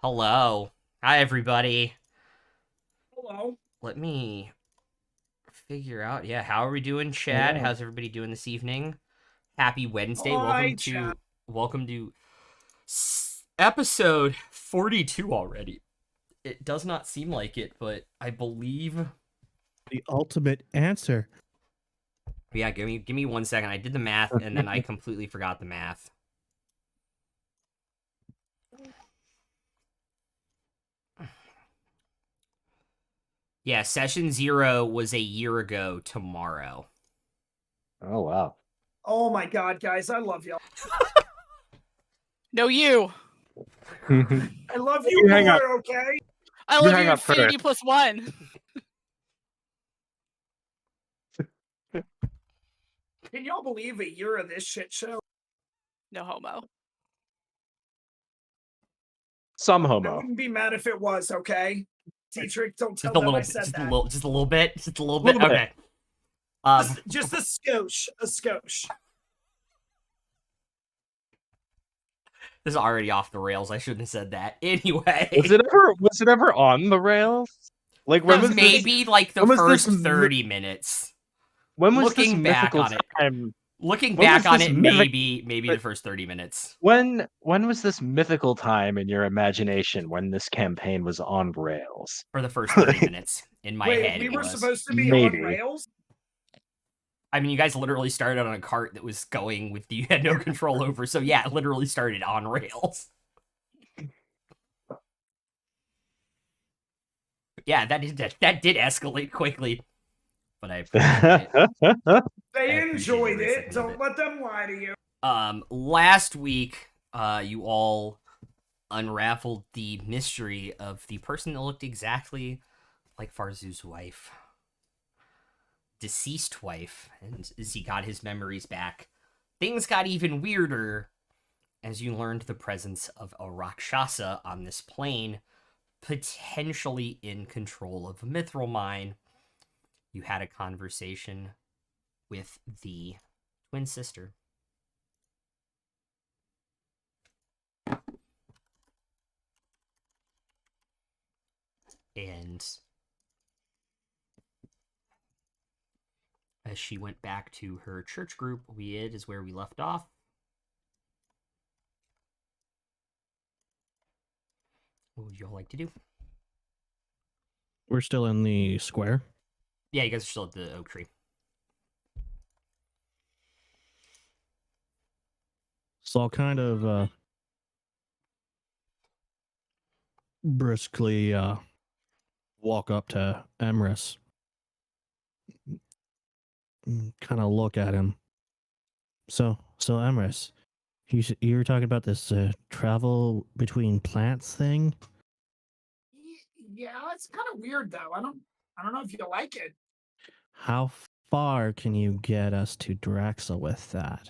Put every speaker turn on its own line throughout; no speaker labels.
Hello. Hi, everybody.
Hello.
Let me figure out. Yeah, how are we doing, Chad?
Hello.
How's everybody doing this evening? Happy Wednesday.
Hi, chat.
Welcome to episode 42 already. It does not seem like it, but I believe.
The ultimate answer.
Yeah, give me 1 second. I did the math and then I completely forgot the math. Yeah, session 0 was a year ago tomorrow.
Oh, wow.
Oh my god, guys, I love y'all.
No, you.
I love you
You hang up.
more, okay?
I
You
love
hang
you
up
infinity plus one.
Can y'all believe a year of this shit show?
No homo.
Some
I
homo.
wouldn't be mad if it was, okay? Dietrich, don't tell
Just a
them
little,
I said
just
that.
just a little bit, just a little bit.
Little bit.
Okay.
Just a skosh, a skosh.
This is already off the rails. I shouldn't have said that. Anyway,
Was it ever on the rails? Like when was
maybe
this?
like the
when was
first
this
30 minutes.
When was this
Looking back
mythical
on it,
time?
looking
When
back
was
on
this
it,
mythic-
maybe the first 30 minutes
When was this mythical time in your imagination when this campaign was on rails?
for the first 30 minutes in my
Wait,
head.
we
It
were
was.
supposed to be on
Maybe.
rails?
I mean, you guys literally started on a cart that was going with you had no control over. So yeah, it literally started on rails. Yeah, that did escalate quickly, but I appreciate it.
They
I appreciate
enjoyed
every
it.
second of
Don't
it.
let them lie to you.
Last week, you all unraveled the mystery of the person that looked exactly like Farzu's wife, deceased wife, and as he got his memories back, things got even weirder as you learned the presence of a Rakshasa on this plane, potentially in control of a mithril mine. You had a conversation with the twin sister. And as she went back to her church group, is where we left off. What would you all like to do?
We're still in the square.
Yeah, you guys are still at the oak tree.
So I'll kind of briskly walk up to Emrys. Kind of look at him. So Emrys, you were talking about this travel between plants thing.
Yeah, it's kind of weird though. I don't know if you like it.
How far can you get us to Draxel with that?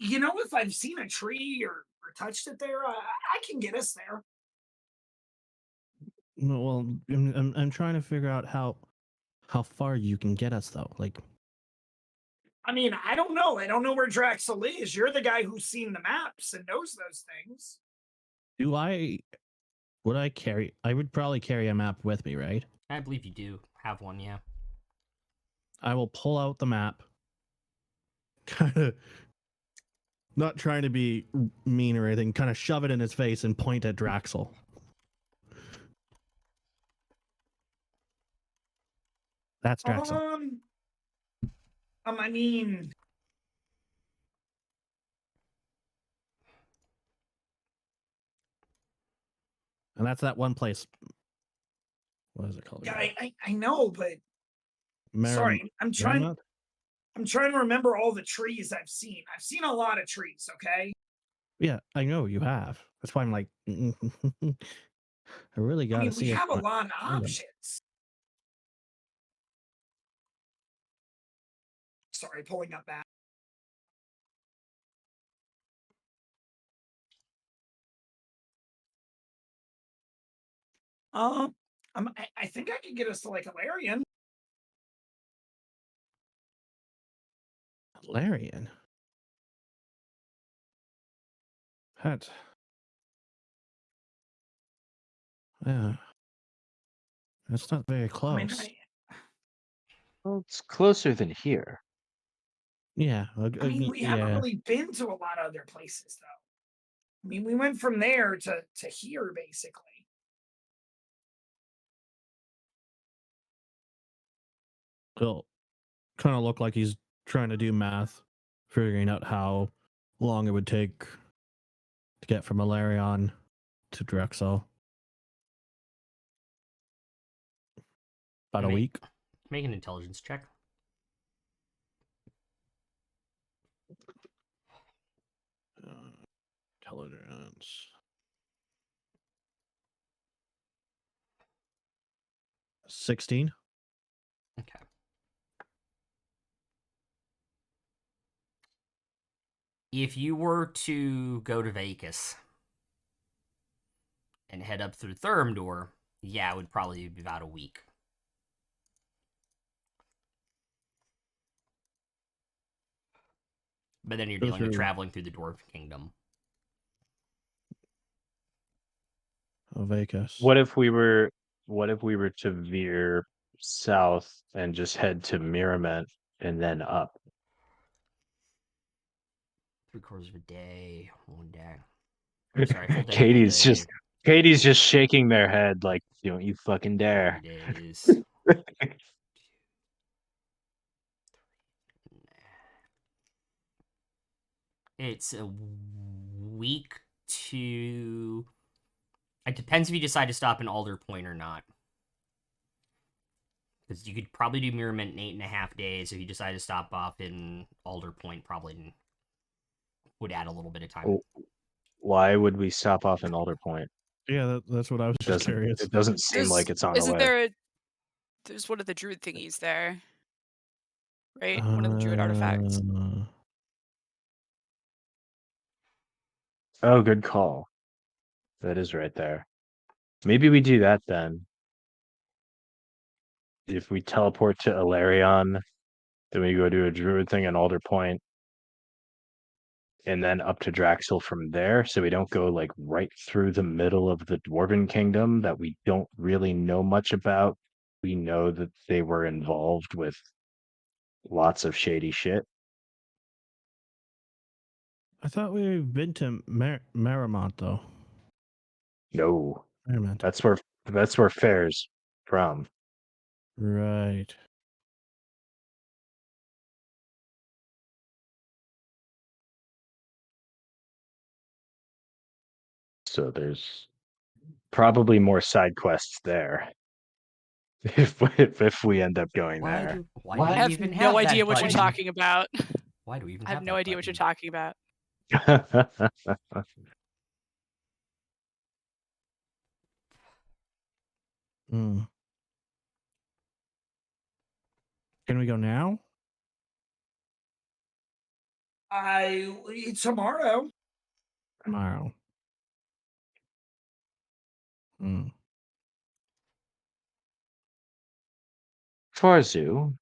If I've seen a tree or touched it there, I can get us there.
No, well, I'm trying to figure out how far you can get us though. Like,
I mean, I don't know. I don't know where Draxel is. You're the guy who's seen the maps and knows those things.
would I carry? I would probably carry a map with me, right?
I believe you do have one, yeah.
I will pull out the map. Kind of not trying to be mean or anything. Kind of shove it in his face and point at Draxel. That's Draxel.
I mean,
And that's that one place. What is it called?
yeah, I know, but sorry, I'm trying to remember all the trees I've seen. I've seen a lot of trees, okay?
Yeah, I know you have. That's why I'm like, I really got to see
we
if
have a
I
lot of
find them.
options. Sorry, pulling up that. I think I could get us to like Alarian.
Larian. That Yeah. That's not very
I mean,
close.
Well, it's closer than here.
Yeah.
we haven't really been to a lot of other places, though. I mean, we went from there to here, basically.
He'll kind of look like he's trying to do math, figuring out how long it would take to get from Alarion to Drexel. About a week.
Make an intelligence check.
Intelligence. 16.
Okay. If you were to go to Vegas and head up through Thermdor, yeah, it would probably be about a week. But then you're dealing with traveling through the Dwarf Kingdom.
Oh, Vegas.
What if we were to veer south and just head to Mirament and then up?
3/4 of a day, 1 day. I'm sorry, full day.
Katie's just shaking their head like, don't you fucking dare.
3 days. It's a week to... It depends if you decide to stop in Alder Point or not. Because you could probably do Mirament in 8.5 days. If you decide to stop off in Alder Point, probably would add a little bit of time.
Why would we stop off in Alder Point?
Yeah, that's what I was just curious.
It doesn't seem like it's on the way.
There's one of the druid thingies there, right? One of the druid artifacts.
Oh, good call. That is right there. Maybe we do that then. If we teleport to Alarion, then we go do a druid thing in Alder Point, and then up to Draxel from there, so we don't go like right through the middle of the Dwarven Kingdom that we don't really know much about. We know that they were involved with lots of shady shit.
I thought we've been to Maramont though.
No,
Maramont.
That's where Fair's from.
Right.
So there's probably more side quests there. If we end up going there.
I have no idea what you're talking about.
Why do we even
I have no idea what you're talking about.
Can we go now?
Tomorrow.
Tomorrow.
Farzu,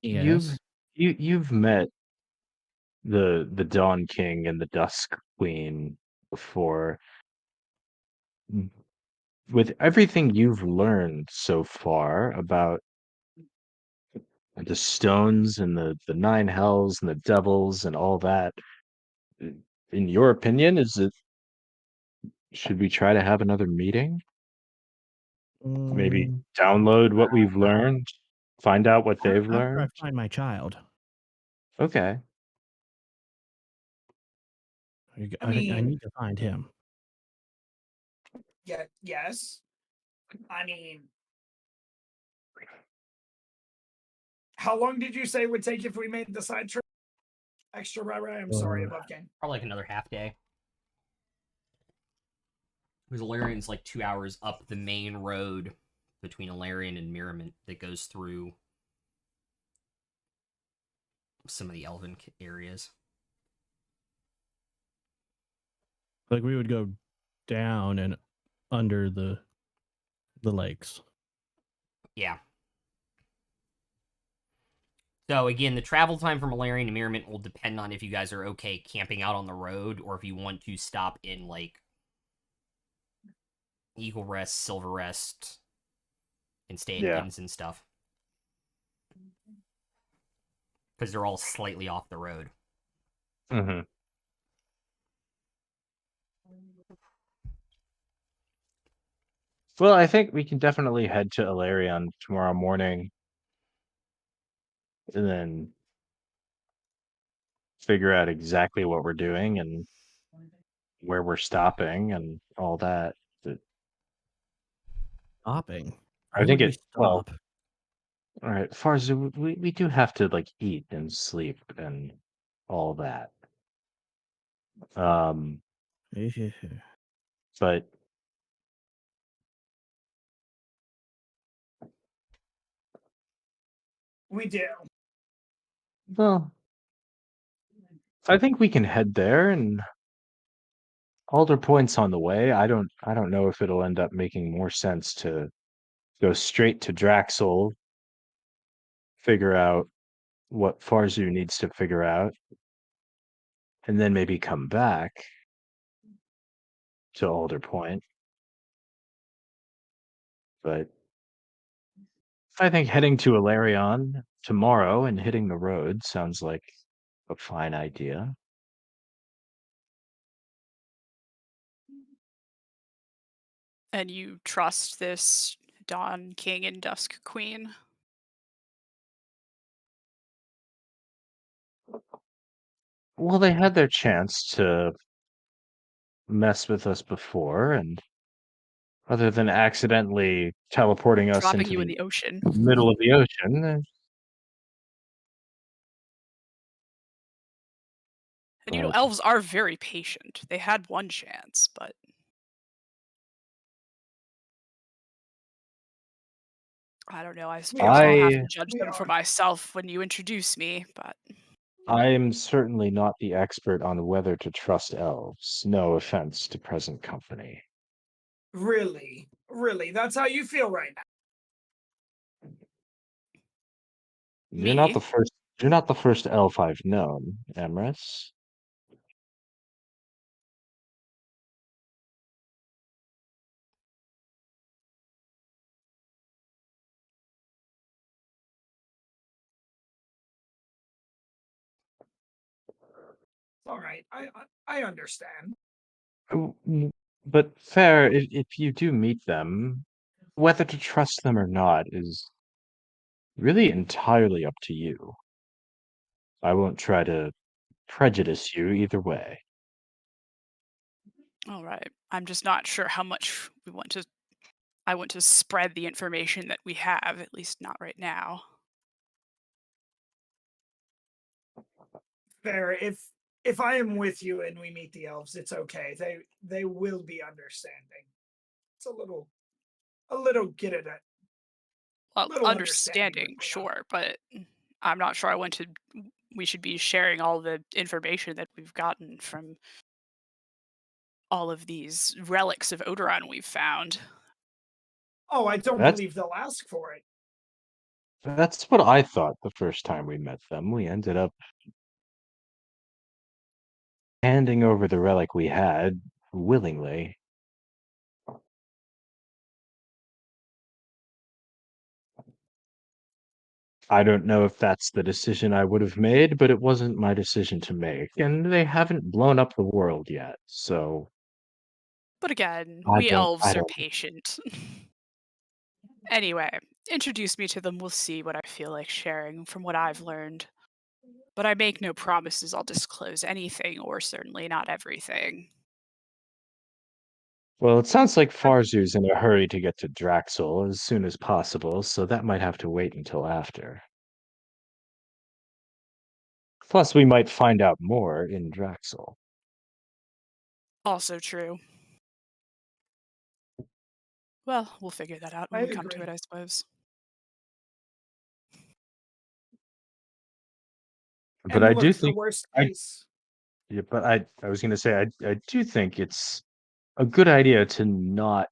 Yes.
you've met the Dawn King and the Dusk Queen before. With everything you've learned so far about the stones and the nine hells and the devils and all that, in your opinion, should we try to have another meeting? Maybe download what we've learned, find out what they've learned.
After I find my child.
Okay.
I need to find him.
Yeah. Yes. I mean, how long did you say it would take if we made the side trip? Extra right. I'm sorry, above game.
Probably like another half day. Because Alarion's like 2 hours up the main road between Alarion and Mirament that goes through some of the elven areas.
Like we would go down and under the lakes.
Yeah. So again, the travel time from Alarion to Mirament will depend on if you guys are okay camping out on the road or if you want to stop in like Eagle Rest, Silver Rest, and Stay
Yeah.
Inns and stuff. Because they're all slightly off the road.
Mm-hmm. Well, I think we can definitely head to Ilarion tomorrow morning and then figure out exactly what we're doing and where we're stopping and all that.
Stopping.
I
Where
think
would we
well,
stop?
all right, Farzu, we do have to like eat and sleep and all that. But
We do.
well, I think we can head there and Alder Point's on the way. I don't know if it'll end up making more sense to go straight to Draxel, figure out what Farzu needs to figure out, and then maybe come back to Alder Point. But I think heading to Ilarion tomorrow and hitting the road sounds like a fine idea.
And you trust this Dawn King and Dusk Queen?
Well, they had their chance to mess with us before, and other than accidentally teleporting us
Dropping
into
you in
the
the ocean.
middle of the ocean,
And
but
elves are very patient. They had one chance, but I don't know. I suppose I'll have to judge
We
them for
are.
myself when you introduce me, but
I'm certainly not the expert on whether to trust elves. No offense to present company.
Really? Really? That's how you feel right now?
You're not
me?
the first. You're not the first elf I've known, Emrys.
All right. I understand.
But fair, if you do meet them, whether to trust them or not is really entirely up to you. I won't try to prejudice you either way.
All right. I'm just not sure how much I want to spread the information that we have, at least not right now.
Fair. If I am with you and we meet the elves, it's okay. They will be understanding. It's a little get it at
Well,
little
understanding, sure, but I'm not sure we should be sharing all the information that we've gotten from all of these relics of Odoron we've found.
Oh, I don't
That's
believe they'll ask for it.
that's what I thought the first time we met them. We ended up handing over the relic we had willingly. I don't know if that's the decision I would have made, but it wasn't my decision to make, and they haven't blown up the world yet, so
But again,
I
we
don't I
elves are
don't
patient. Anyway, introduce me to them. We'll see what I feel like sharing from what I've learned. But I make no promises I'll disclose anything, or certainly not everything.
Well, it sounds like Farzu's in a hurry to get to Draxel as soon as possible, so that might have to wait until after. Plus, we might find out more in Draxel.
Also true. Well, we'll figure that out when
I
we come to
agree.
it, I suppose.
But
And
I
look,
do
the
think
worst
I
case.
yeah, but I was gonna say I do think it's a good idea to not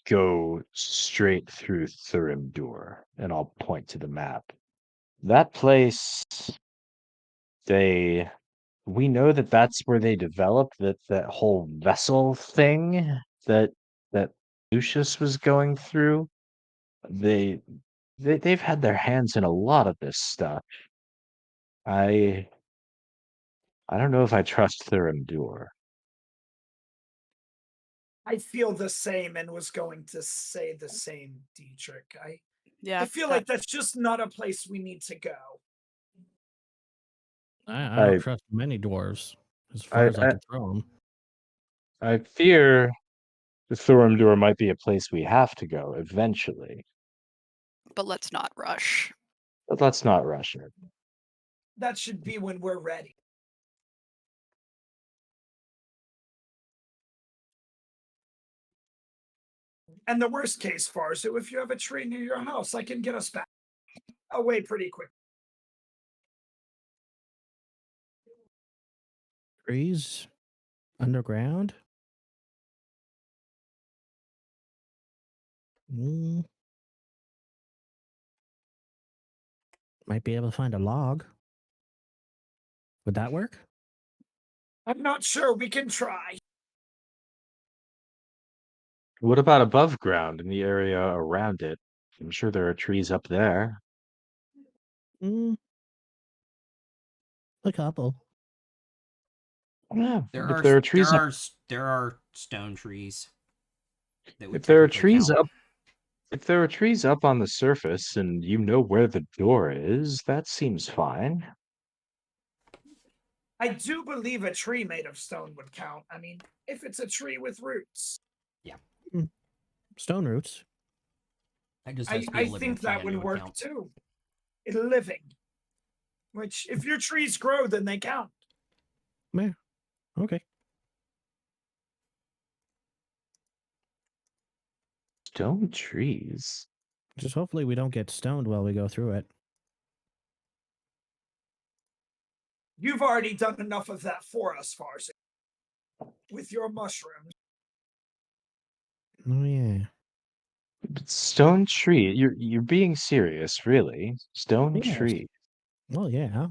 go straight through Thurimdur, and I'll point to the map. That place, they we know that that's where they developed that whole vessel thing that that Lucius was going through, they've had their hands in a lot of this stuff. I don't know if I trust Thurindur.
I feel the same and was going to say the same, Dietrich.
Yeah,
I feel like that's just not a place we need to go.
I don't trust many dwarves as far as I can throw them.
I fear the Thurindur might be a place we have to go eventually.
but let's not rush.
But let's not rush it.
That should be when we're ready. And the worst case, Farzu, if you have a tree near your house, I can get us back away pretty quick.
Trees underground? Might be able to find a log. Would that work?
I'm not sure. We can try.
What about above ground in the area around it? I'm sure there are trees up there.
A couple.
Yeah,
There
if
are
there are trees up,
there are stone trees. That would
if there are
technically
trees
count.
up, if there are trees up on the surface and you know where the door is, that seems fine.
I do believe a tree made of stone would count. I mean, if it's a tree with roots.
Yeah.
Stone roots.
I think that would work
count.
too. It's living. Which, if your trees grow, then they count.
Yeah. Okay.
Stone trees.
Just hopefully we don't get stoned while we go through it.
You've already done enough of that for us, Farsi. With your mushrooms.
Oh yeah.
But stone tree. You're being serious, really? Stone
Yes.
tree.
Well, yeah.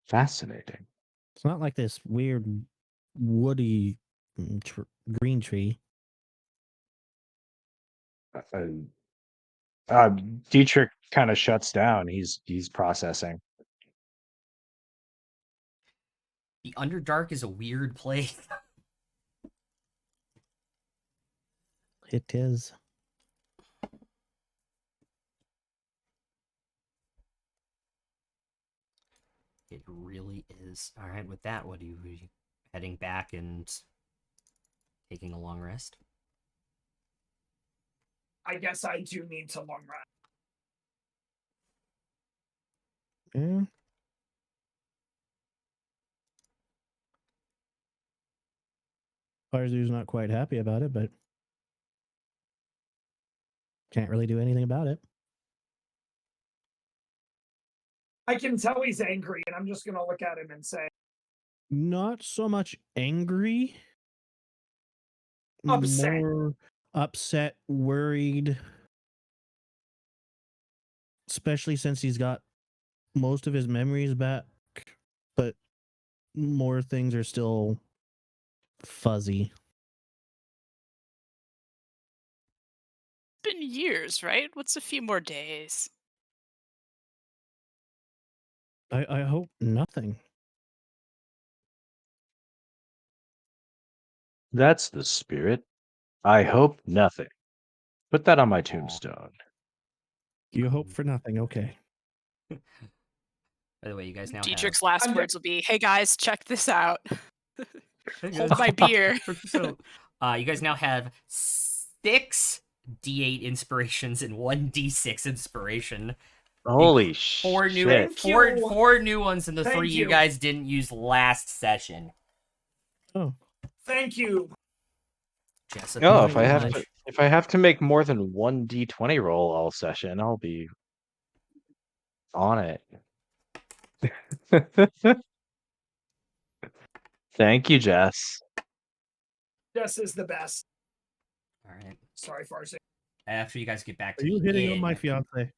Fascinating.
It's not like this weird woody green tree.
Dietrich kind of shuts down. He's processing.
The Underdark is a weird place.
It is.
It really is. All right, with that, what are you heading back and taking a long rest?
I guess I do need to long rest.
Yeah. Farzu's not quite happy about it, but can't really do anything about it.
I can tell he's angry, and I'm just going to look at him and say,
Not so much angry.
Upset.
More upset, worried. Especially since he's got most of his memories back, but more things are still fuzzy.
It's been years, right? What's a few more days?
I hope nothing.
That's the spirit. I hope nothing. Put that on my tombstone.
You hope for nothing, okay.
By the way, you guys now
Dietrich's
have...
last words will be, "Hey guys, check this out. Hold my beer."
So, you guys now have 6 D8 inspirations and 1 D6 inspiration.
Holy
Four
shit.
four new ones, and the
Thank
3 you
you.
guys didn't use last session.
Oh.
thank you.
Jessica,
No,
Thank you
if I have to make more than 1 D20 roll all session, I'll be on it. Thank you, Jess.
Jess is the best.
all right.
Sorry, Farsi.
After you guys get back to
Are you
the
hitting on
inn,
my fiance?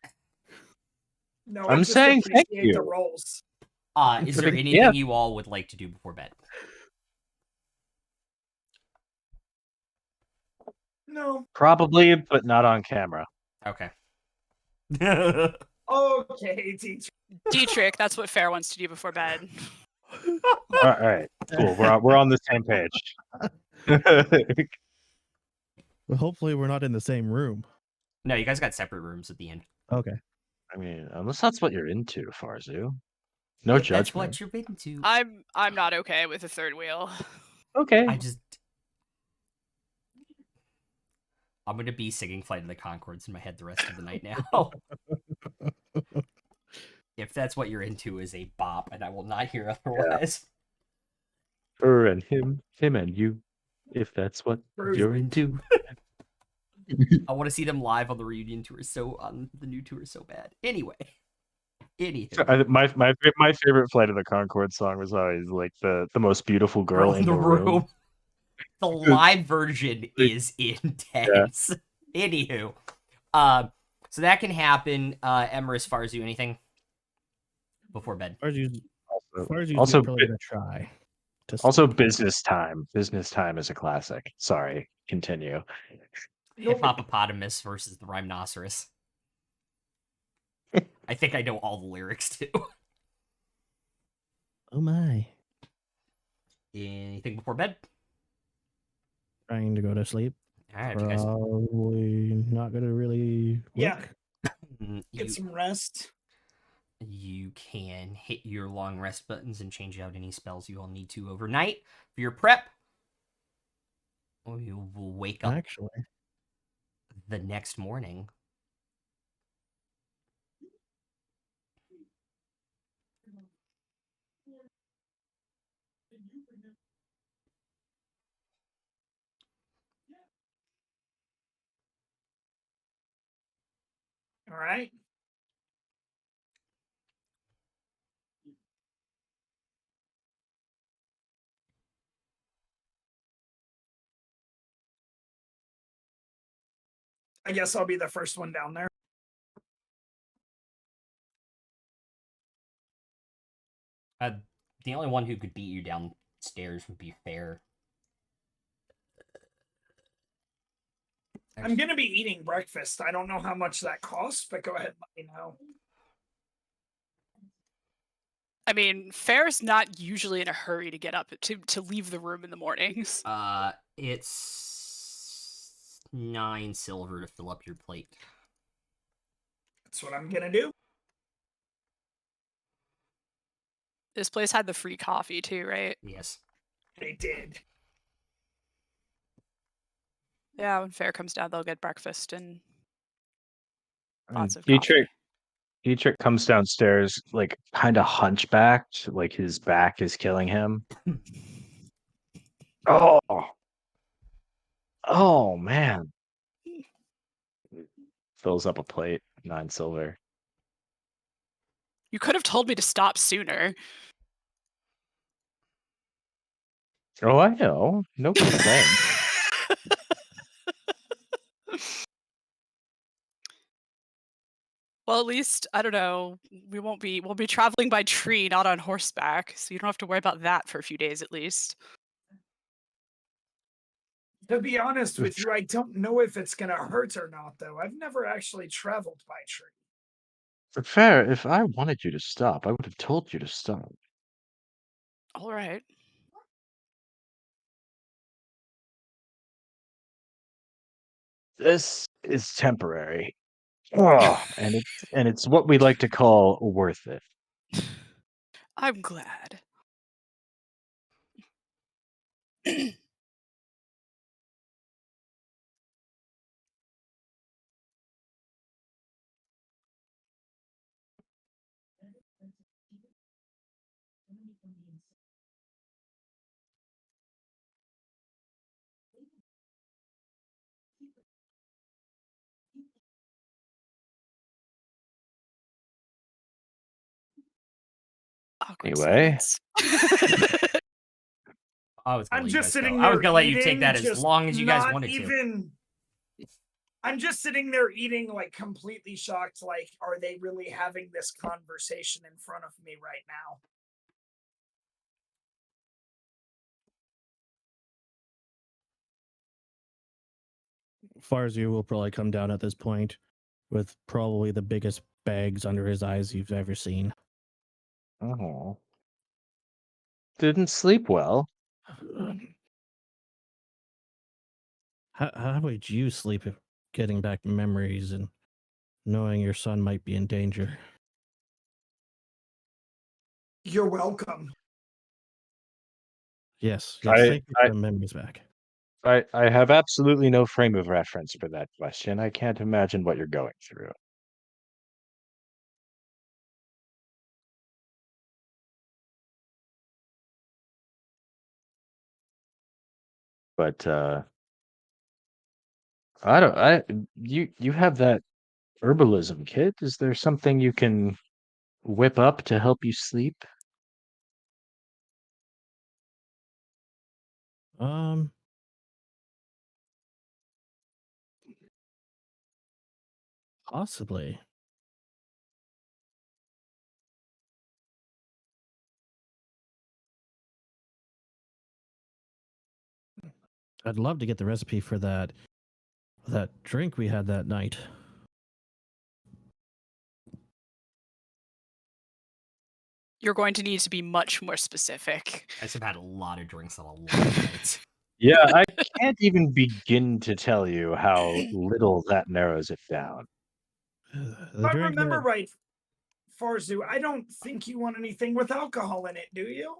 No,
I'm
I just
saying thank
appreciate
you.
the rolls.
is there anything
Yeah.
you all would like to do before bed?
No.
Probably, but not on camera.
Okay.
Okay, teacher.
Dietrich, that's what Fair wants to do before bed.
All right, cool. We're on the same page.
Well, hopefully, we're not in the same room.
No, you guys got separate rooms at the end.
Okay.
I mean, unless that's what you're into, Farzu. No
If that's
judgment.
what you're into.
I'm not okay with a third wheel.
Okay.
I'm gonna be singing Flight of the Conchords in my head the rest of the night now. If that's what you're into is a bop, and I will not hear otherwise.
Her and him and you, if that's what you're into.
I want to see them live on the reunion tour, on the new tour so bad. Anyway.
My favorite Flight of the Conchords song was always like the most beautiful girl in the room.
The live version is intense. Yeah. Anywho, so that can happen. Emrys, Farzu, anything before bed?
Farzu's
also
probably gonna try.
Also, business time. Business time is a classic. Sorry, continue.
Hippopotamus versus the rhinoceros. I think I know all the lyrics too.
Oh my.
Anything before bed?
Trying to go to sleep.
All right,
probably not gonna really work.
Yeah. Get some rest.
You can hit your long rest buttons and change out any spells you all need to overnight for your prep. Or you will wake up the next morning.
All right. I guess I'll be the first one down there.
The only one who could beat you downstairs would be Fair.
I'm going to be eating breakfast. I don't know how much that costs, but go ahead and let me know.
I mean, Fair's not usually in a hurry to get up to leave the room in the mornings.
It's 9 silver to fill up your plate.
That's what I'm going to do.
This place had the free coffee too, right?
Yes.
They did.
Yeah, when Fair comes down, they'll get breakfast and lots of
Dietrich,
coffee.
Dietrich comes downstairs, like, kind of hunchbacked, like his back is killing him. Oh, man. Fills up a plate, 9 silver.
You could have told me to stop sooner.
Oh, I know. No complaints.
Well, at least, I don't know, we'll be traveling by tree, not on horseback, so you don't have to worry about that for a few days at least.
To be honest with you, I don't know if it's going to hurt or not, though. I've never actually traveled by tree.
Fair, if I wanted you to stop, I would have told you to stop.
All right.
This is temporary. Oh, and it's what we like to call worth it.
I'm glad.
Anyway.
I'm just sitting there.
I was gonna let you take that as long as you guys wanted to.
I'm just sitting there eating, like, completely shocked. Like, are they really having this conversation in front of me right now?
Farzu will probably come down at this point with probably the biggest bags under his eyes you've ever seen.
Oh. Didn't sleep well.
How would you sleep if getting back memories and knowing your son might be in danger?
You're welcome.
Yes,
I-
thank you for the memories back.
I have absolutely no frame of reference for that question. I can't imagine what you're going through. But you have that herbalism kit. Is there something you can whip up to help you sleep?
Possibly. I'd love to get the recipe for that drink we had that night.
You're going to need to be much more specific.
I have had a lot of drinks on a lot of nights.
Yeah, I can't even begin to tell you how little that narrows it down.
If I remember right, Farzu, I don't think you want anything with alcohol in it, do you?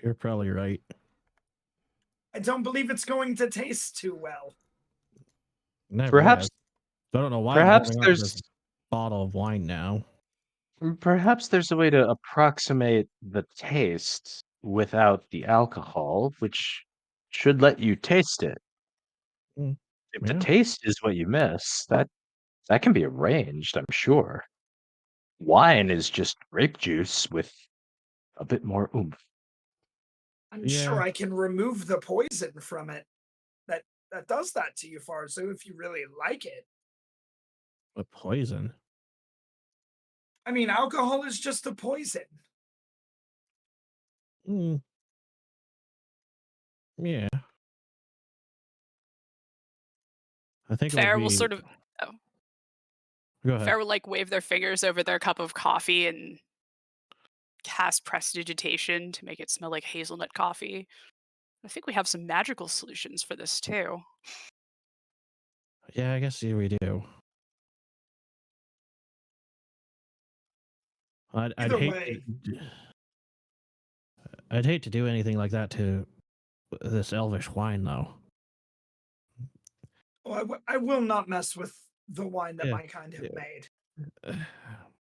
You're probably right.
I don't believe it's going to taste too well.
Never
Perhaps
has. I don't know why.
perhaps
I'm holding on to
there's
this bottle of wine now.
perhaps there's a way to approximate the taste without the alcohol, which should let you taste it.
Mm,
If the
yeah.
taste is what you miss, that can be arranged, I'm sure. Wine is just grape juice with a bit more oomph.
I'm
Yeah.
sure I can remove the poison from it. That does that to you, Farzu, if you really like it.
With poison.
I mean, alcohol is just a poison.
Mm. Yeah. I think
Fair
it would
will
be...
sort of
Go ahead.
Fair will like wave their fingers over their cup of coffee and cast prestidigitation to make it smell like hazelnut coffee. I think we have some magical solutions for this too.
Yeah, I guess we do. I'd
Either
hate
way.
I'd hate to do anything like that to this elvish wine, though.
Well, I will not mess with the wine that
Yeah,
my kind have
yeah.
made.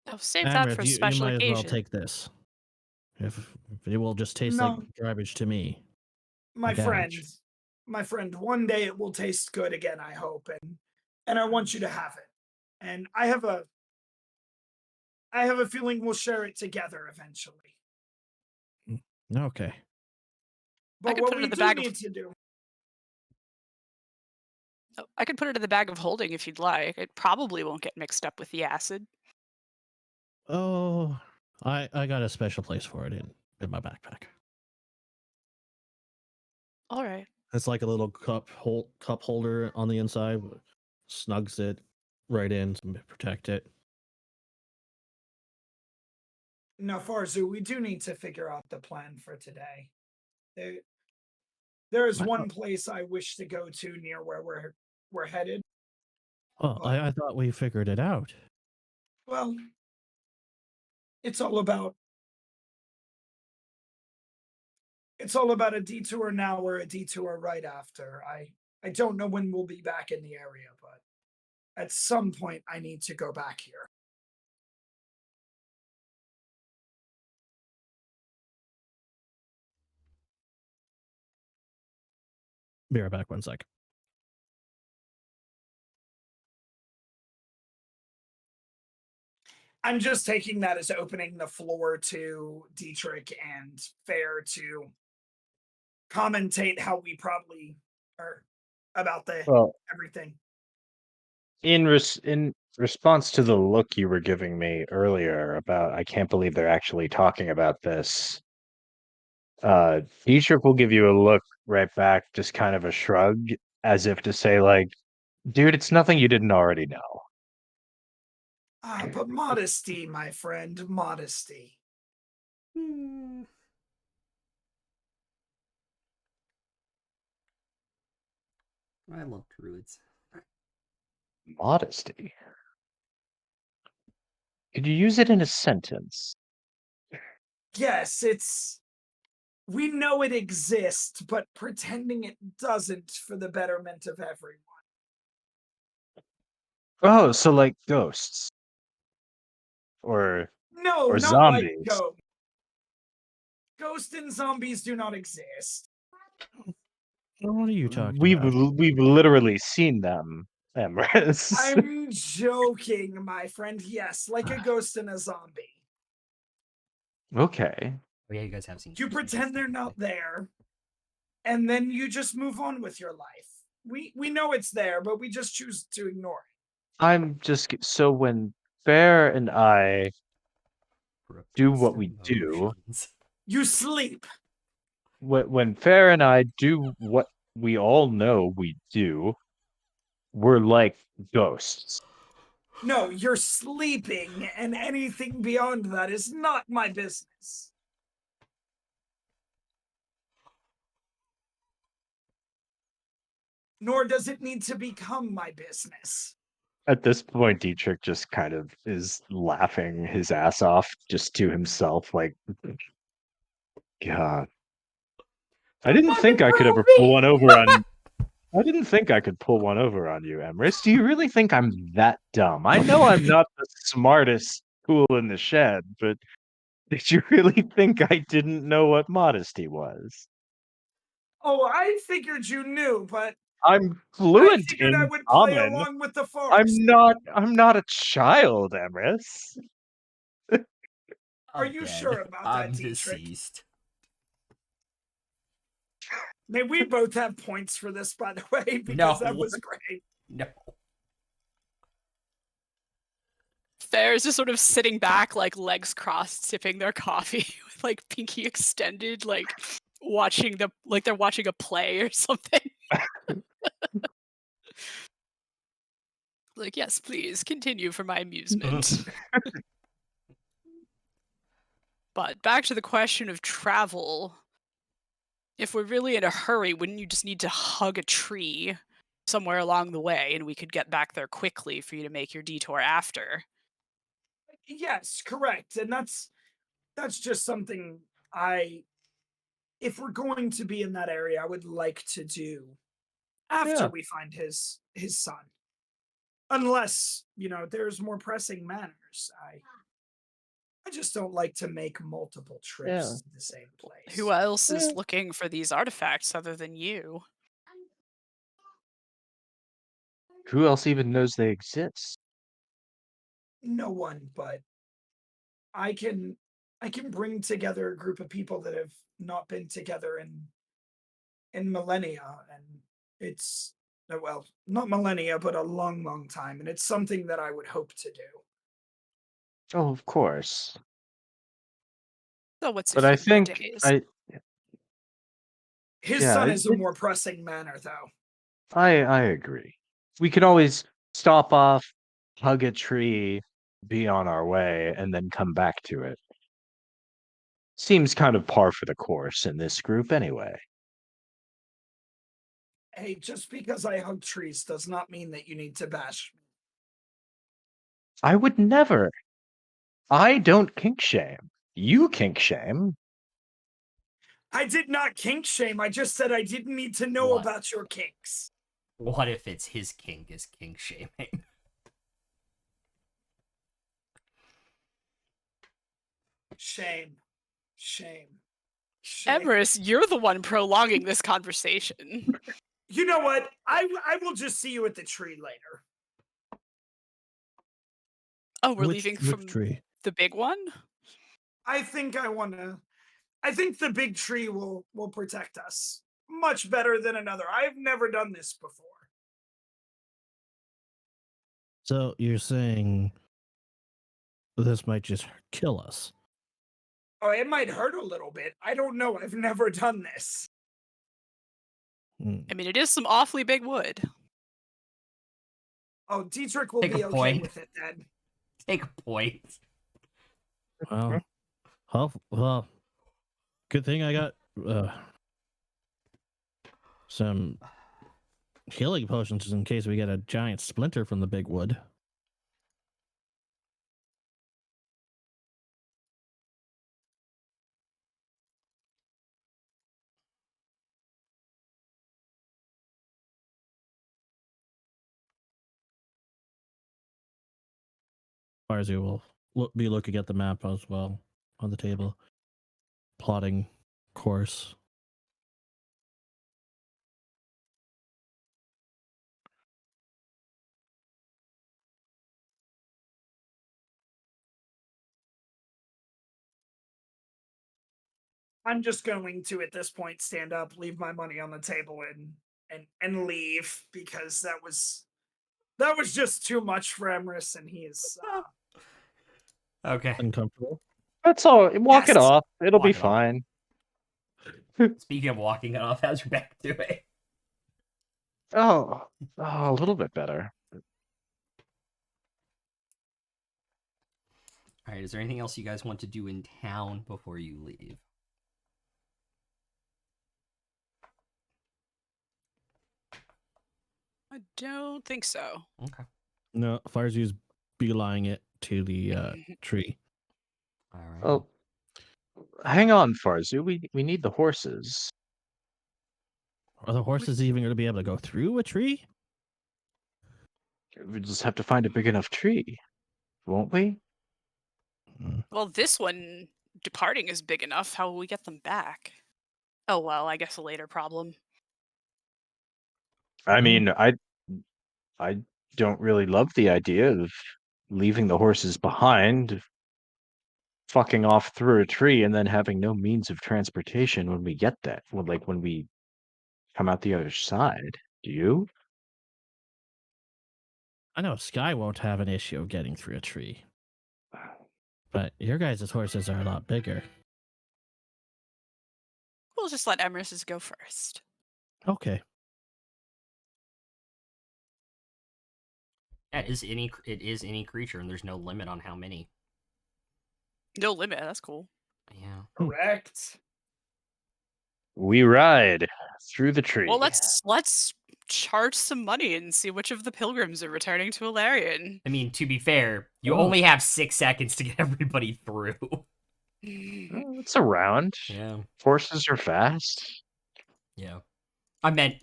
Oh, save that
Amrith,
for a
you
special
might as
occasion.
well take this. If it will just taste
No.
like garbage to me.
My
Garbage.
friend, one day it will taste good again, I hope, and I want you to have it. And I have a feeling we'll share it together eventually.
Okay.
But
could
what
put it
we
in the
do
bag of-
need to do.
Oh, I could put it in the bag of holding if you'd like. It probably won't get mixed up with the acid.
Oh, I got a special place for it in my backpack.
All right.
It's like a little cup holder on the inside. Snugs it right in to protect it.
Now, Farzu, we do need to figure out the plan for today. There is one place I wish to go to near where we're headed.
Oh, I thought we figured it out.
Well, it's all about a detour now or a detour right after. I don't know when we'll be back in the area, but at some point I need to go back here.
Be right back 1 sec.
I'm just taking that as opening the floor to Dietrich and Fair to commentate how we probably are about everything.
In response to the look you were giving me earlier about, I can't believe they're actually talking about this. Dietrich will give you a look right back, just kind of a shrug, as if to say, like, dude, it's nothing you didn't already know.
But modesty, my friend, modesty.
I love druids.
Modesty. Could you use it in a sentence?
Yes, we know it exists, but pretending it doesn't for the betterment of everyone.
Oh, so like ghosts. Or
No,
or
not
zombies.
like ghosts. Ghosts and zombies do not exist.
What are you talking
We've
about?
we've literally seen them, Emrys.
I'm joking, my friend. Yes, like a ghost and a zombie.
Okay.
Oh yeah, you guys have seen.
You pretend they're not there, and then you just move on with your life. We know it's there, but we just choose to ignore it.
I'm just so when Bear and I do what we do,
You sleep.
when Fair and I do what we all know we do, we're like ghosts.
No, you're sleeping, and anything beyond that is not my business. Nor does it need to become my business.
At this point, Dietrich just kind of is laughing his ass off just to himself, like, God. I didn't think I could ever pull one over on. I didn't think I could pull one over on you, Emrys. Do you really think I'm that dumb? I know I'm not the smartest tool in the shed, but did you really think I didn't know what modesty was?
Oh, I figured you knew, but
I'm
I
fluent
figured
in
I would play
common.
along with the farce.
I'm not a child, Emrys.
Are you sure about that,
I'm
Dietrich?
deceased.
May we both have points for this, by the way, because that
No.
was great.
No.
Fair is just sort of sitting back, like legs crossed, sipping their coffee with like pinky extended, like watching they're watching a play or something. Like, yes, please continue for my amusement. But back to the question of travel. If we're really in a hurry, wouldn't you just need to hug a tree somewhere along the way and we could get back there quickly for you to make your detour after?
Yes, correct. And that's just something if we're going to be in that area, I would like to do after we find his son. Unless, there's more pressing matters. I just don't like to make multiple trips to the same place.
Who else is looking for these artifacts other than you?
Who else even knows they exist?
No one, but I can bring together a group of people that have not been together in millennia, and it's well, not millennia, but a long, long time, and it's something that I would hope to do.
Oh, of course.
So what's
But I think
his son is a more pressing matter, though.
I agree. We could always stop off, hug a tree, be on our way, and then come back to it. Seems kind of par for the course in this group anyway.
Hey, just because I hug trees does not mean that you need to bash me.
I would never. I don't kink shame. You kink shame.
I did not kink shame. I just said I didn't need to know about your kinks.
What if it's his kink is kink shaming?
Shame. Shame.
Emrys, you're the one prolonging this conversation.
You know what? I will just see you at the tree later.
Oh, we're leaving from
tree?
The big one?
I think the big tree will protect us much better than another. I've never done this before.
So you're saying this might just kill us?
Oh, it might hurt a little bit. I don't know. I've never done this.
Mm.
I mean, it is some awfully big wood.
Oh, Dietrich will
Take a
be okay
point.
with it then.
Take a point.
Well, good thing I got some healing potions in case we get a giant splinter from the big wood. Farzi will be looking at the map as well on the table, plotting course.
I'm just going to, at this point, stand up, leave my money on the table, and leave, because that was just too much for Emrys, and he is
Okay.
Uncomfortable.
That's all. Walk it
Yes.
off. It'll be
Walk it off.
fine.
Speaking of walking it off, how's your back doing?
Oh, a little bit better.
All right. Is there anything else you guys want to do in town before you leave?
I don't think so.
Okay.
No, Farzi's beelining it to the tree.
All right.
Oh, hang on, Farzu. We need the horses.
Are the horses even going to be able to go through a tree?
We just have to find a big enough tree, won't we?
Well, this one departing is big enough. How will we get them back? Oh, well, I guess a later problem.
I mean, I don't really love the idea of leaving the horses behind, fucking off through a tree, and then having no means of transportation when we get that. When we come out the other side. Do you?
I know Sky won't have an issue of getting through a tree. But your guys' horses are a lot bigger.
We'll just let Emrys's go first.
Okay.
Yeah, it is any creature, and there's no limit on how many.
No limit. That's cool.
Yeah.
correct.
We ride through the tree.
Well, let's charge some money and see which of the pilgrims are returning to Alarion.
I mean, to be fair, you
Oh.
only have 6 seconds to get everybody through.
It's around.
Yeah.
Horses are fast.
Yeah. I meant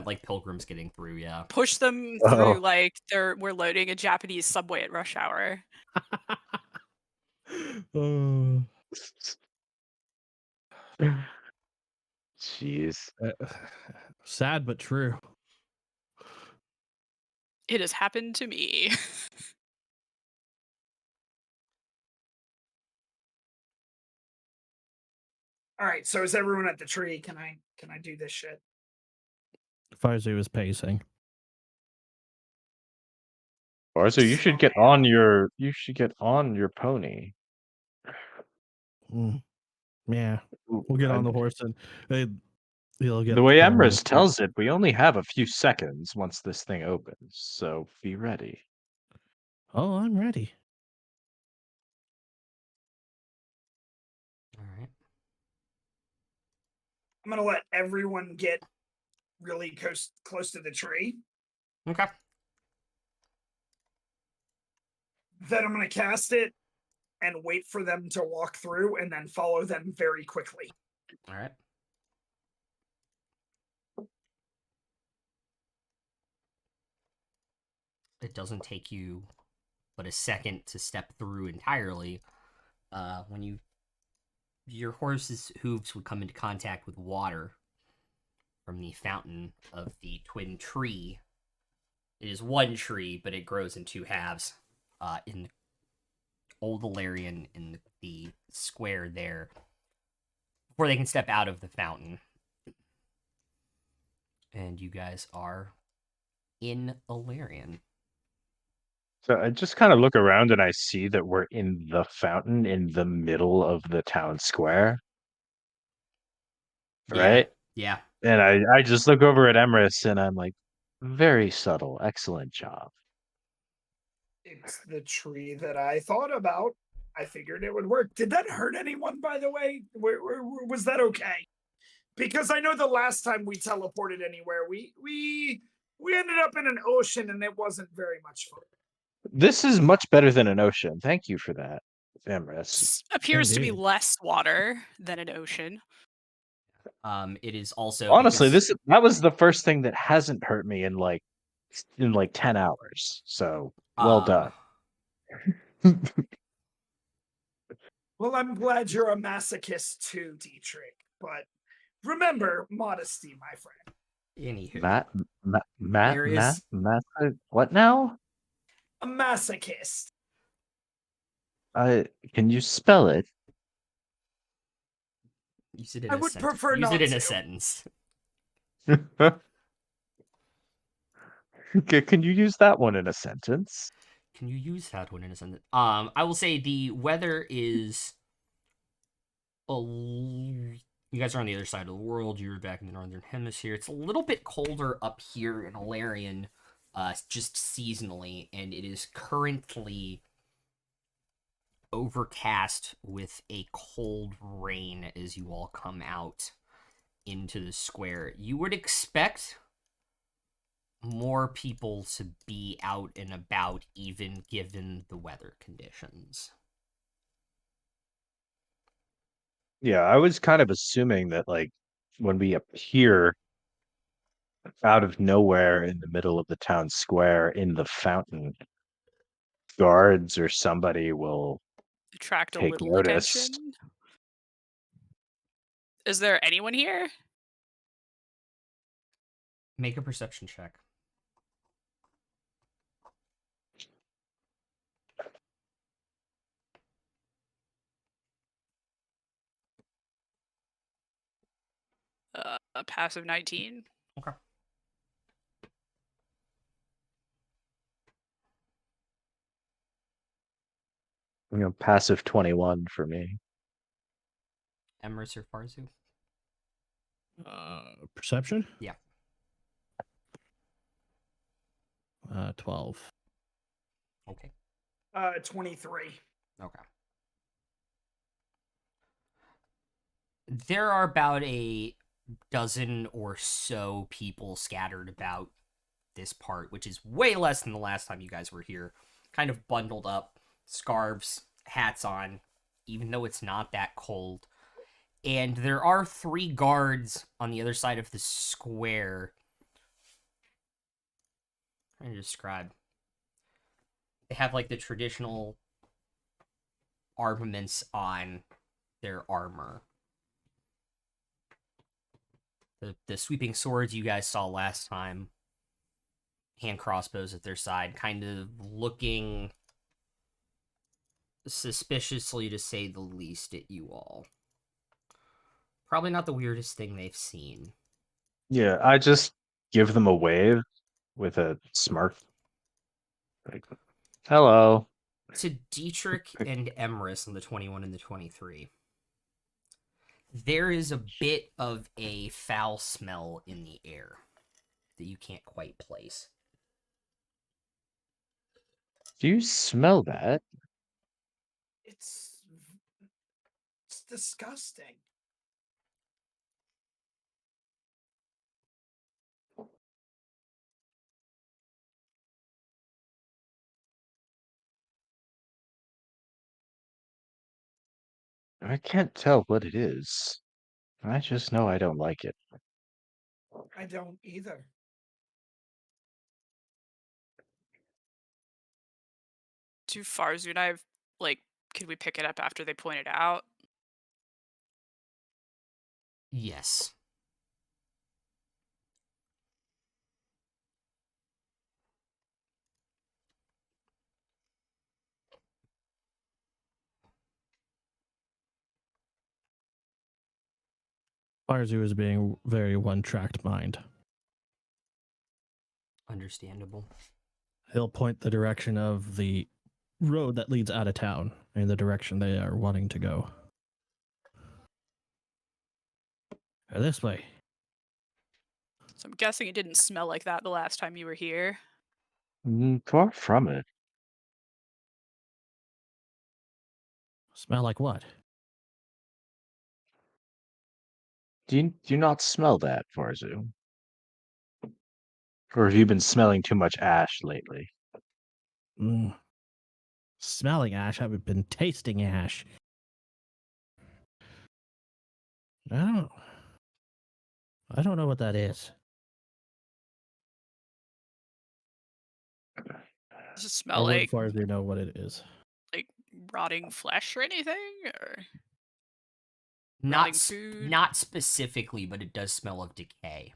like pilgrims getting through. Yeah.
Push them
Oh.
through like we're loading a Japanese subway at rush hour.
Jeez.
Sad but true.
It has happened to me.
All right, so is everyone at the tree? Can I do this shit?
Farzi was pacing.
Barzo, you should get on your pony.
Yeah, we'll get on the horse and he'll get
The way
going.
Emrys tells it, we only have a few seconds once this thing opens, so be ready.
Oh, I'm ready.
All right.
I'm gonna let everyone get really close to the tree.
Okay.
Then I'm gonna cast it and wait for them to walk through, and then follow them very quickly.
All right. It doesn't take you but a second to step through entirely. When your horse's hooves would come into contact with water from the fountain of the twin tree. It is one tree, but it grows in 2 halves. In Old Alarion, in the square there, before they can step out of the fountain. And you guys are in Alarion.
So I just kind of look around and I see that we're in the fountain in the middle of the town square. Right?
Yeah.
And I just look over at Emrys and I'm like, very subtle, excellent job.
It's the tree that I thought about. I figured it would work. Did that hurt anyone, by the way? Was that okay? Because I know the last time we teleported anywhere, we ended up in an ocean and it wasn't very much fun.
This is much better than an ocean. Thank you for that, Emrys.
Appears to be
Indeed.
less water than an ocean.
It is also
Honestly,
because,
that was the first thing that hasn't hurt me in like 10 hours. So well done.
Well, I'm glad you're a masochist too, Dietrich. But remember, modesty, my friend.
anywho, There is-
What now?
A masochist.
Can you spell it?
use it in
I
a
would
sentence.
prefer
Use it
not
in a
to.
sentence.
Okay, can you use that one in a sentence?
Can you use that one in a sentence? I will say the weather is. You guys are on the other side of the world. You're back in the northern hemisphere. It's a little bit colder up here in Alarion, just seasonally, and it is currently overcast with a cold rain as you all come out into the square. You would expect more people to be out and about, even given the weather conditions.
Yeah, I was kind of assuming that like when we appear out of nowhere in the middle of the town square in the fountain, guards or somebody will
Attract a
take
little
notice.
attention. Is there anyone here?
Make a perception check.
A passive 19.
Okay.
Passive 21 for me.
Emrys or Farzu?
Perception?
Yeah.
12.
Okay.
23.
Okay. There are about a dozen or so people scattered about this part, which is way less than the last time you guys were here. Kind of bundled up, scarves, hats on, even though it's not that cold. And there are 3 guards on the other side of the square. I'm trying to describe. They have like the traditional armaments on their armor. The sweeping swords you guys saw last time. Hand crossbows at their side, kind of looking suspiciously, to say the least, at you all. Probably not the weirdest thing they've seen.
Yeah, I just give them a wave with a smirk. Like, hello.
To Dietrich and Emrys on the 21 and the 23. There is a bit of a foul smell in the air that you can't quite place.
Do you smell that?
It's disgusting.
I can't tell what it is. I just know I don't like it.
I don't either.
Do Farzu and I have, like, could we pick it up after they point it out?
Yes.
Farzu is being very one-tracked mind.
Understandable.
He'll point the direction of the road that leads out of town in the direction they are wanting to go. This way.
So I'm guessing it didn't smell like that the last time you were here.
Far from it.
Smell like what?
Do you not smell that, Farzu? Or have you been smelling too much ash lately?
Mm. Smelling ash. I've been tasting ash. I don't know what that is.
Does it
Or
smell
would
like
Farzu know what it is?
rotting flesh or anything? Or
Not
rotting food?
not specifically, but it does smell of decay.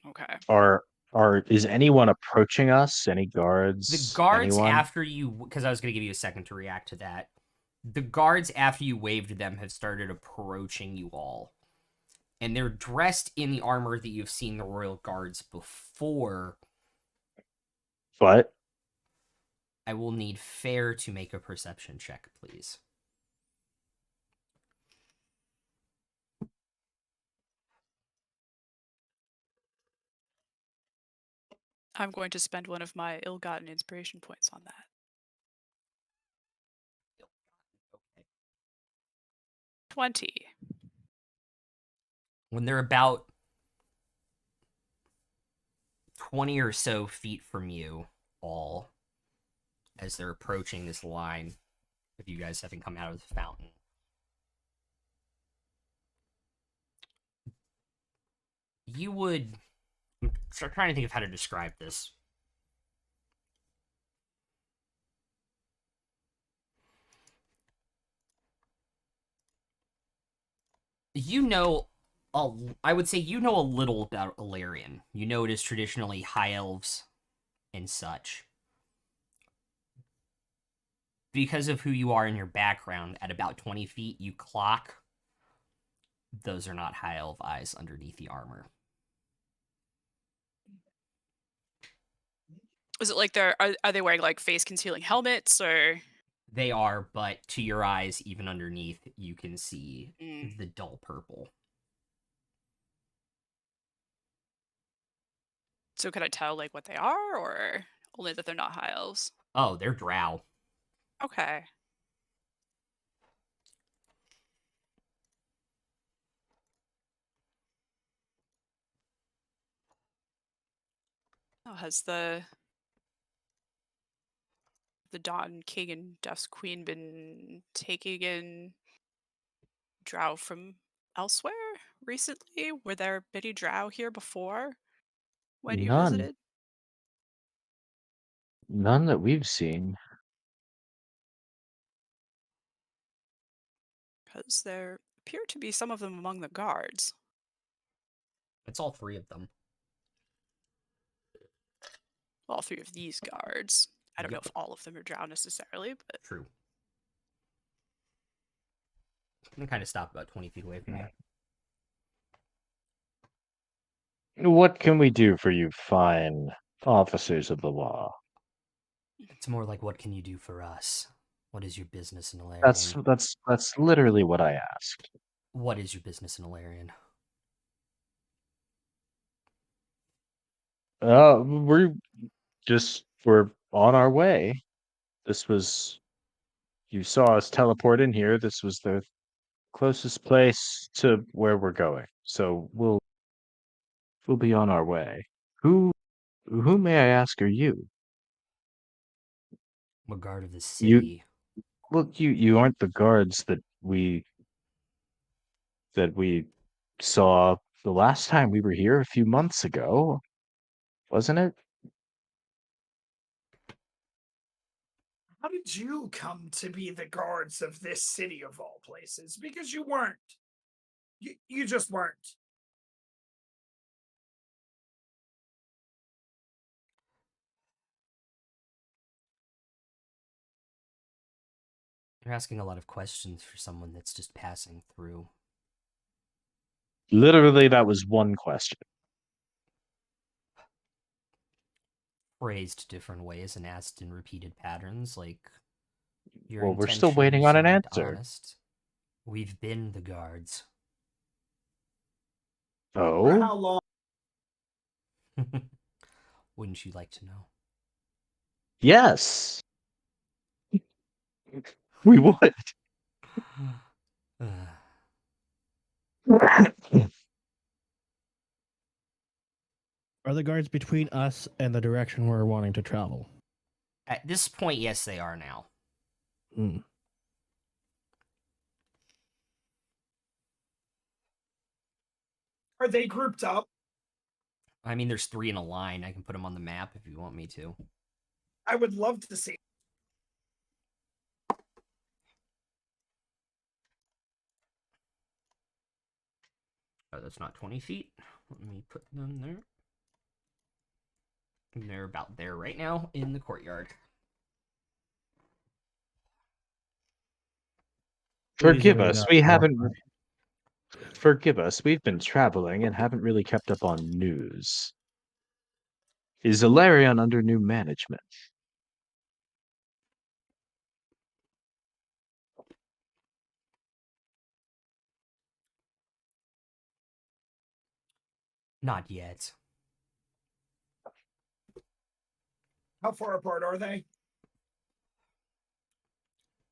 Okay.
Is anyone approaching us? Any guards?
The guards
Anyone?
after you, because I was going to give you a second to react to that. The guards after you waved them have started approaching you all, and they're dressed in the armor that you've seen the royal guards before.
But
I will need Fair to make a perception check, please.
I'm going to spend one of my ill-gotten inspiration points on that.
Okay.
20.
When they're about 20 or so feet from you all, as they're approaching this line of you guys having come out of the fountain, you would... I'm trying to think of how to describe this. You know, I would say you know a little about Ilarion. You know it is traditionally high elves and such. Because of who you are in your background, at about 20 feet, you clock. Those are not high elf eyes underneath the armor.
Is it like are they wearing like face concealing helmets or?
They are, but to your eyes, even underneath, you can see the dull purple.
So can I tell like what they are, or only that they're not high elves?
Oh, they're drow.
Okay. Oh, has the Dawn King and Dusk Queen been taking in drow from elsewhere recently? Were there many drow here before when you
none.
visited?
None that we've seen.
Because there appear to be some of them among the guards.
It's all three of them.
All three of these guards. I don't know
Yep.
if all of them are drow necessarily, but
True. I'm gonna kind of stop about 20 feet away from you.
What can we do for you fine officers of the law?
It's more like, what can you do for us? What is your business in Ilarion?
That's literally what I asked.
What is your business in Ilarion?
We're on our way. You saw us teleport in here. This was the closest place to where we're going. So we'll be on our way. Who may I ask are you?
What guard of the
You
city?
Look, you aren't the guards that we saw the last time we were here a few months ago, wasn't it?
How did you come to be the guards of this city of all places? Because you weren't. You just weren't.
You're asking a lot of questions for someone that's just passing through.
Literally, that was one question.
Phrased different ways and asked in repeated patterns, like your
Well, we're still waiting on an
intentions aren't
answer.
honest. We've been the guards.
For
Oh,
how long?
Wouldn't you like to know?
Yes, we would.
Are the guards between us and the direction we're wanting to travel?
At this point, yes, they are now.
Hmm.
Are they grouped up?
I mean, there's 3 in a line. I can put them on the map if you want me to.
I would love to see.
Oh, that's not 20 feet. Let me put them there. And they're about there right now in the courtyard.
Forgive
Easily
us,
enough
we
to walk
haven't.
by.
Forgive us, we've been traveling and haven't really kept up on news. Is Alarion under new management?
Not yet.
How far apart are they?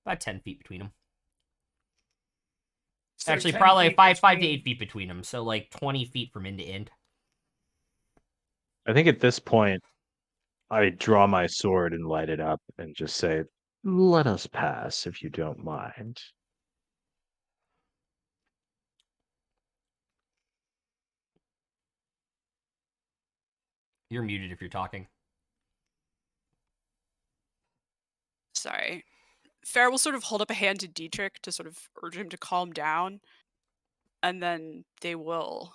About 10 feet between them.
So
Actually,
10
probably
feet
5 to
between-
8 feet between them. So like 20 feet from end to end.
I think at this point, I draw my sword and light it up and just say, "Let us pass, if you don't mind."
You're muted if you're talking.
Sorry. Fair will sort of hold up a hand to Dietrich to sort of urge him to calm down. And then they will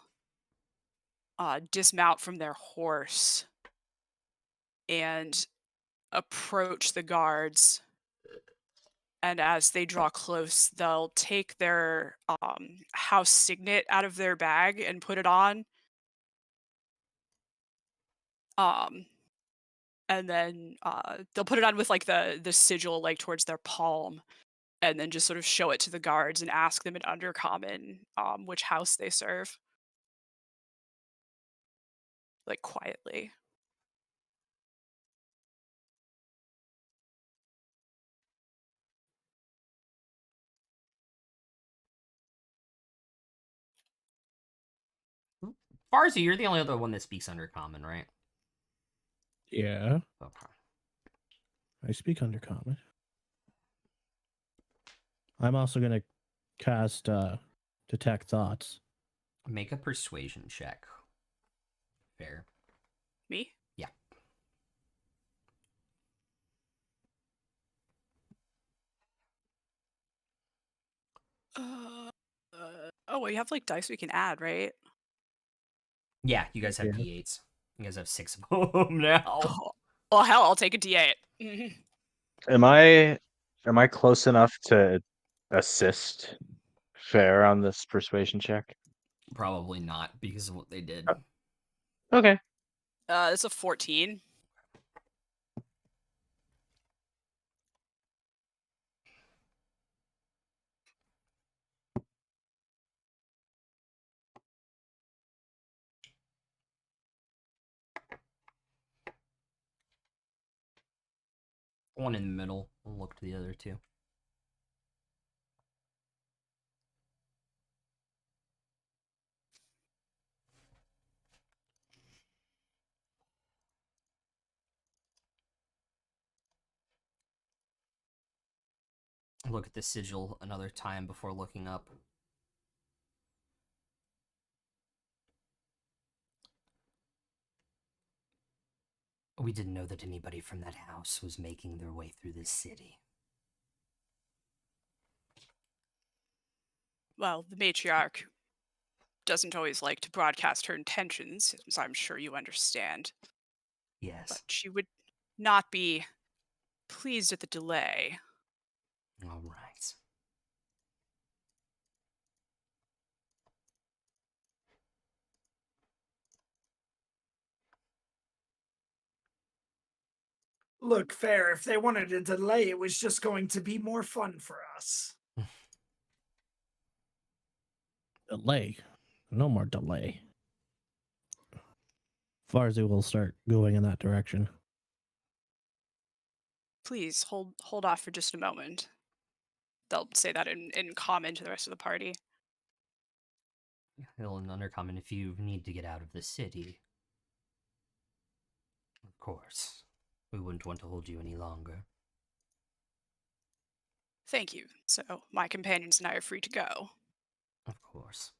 dismount from their horse and approach the guards. And as they draw close, they'll take their house signet out of their bag and put it on. And then they'll put it on with like the sigil like towards their palm, and then just sort of show it to the guards and ask them in Undercommon which house they serve. Like quietly.
Farzi, you're the only other one that speaks Undercommon, right?
Yeah,
Okay.
I speak Undercommon. I'm also gonna cast Detect Thoughts.
Make a persuasion check. Fair.
Me?
Yeah.
Oh, well, you have like dice we can add, right?
Yeah, you guys have
Yeah.
D8s. You guys have 6 of them now.
Oh, well, hell, I'll take a D8. Mhm.
Am I close enough to assist Fair on this persuasion check?
Probably not because of what they did.
Okay.
It's a 14.
One in the middle. We'll look to the other two. Look at the sigil another time before looking up. We didn't know that anybody from that house was making their way through this city.
Well, the matriarch doesn't always like to broadcast her intentions, as I'm sure you understand.
Yes.
But she would not be pleased at the delay.
All right.
Look, Fair, if they wanted a delay, it was just going to be more fun for us.
Delay. No more delay. Farzu will start going in that direction.
Please hold off for just a moment. They'll say that in common to the rest of the party.
He'll in Undercommon, if you need to get out of the city. Of course. We wouldn't want to hold you any longer.
Thank you. So my companions and I are free to go.
Of course.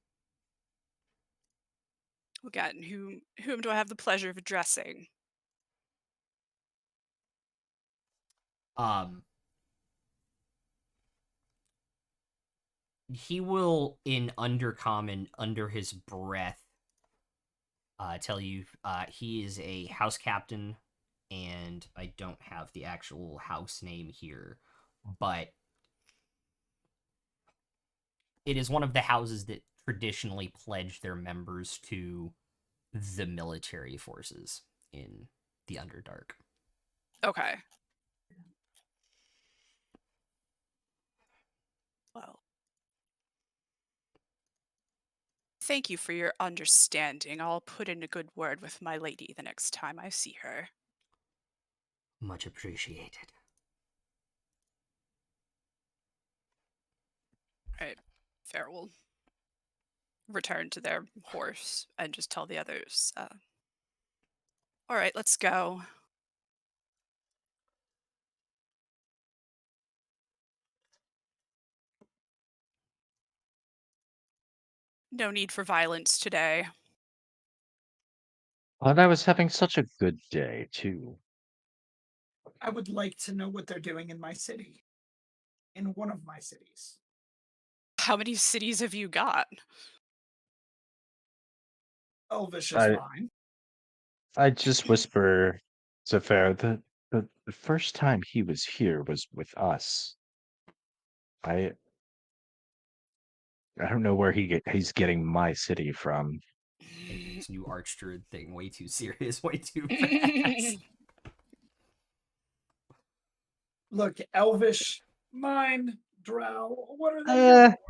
Again, whom do I have the pleasure of addressing?
He will, in Undercommon, under his breath, tell you he is a house captain, and I don't have the actual house name here, but it is one of the houses that traditionally pledge their members to the military forces in the Underdark.
Okay. Well, thank you for your understanding. I'll put in a good word with my lady the next time I see her.
Much appreciated.
Right. Fair will return to their horse and just tell the others, all right, let's go. No need for violence today.
And I was having such a good day, too.
I would like to know what they're doing in my city. In one of my cities.
How many cities have you got?
Elvish is
I-
fine.
I just whisper to Fair the first time he was here was with us. I don't know where he's getting my city from.
Taking this new Archdruid thing way too serious, way too fast.
Look, Elvish, mine, Drow, what are they here for?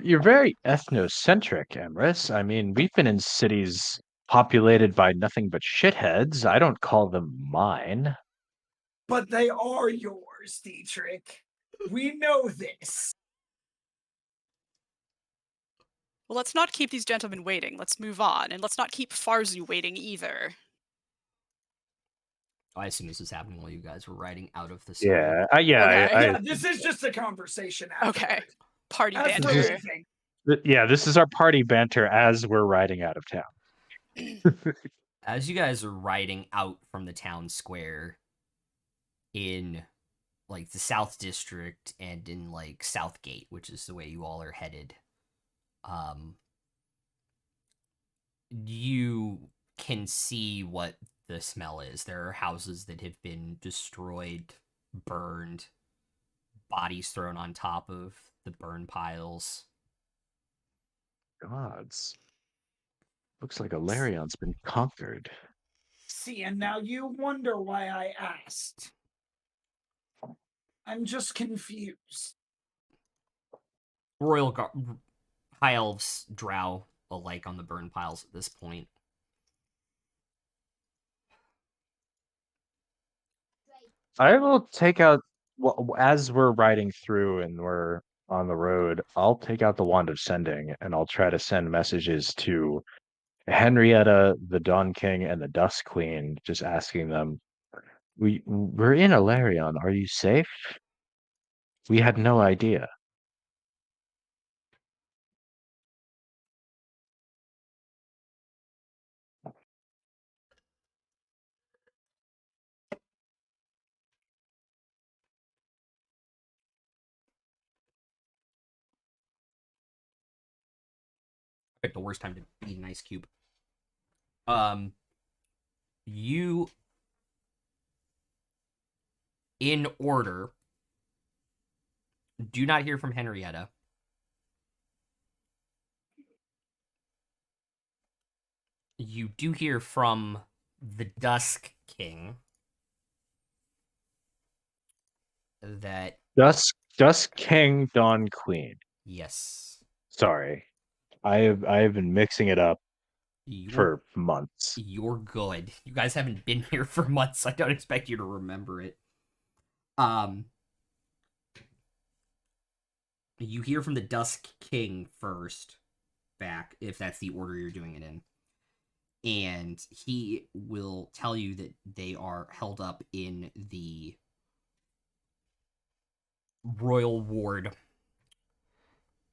You're very ethnocentric, Emrys. I mean, we've been in cities populated by nothing but shitheads. I don't call them mine.
But they are yours, Dietrich. We know this.
Well, let's not keep these gentlemen waiting. Let's move on. And let's not keep Farzu waiting either.
I assume this was happening while you guys were riding out of the city.
Yeah,
Okay.
Yeah, this is just a conversation.
Okay. Party
As for
banter.
anything,
Yeah, this is our party banter as we're riding out of town.
As you guys are riding out from the town square in like the South District and in like Southgate, which is the way you all are headed, you can see what the smell is. There are houses that have been destroyed, burned, bodies thrown on top of the burn piles.
Gods. Looks like Alarion's been conquered.
see, and now you wonder why I asked. I'm just confused.
High elves, drow alike on the burn piles at this point.
I will take out, as we're riding through and we're on the road, I'll take out the Wand of Sending and I'll try to send messages to Henrietta, the Dawn King, and the Dust Queen, just asking them, we're in Alarion. Are you safe? We had no idea.
Pick the worst time to eat an ice cube. You, in order, do not hear from Henrietta. You do hear from the Dusk King that
Dust King, Dawn Queen.
yes,
Sorry. I have been mixing it up
You're,
for months.
you're good. You guys haven't been here for months. I don't expect you to remember it. You hear from the Dusk King first, back, if that's the order you're doing it in. And he will tell you that they are held up in the royal ward.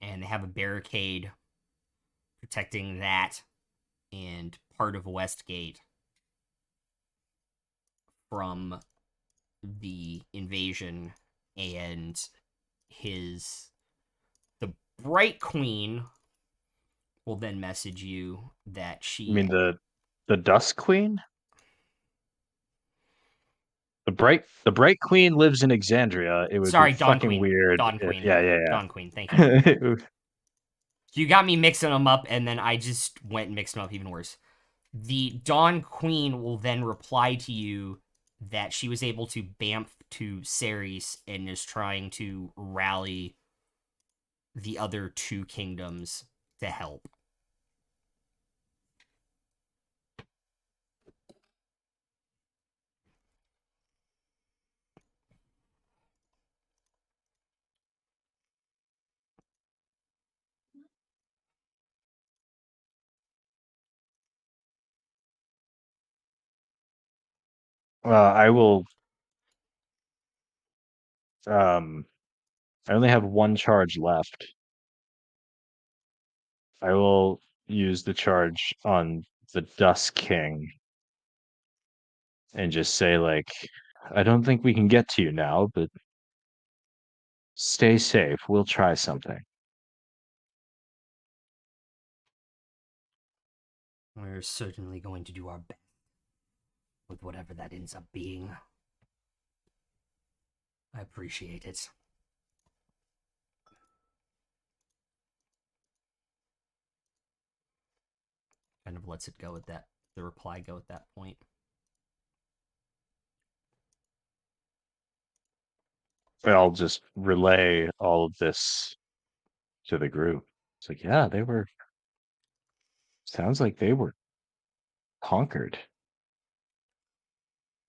And they have a barricade protecting that and part of Westgate from the invasion. And the Bright Queen will then message you that she...
You mean the Dusk Queen? The Bright Queen lives in Exandria. It would
Sorry,
be
Dawn
fucking
Queen.
weird.
Dawn
if-
Queen.
Yeah.
Dawn Queen, thank you.
yeah.
You got me mixing them up, and then I just went and mixed them up even worse. The Dawn Queen will then reply to you that she was able to bamf to Ceres and is trying to rally the other two kingdoms to help.
I will. I only have one charge left. I will use the charge on the Dusk King and just say, like, I don't think we can get to you now, but stay safe. We'll try something.
We're certainly going to do our best with whatever that ends up being. I appreciate it. Kind of lets it go at that, the reply go at that point.
I'll just relay all of this to the group. It's like, yeah, sounds like they were conquered.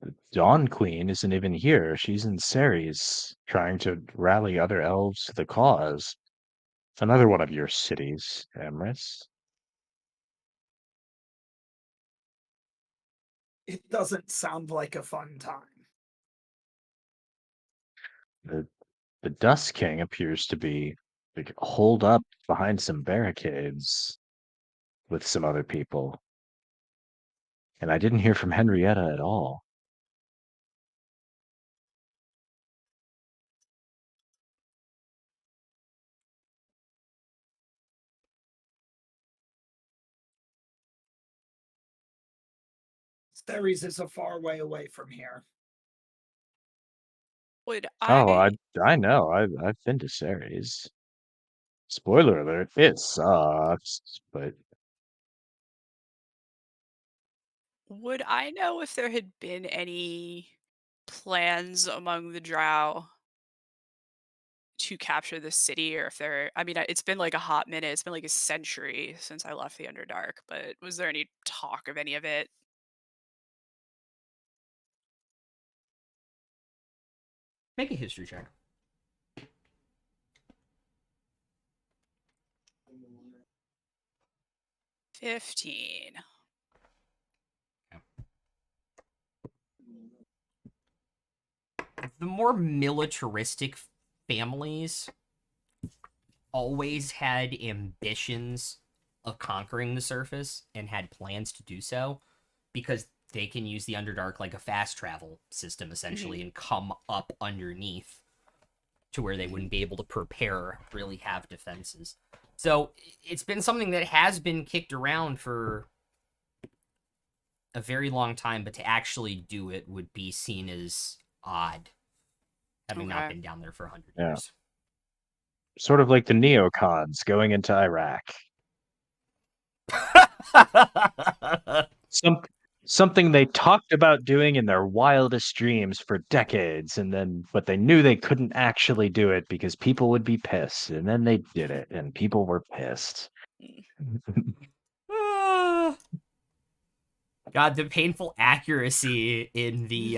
The Dawn Queen isn't even here. She's in Ceres, trying to rally other elves to the cause. Another one of your cities, Emrys.
It doesn't sound like a fun time.
The Dusk King appears to be like holed up behind some barricades with some other people. And I didn't hear from Henrietta at all.
Ceres is a far way away from here.
Would
Oh,
I
I know. I've been to Ceres. Spoiler alert, it sucks, but
would I know if there had been any plans among the Drow to capture the city, or if there, I mean, it's been like a hot minute, it's been like a century since I left the Underdark, but was there any talk of any of it?
Make a history check.
$15.
The more militaristic families always had ambitions of conquering the surface and had plans to do so because they can use the Underdark like a fast travel system, essentially, and come up underneath to where they wouldn't be able to prepare, really have defenses. So it's been something that has been kicked around for a very long time, but to actually do it would be seen as odd, having not
Okay.
been down there for 100
Yeah.
years.
sort of like the neocons going into Iraq. Something they talked about doing in their wildest dreams for decades, but they knew they couldn't actually do it because people would be pissed, and then they did it, and people were pissed.
Ah. God, the painful accuracy in the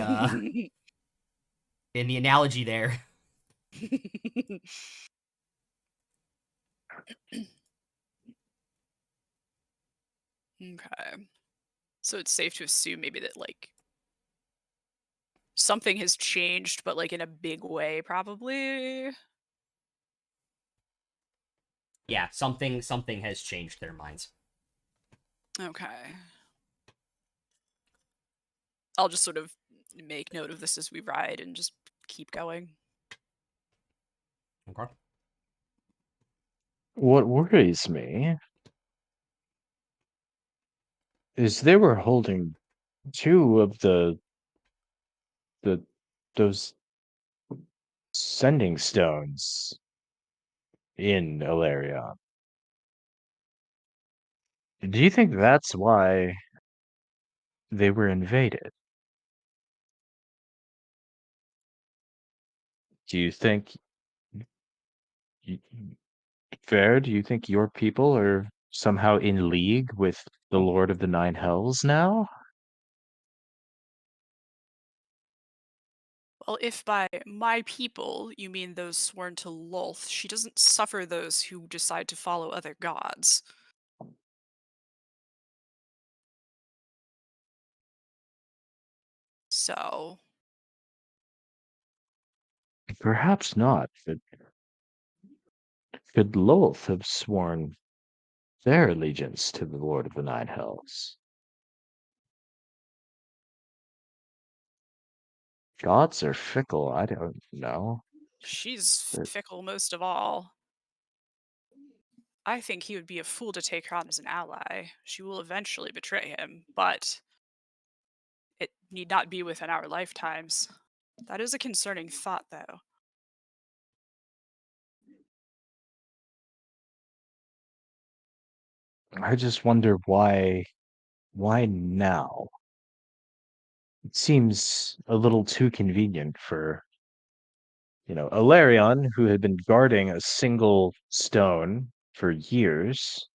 analogy there.
Okay. So it's safe to assume maybe that like something has changed, but like in a big way, probably.
Yeah, something has changed their minds.
Okay. I'll just sort of make note of this as we ride and just keep going.
Okay.
What worries me is they were holding two of the those sending stones in Ilarion. Do you think that's why they were invaded? Do you think y- Fair, do you think your people are somehow in league with the Lord of the Nine Hells now?
Well, if by my people you mean those sworn to Lolth, she doesn't suffer those who decide to follow other gods. So,
Perhaps not. But could Lolth have sworn their allegiance to the Lord of the Nine Hells? Gods are fickle. I don't know.
she's
But
fickle most of all. I think he would be a fool to take her on as an ally. She will eventually betray him, but it need not be within our lifetimes. That is a concerning thought, though.
I just wonder why now? It seems a little too convenient for, Alarion, who had been guarding a single stone for years,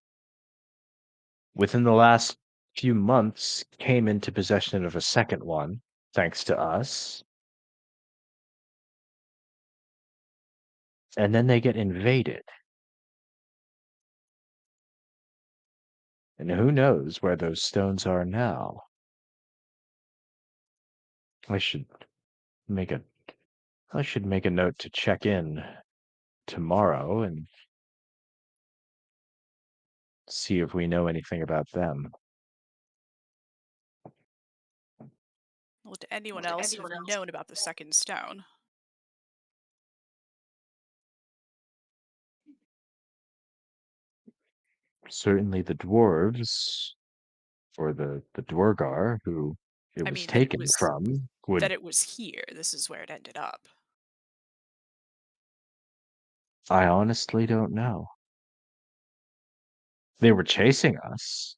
within the last few months came into possession of a second one, thanks to us. And then they get invaded. And who knows where those stones are now? I should make a I should make a note to check in tomorrow and see if we know anything about them.
Would anyone else have known about the second stone?
Certainly the dwarves, or the Dwargar, who it
I
was
mean that it
taken
was
from, would.
that it was here. This is where it ended up.
I honestly don't know. They were chasing us.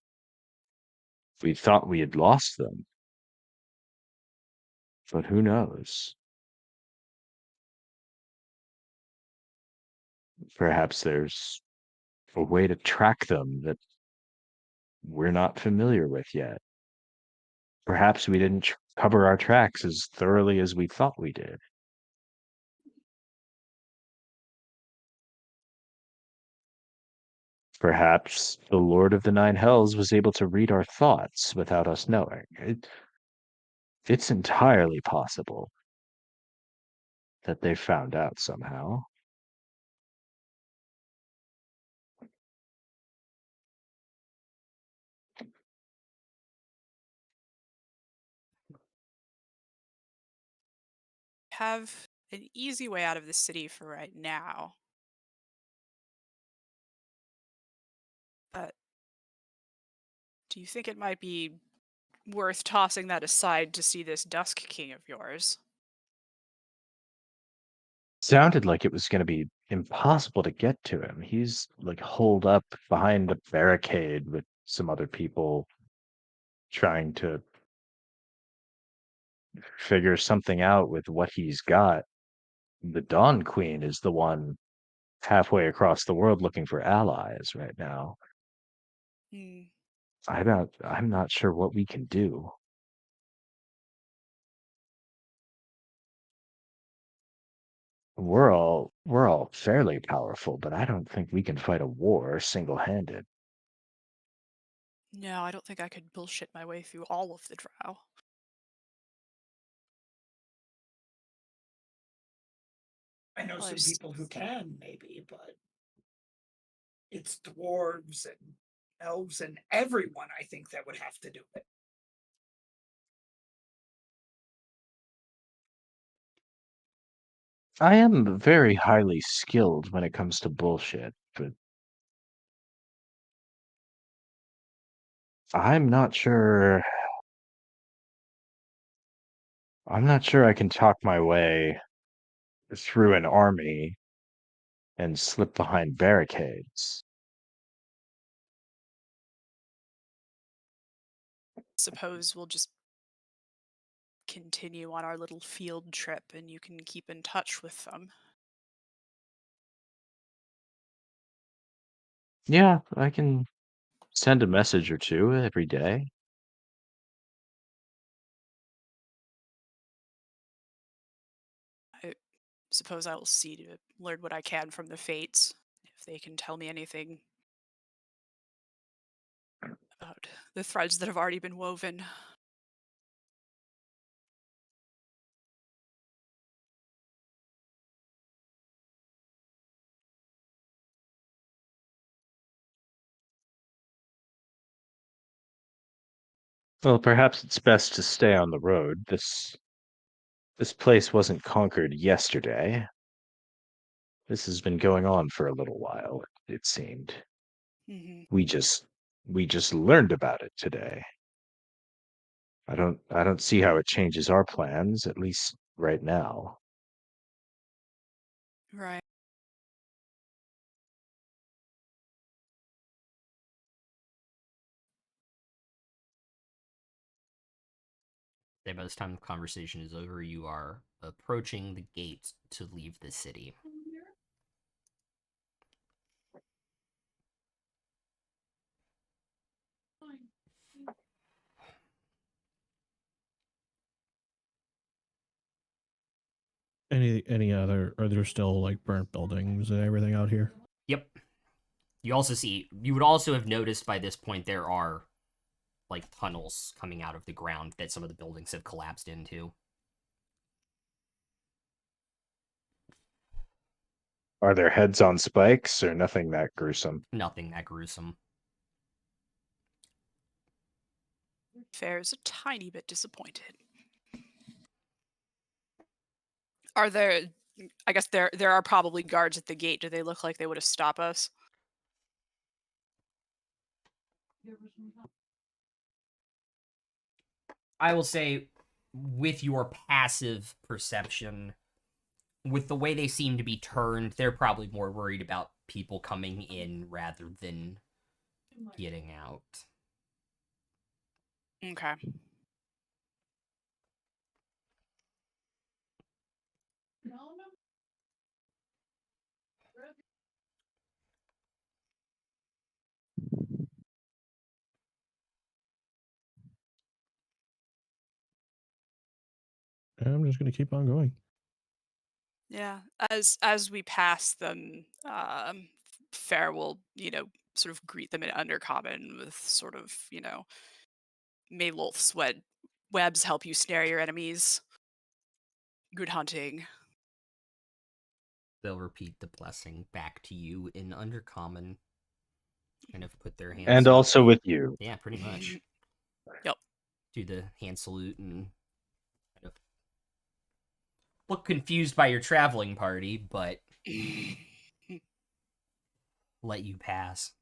We thought we had lost them, but who knows? Perhaps there's a way to track them that we're not familiar with yet. Perhaps we didn't cover our tracks as thoroughly as we thought we did. Perhaps the Lord of the Nine Hells was able to read our thoughts without us knowing. It's entirely possible that they found out somehow.
Have an easy way out of the city for right now. But do you think it might be worth tossing that aside to see this Dusk King of yours?
Sounded like it was going to be impossible to get to him. He's like holed up behind a barricade with some other people trying to figure something out with what he's got. The Dawn Queen is the one halfway across the world looking for allies right now.
Hmm.
I'm not sure what we can do. We're all fairly powerful, but I don't think we can fight a war single-handed.
No, I don't think I could bullshit my way through all of the drow.
I know
Well,
some
there's
people who can, maybe, but it's dwarves and elves and everyone, I think, that would have to do it.
I am very highly skilled when it comes to bullshit, but I'm not sure. I'm not sure I can talk my way through an army and slip behind barricades.
suppose we'll just continue on our little field trip and you can keep in touch with them.
Yeah, I can send a message or two every day.
I suppose I will see to learn what I can from the fates, if they can tell me anything about the threads that have already been woven.
Well, perhaps it's best to stay on the road. This place wasn't conquered yesterday. This has been going on for a little while, it seemed.
Hmm.
We just learned about it today. I don't see how it changes our plans, at least right now.
Right.
By the time the conversation is over, you are approaching the gate to leave the city.
Any other? Are there still like burnt buildings and everything out here?
Yep. You would also have noticed by this point there are like tunnels coming out of the ground that some of the buildings have collapsed into.
Are there heads on spikes or nothing that gruesome?
Nothing that gruesome.
Fair is a tiny bit disappointed. Are there? I guess there are probably guards at the gate. Do they look like they would have stopped us?
I will say, with your passive perception, with the way they seem to be turned, they're probably more worried about people coming in rather than getting out.
Okay.
I'm just gonna keep on going.
Yeah. As we pass them, Fair will, sort of greet them in Undercommon with sort of, may Lolth's webs help you snare your enemies. Good hunting.
They'll repeat the blessing back to you in Undercommon. Kind of put their hands
And
up.
also with you.
Yeah, pretty much.
Yep.
Do the hand salute and kind of look confused by your traveling party, but let you pass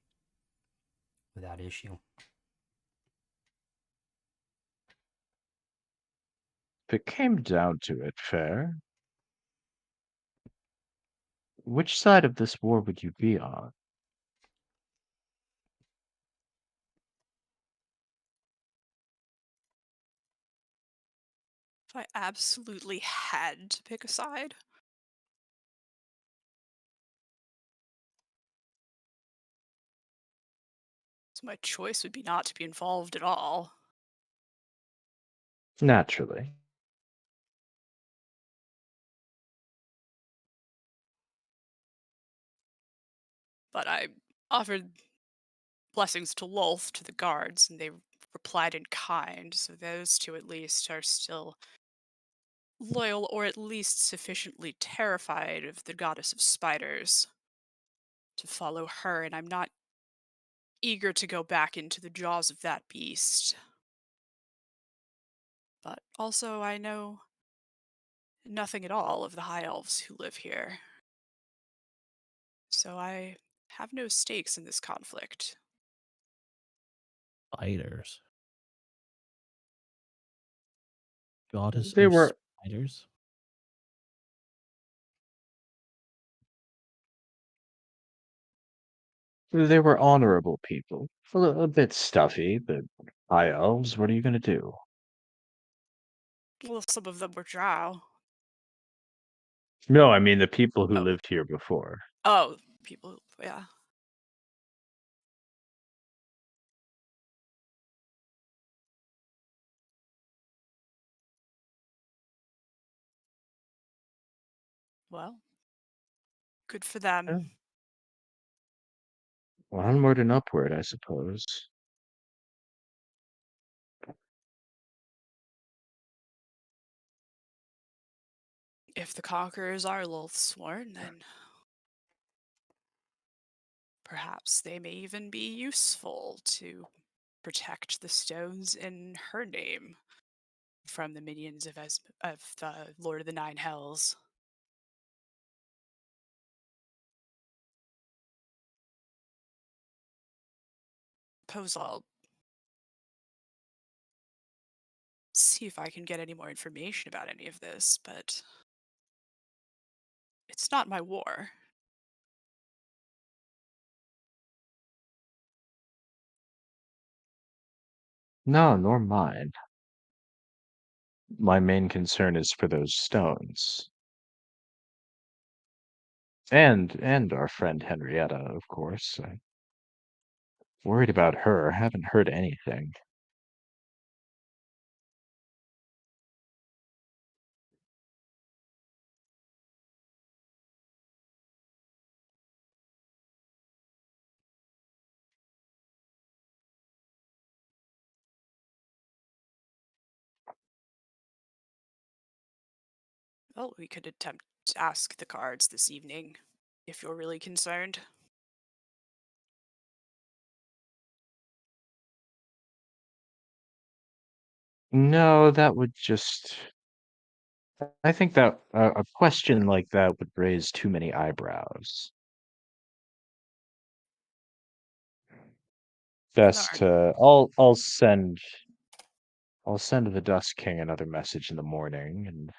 without issue.
If it came down to it, Fair, which side of this war would you be on?
If I absolutely had to pick a side, My choice would be not to be involved at all.
Naturally.
But I offered blessings to Lolth to the guards, and they replied in kind, so those two at least are still loyal, or at least sufficiently terrified of the goddess of spiders to follow her, and I'm not eager to go back into the jaws of that beast. But also, I know nothing at all of the high elves who live here. So I have no stakes in this conflict.
Spiders. Goddess
They
of
were
spiders?
they were honorable people. A bit stuffy, but high elves, what are you gonna do?
Well, some of them were drow.
No, I mean the people who
Oh.
lived here before.
Oh, people, yeah. Well, good for them.
Yeah. Onward and upward, I suppose.
If the conquerors are Lolthsworn, then perhaps they may even be useful to protect the stones in her name from the minions of the Lord of the Nine Hells. Suppose I'll see if I can get any more information about any of this, but it's not my war.
No, nor mine. My main concern is for those stones. And our friend Henrietta, of course. I'm worried about her. Haven't heard anything.
Well, we could attempt to ask the guards this evening, if you're really concerned.
No, that would just. I think that a question like that would raise too many eyebrows. Best
Alright.
to. I'll send the Dust King another message in the morning and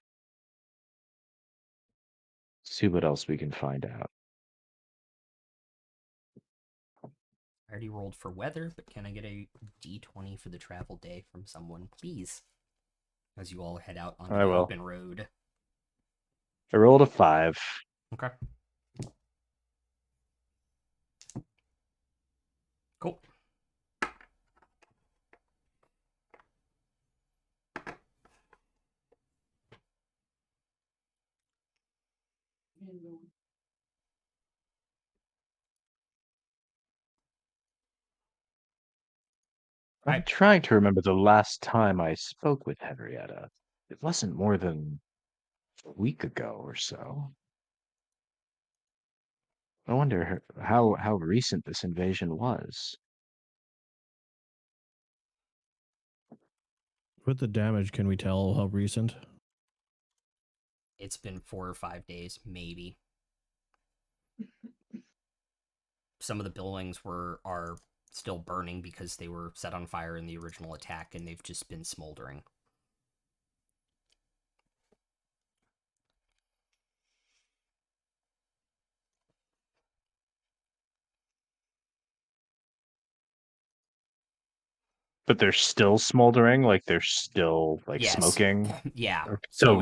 see what else we can find out.
I already rolled for weather, but can I get a d20 for the travel day from someone, please? As you all head out onto
I
the
will.
open road.
I rolled a 5.
Okay. Cool.
I'm
Right.
trying to remember the last time I spoke with Henrietta. It wasn't more than a week ago or so. I wonder how recent this invasion was.
With the damage, can we tell how recent?
It's been 4 or 5 days, maybe. Some of the buildings are still burning because they were set on fire in the original attack, and they've just been smoldering.
But they're still smoldering, like they're still like
Yes.
smoking.
Yeah.
So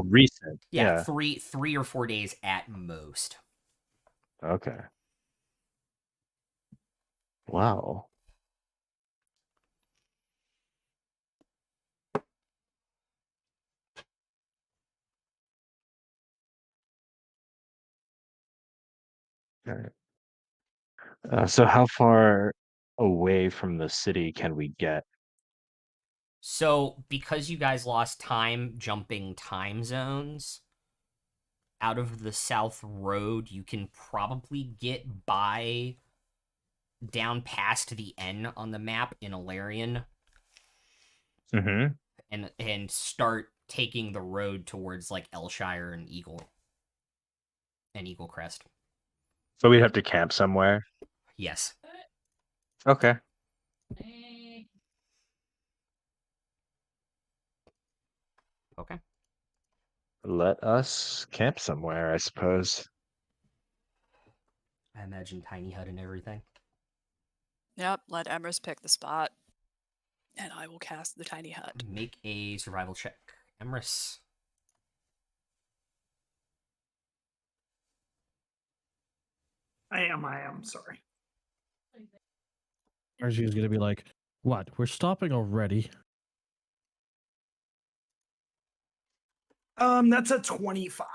recent.
Yeah, 3 or 4 days at most.
Okay. Wow. Alright. So how far away from the city can we get?
So, because you guys lost time jumping time zones, out of the South Road, you can probably get by down past the N on the map in Alarion
Mm-hmm.
and start taking the road towards like Elshire and Eagle Crest.
So we'd have to camp somewhere.
Yes.
Okay.
Okay.
Let us camp somewhere, I suppose.
I imagine tiny hut and everything.
Yep, let Emrys pick the spot. And I will cast the tiny hut.
Make a survival check. Emrys.
I am. Sorry.
Arzu's gonna be like, "What? We're stopping already?"
That's a 25.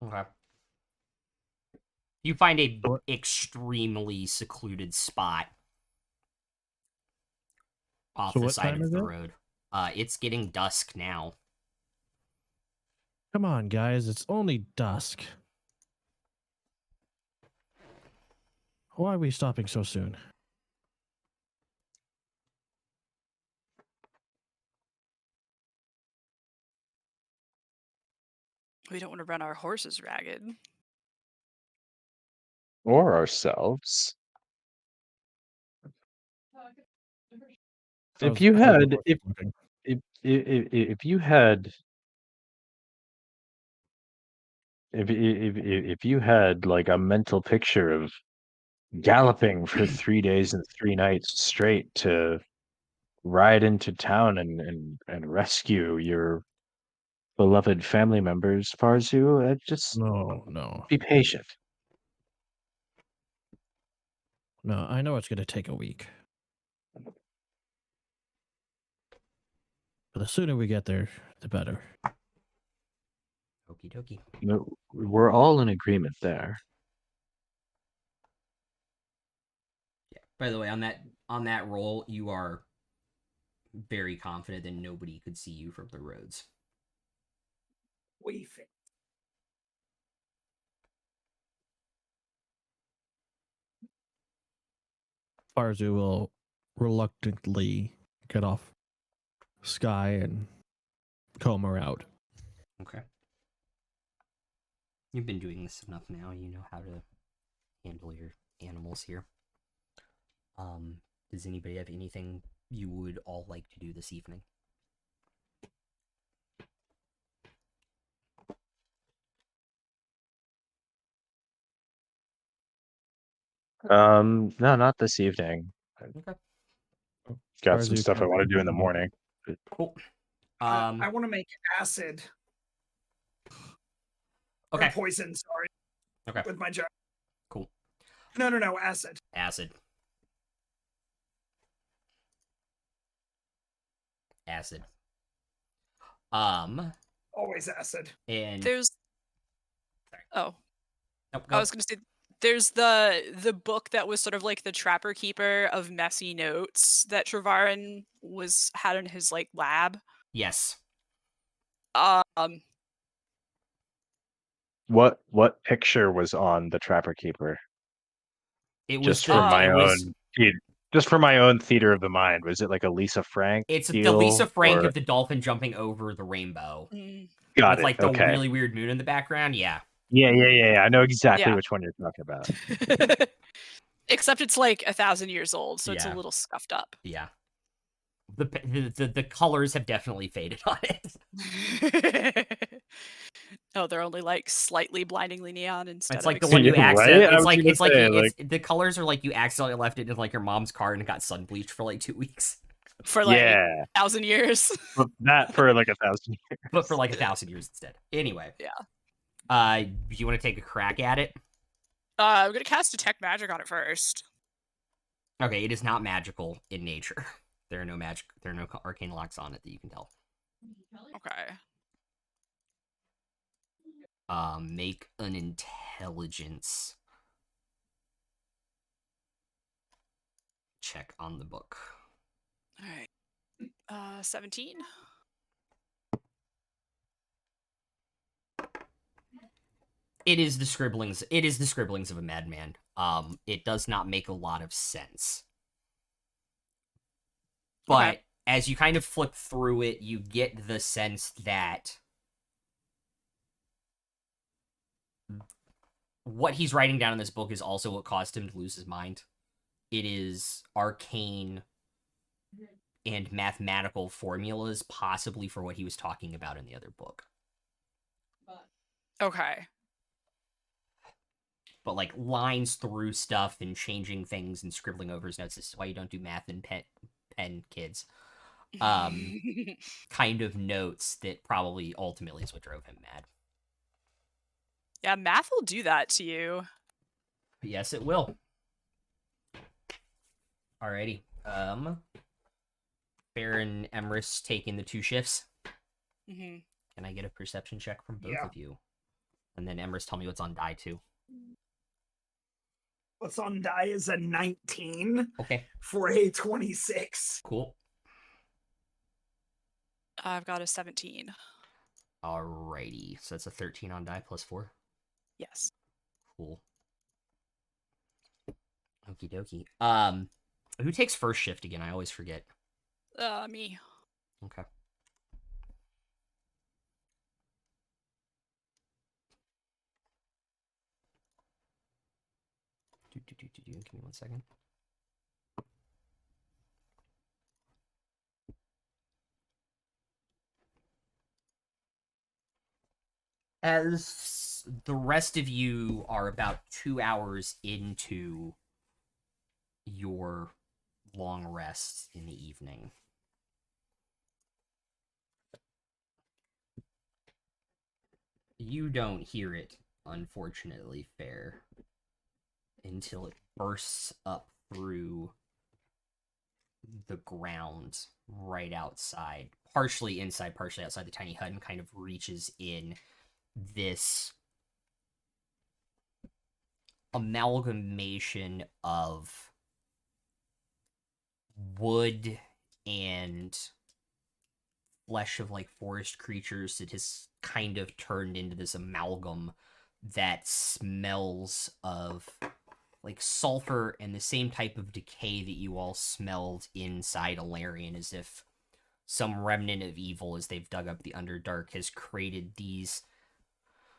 Okay. You find a
What?
extremely secluded spot off
So
the
what
side
time
of
is
the
it?
road. It's getting dusk now.
Come on, guys, it's only dusk. Why are we stopping so soon?
We don't want to run our horses ragged.
Or ourselves. If you had, if you had, if you had like a mental picture of galloping for 3 days and 3 nights straight to ride into town and rescue your beloved family members, Farzu, just
No.
be patient.
No, I know it's gonna take a week. But the sooner we get there, the better.
Okie dokie.
No, we're all in agreement there.
Yeah. By the way, on that roll, you are very confident that nobody could see you from the roads.
We think.
Farzu will reluctantly get off Sky and comb her out.
Okay. You've been doing this enough now. You know how to handle your animals here. Does anybody have anything you would all like to do this evening?
No, not this evening.
Okay.
Got some
Farzu
stuff I
can-
want to do in the morning.
Cool.
I want to make acid. Or
Okay.
poison, sorry.
Okay.
With my jar.
Cool.
No, acid.
Acid.
Always acid.
And
There's
Sorry.
Oh.
Nope,
I was gonna say there's the book that was sort of like the Trapper Keeper of messy notes that Trevarin had in his like lab.
Yes.
What picture was on the Trapper Keeper?
It was
Just for my
it was,
own, just for my own theater of the mind. Was it like a Lisa Frank?
It's the
deal,
Lisa Frank
or-
of the dolphin jumping over the rainbow.
Got
with
it.
like the
okay.
really weird moon in the background. Yeah.
Yeah. I know exactly
Yeah.
which one you're talking about.
Except it's like 1,000 years old, so it's a
Yeah.
little scuffed up.
Yeah. The colors have definitely faded on it.
Oh, they're only like slightly blindingly neon instead
It's
of
like the one you
Right?
accidentally.
I
It's
was
like
gonna
it's like
say,
it's the colors are like you accidentally left it in like your mom's car and it got sun bleached for like 2 weeks,
for like
yeah,
1,000 years.
but not for like 1,000 years.
but for like 1,000 years instead. Anyway.
Yeah.
Do you want to take a crack at it?
I'm gonna cast Detect Magic on it first.
Okay, it is not magical in nature. There are no arcane locks on it that you can tell.
Okay.
Make an intelligence check on the book.
All right. 17.
It is the scribblings. It is the scribblings of a madman. It does not make a lot of sense. But
Okay.
as you kind of flip through it, you get the sense that what he's writing down in this book is also what caused him to lose his mind. It is arcane and mathematical formulas, possibly for what he was talking about in the other book.
Okay.
But like lines through stuff and changing things and scribbling over his notes. This is why you don't do math in pen, kids. Kind of notes that probably ultimately is what drove him mad.
Yeah, math will do that to you.
Yes, it will. Alrighty. Baron Emrys taking the 2 shifts.
Mm-hmm.
Can I get a perception check from both
Yeah.
of you? And then Emrys, tell me what's on die 2.
What's on die is a 19
Okay,
for a 26.
cool.
I've got a 17.
Alrighty. So that's a 13 on die plus 4.
Yes.
Cool. Okie dokie. Who takes first shift again? I always forget.
Me.
Okay. Give me 1 second. As the rest of you are about 2 hours into your long rest in the evening, you don't hear it, unfortunately, Fair, until it bursts up through the ground right outside, partially inside, partially outside the tiny hut, and kind of reaches in this amalgamation of wood and flesh of like forest creatures that has kind of turned into this amalgam that smells of like sulfur and the same type of decay that you all smelled inside Alarion, as if some remnant of evil, as they've dug up the Underdark, has created these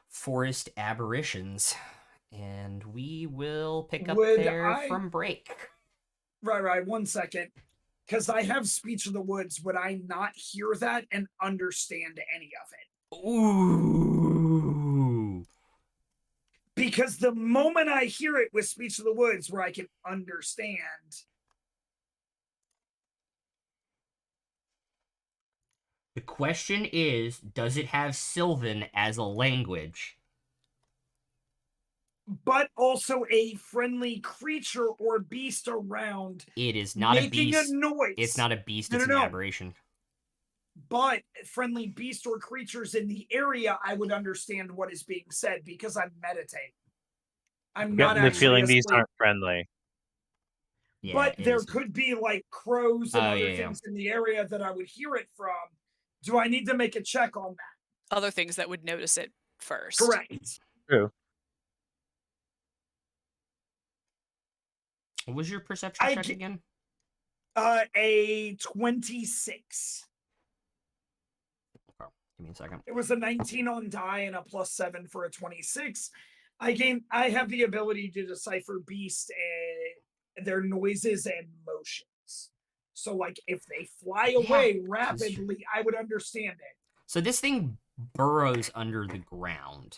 forest aberrations. And we will pick up there from break.
Right, 1 second. Because I have speech of the woods, would I not hear that and understand any of it?
Ooh.
Because the moment I hear it with speech of the woods where I can understand.
The question is, does it have Sylvan as a language?
But also a friendly creature or beast around.
It is not a beast.
Making a noise.
It's not a beast,
No,
it's
no,
an
no.
aberration.
But friendly beast or creatures in the area, I would understand what is being said because I'm meditating. I'm not
Getting the
actually
feeling these
asleep.
aren't friendly.
Yeah,
But
it
there
isn't.
could be like crows and
Oh,
other
yeah.
things in the area that I would hear it from. Do I need to make a check on that?
Other things that would notice it first.
Correct.
True.
What was your perception check again?
A 26.
Okay, give me a second.
It was a 19 on die and a +7 for a 26. I have the ability to decipher beast and their noises and motions. So like if they fly away rapidly, I would understand it.
So this thing burrows under the ground.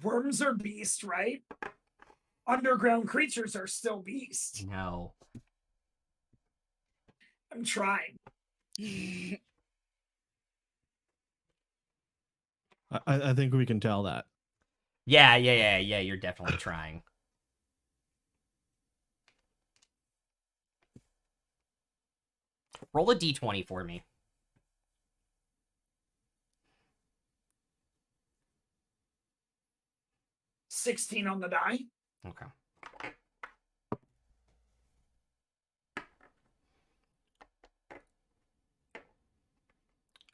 Worms are beast, right? Underground creatures are still beast.
No.
I'm trying.
I think we can tell that.
Yeah, you're definitely trying. Roll a d20 for me.
16 on the die.
Okay.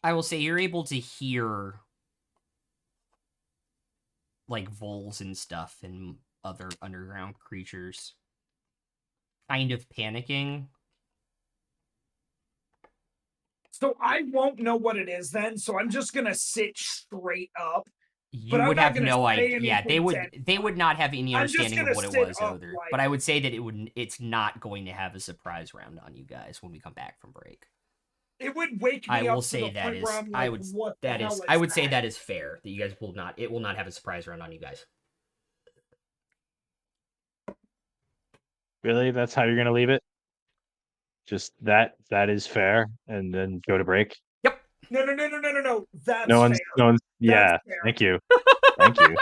I will say you're able to hear like voles and stuff and other underground creatures kind of panicking.
So I won't know what it is then, so I'm just gonna sit straight up.
You
But I'm
would
not
have
gonna
no
say
idea. Yeah, they
anything
would.
to
They would not have any
I'm just
understanding of
gonna
what it
sit
was either.
upright.
But I would say that it would. It's not going to have a surprise round on you guys when we come back from break.
It would wake me
I
up
will
to
say
the
that
point
is.
where I'm
I
like,
would.
what the
That
hell
is.
is
I would say
that?
that is fair. That you guys will not. It will not have a surprise round on you guys.
Really? That's how you're gonna leave it? Just that is fair, and then go to break.
Yep.
No. That's
No one's
fair.
no one's yeah,
fair.
thank you. Thank you.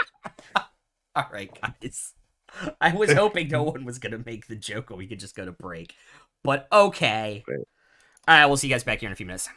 All right, guys. I was hoping no one was gonna make the joke, or we could just go to break. But okay.
Great.
All right, we'll see you guys back here in a few minutes.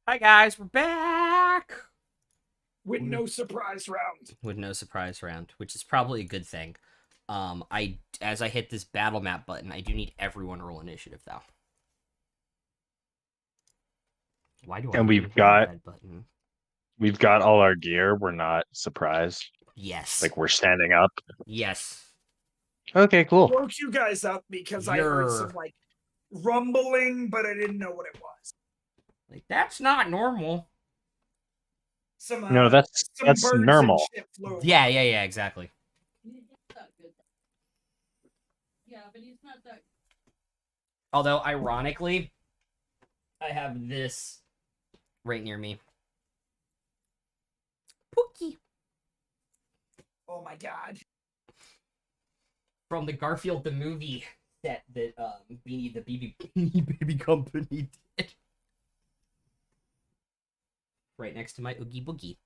Hi guys, we're back
With no surprise round.
with no surprise round, which is probably a good thing. As I hit this battle map button, I do need everyone to roll initiative though. Why do I
And
even have that button?
we've got all our gear. We're not surprised.
Yes.
Like we're standing up.
Yes.
Okay, cool.
Woke you guys up because I heard some like rumbling, but I didn't know what it was.
Like that's not normal.
Some
No, that's
birds
normal.
and shit flew.
Yeah, exactly.
Yeah, but he's not that.
Although ironically, I have this right near me. Pookie.
Oh my god.
From the Garfield the movie set that Beanie the Beanie Baby Company did. Right next to my Oogie Boogie.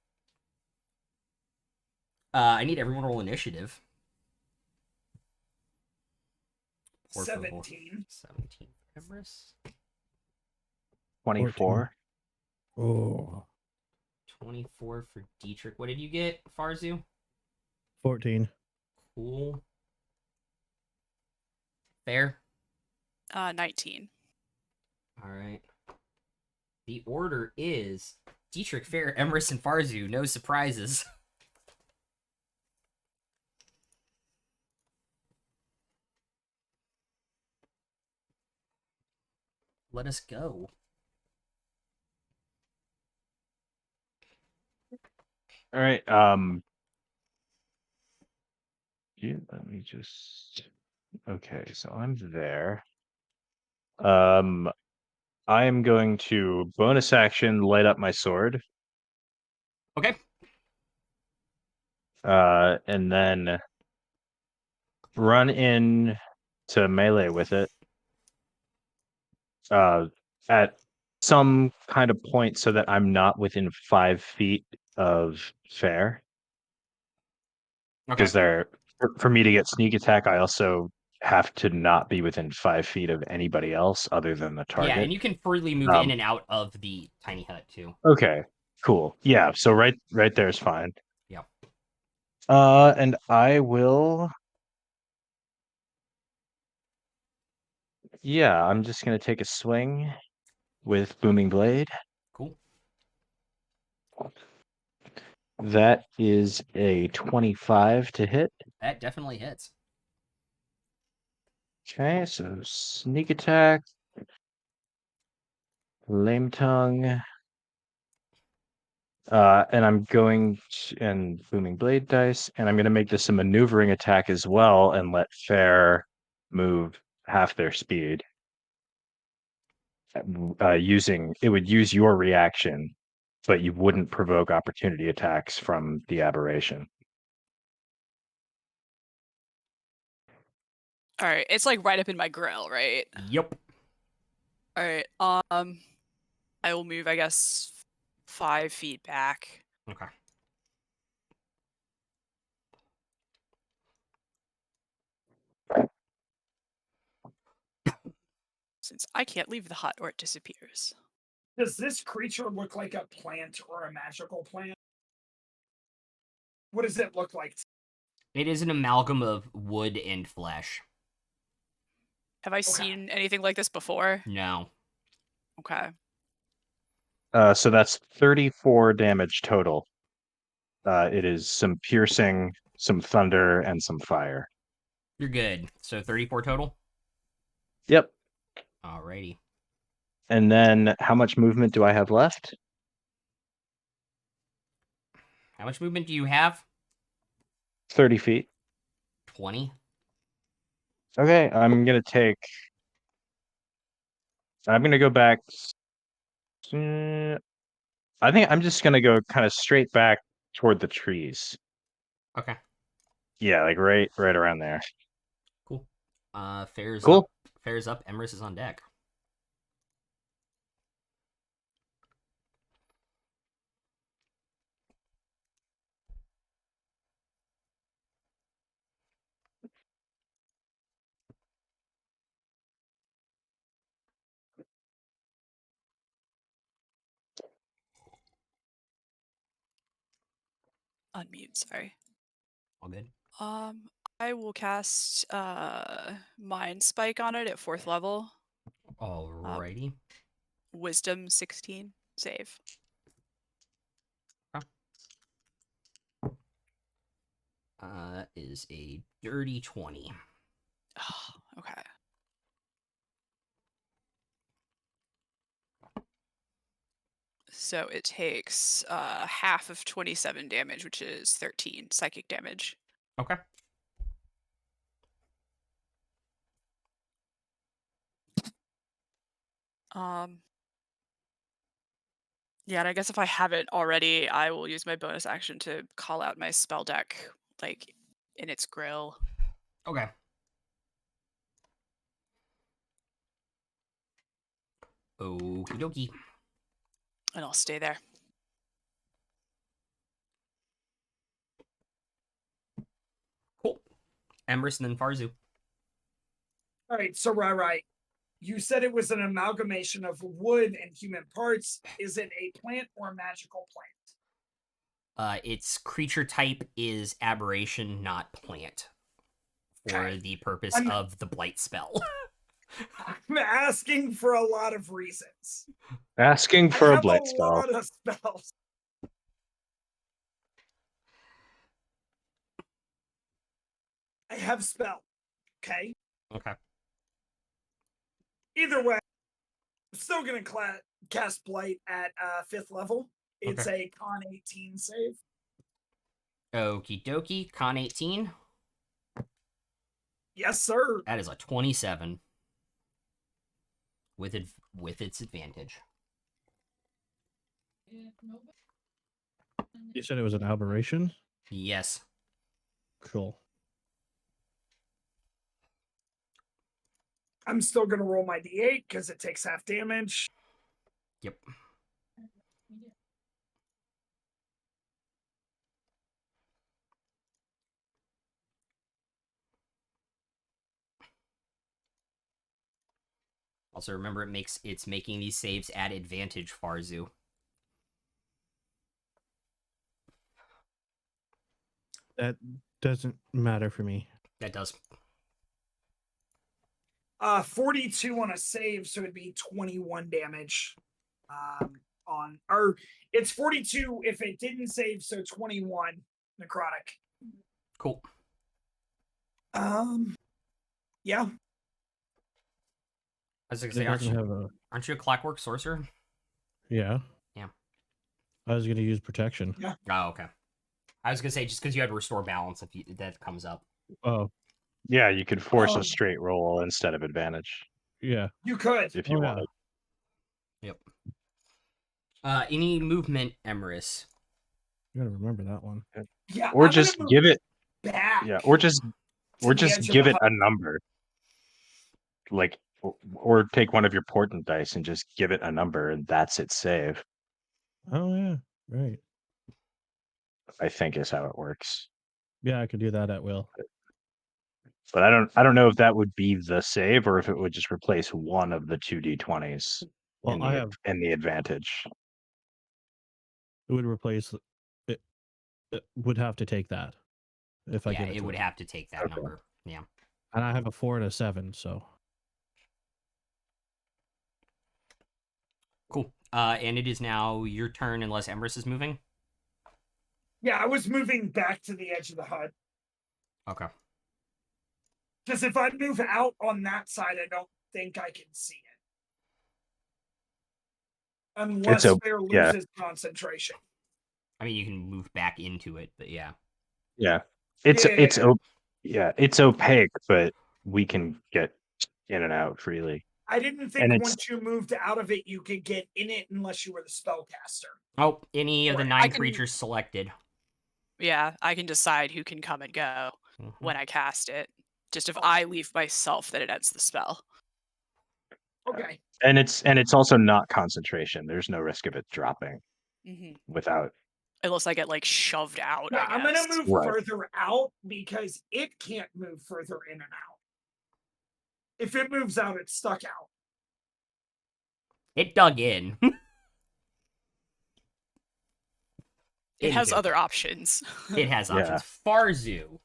I need everyone to roll initiative.
17.
17. Everest.
24.
Oh,
24 for Dietrich. What did you get, Farzu?
14.
Cool. Fair.
19.
All right. The order is Dietrich, Fair, Emrys, and Farzu. No surprises. Let us go.
All right. Let me just. Okay, so I'm there. I am going to bonus action light up my sword.
Okay.
And then run in to melee with it. At some kind of point so that I'm not within 5 feet of Fair.
Okay.
Because for me to get sneak attack, I also have to not be within 5 feet of anybody else other than the target.
Yeah, and you can freely move in and out of the tiny hut too.
Okay, cool. Yeah, so right there is fine.
Yeah.
And I will. Yeah, I'm just gonna take a swing with Booming Blade.
Cool.
That is a 25 to hit.
That definitely hits.
Okay, so sneak attack, lame tongue, and I'm going and booming blade dice, and I'm going to make this a maneuvering attack as well, and let Fair move half their speed. It would use your reaction, but you wouldn't provoke opportunity attacks from the aberration.
All right, it's like right up in my grill, right?
Yep.
All right. I will move, I guess, 5 feet back.
Okay.
Since I can't leave the hut or it disappears.
Does this creature look like a plant or a magical plant? What does it look like?
It is an amalgam of wood and flesh.
Have I seen anything like this before?
No.
Okay.
So that's 34 damage total. It is some piercing, some thunder, and some fire.
You're good. So 34 total?
Yep.
Alrighty.
And then how much movement do I have left?
How much movement do you have?
30 feet.
20.
Okay, I'm gonna go back. I think I'm just gonna go kind of straight back toward the trees.
Okay.
Yeah, like right around there.
Cool. Fair's
Cool.
up. Fair's up. Emrys is on deck.
unmute. Sorry.
All good.
I will cast Mind Spike on it at 4th level.
Alrighty.
Wisdom 16 save.
Is a dirty 20.
Oh, okay. So it takes half of 27 damage, which is 13 psychic damage.
Okay.
Yeah, and I guess if I haven't already, I will use my bonus action to call out my spell deck, like, in its grill.
Okay. Okie dokie.
And I'll stay there.
Cool. Emrys and then Farzu.
All right, so right. You said it was an amalgamation of wood and human parts. Is it a plant or a magical plant?
Its creature type is aberration, not plant, for
Okay.
the purpose of the blight spell.
I'm asking for a lot of reasons.
Asking for
I
a
have
blight
a
spell.
lot of spells. I have spell. Okay.
Okay.
Either way, I'm still gonna cast blight at 5th level. It's a con 18 save.
Okie dokie. Con 18.
Yes, sir.
That is a 27. With its advantage.
If nobody.
You said it was an aberration?
Yes.
Cool.
I'm still gonna roll my d8 because it takes half damage.
Yep. Also, remember it's making these saves at advantage, Farzu.
That doesn't matter for me.
That does.
42 on a save, so it'd be 21 damage. Or it's 42 if it didn't save, so 21 necrotic.
Cool.
Yeah.
I was gonna
It
say,
doesn't have a.
aren't you a clockwork sorcerer?
Yeah.
Yeah.
I was gonna use protection.
Yeah.
Oh, okay. I was gonna say just because you had restore balance if that comes up.
Oh,
Yeah, you could force
Oh.
a straight roll instead of advantage
yeah.
You could.
if you
Oh, yeah.
wanted.
Yep. Any movement, Emrys?
You gotta remember that one.
Yeah.
Or
I'm
just
gonna move
give it.
back.
Yeah, or just
to the edge of
give
the
it a number. Like, or take one of your portent dice and just give it a number, and that's its save.
Oh yeah, right.
I think is how it works.
Yeah, I could do that at will.
But I don't know if that would be the save or if it would just replace one of the two d20s
Well,
in
I
the
have.
in the advantage.
It would replace. It would have to take that. If I
Yeah,
give it
it
to
would
it.
have to take that
Okay.
number. Yeah.
And I have a 4 and a 7, so.
Cool. And it is now your turn unless Emrys is moving.
Yeah, I was moving back to the edge of the hut.
Okay.
Because if I move out on that side, I don't think I can see it. Unless Fair
yeah.
loses concentration.
I mean, you can move back into it, but yeah.
Yeah. It's
Yeah.
it's opaque, but we can get in and out freely.
I didn't
And
think
it's-
once you moved out of it, you could get in it unless you were the spellcaster.
Oh, any of the
Right.
9
I can-
creatures selected.
Yeah, I can decide who can come and go
Mhm.
when I cast it. Just if
Oh.
I leave myself, then it ends the spell.
Okay.
And it's also not concentration. There's no risk of it dropping without.
Unless I get like shoved out.
Yeah,
I
I'm gonna
guess.
move
Right.
further out because it can't move further in and out. If it moves out, it's stuck out.
It dug in.
It has
Anywho,
other options.
It has
Yeah.
options. Farzu.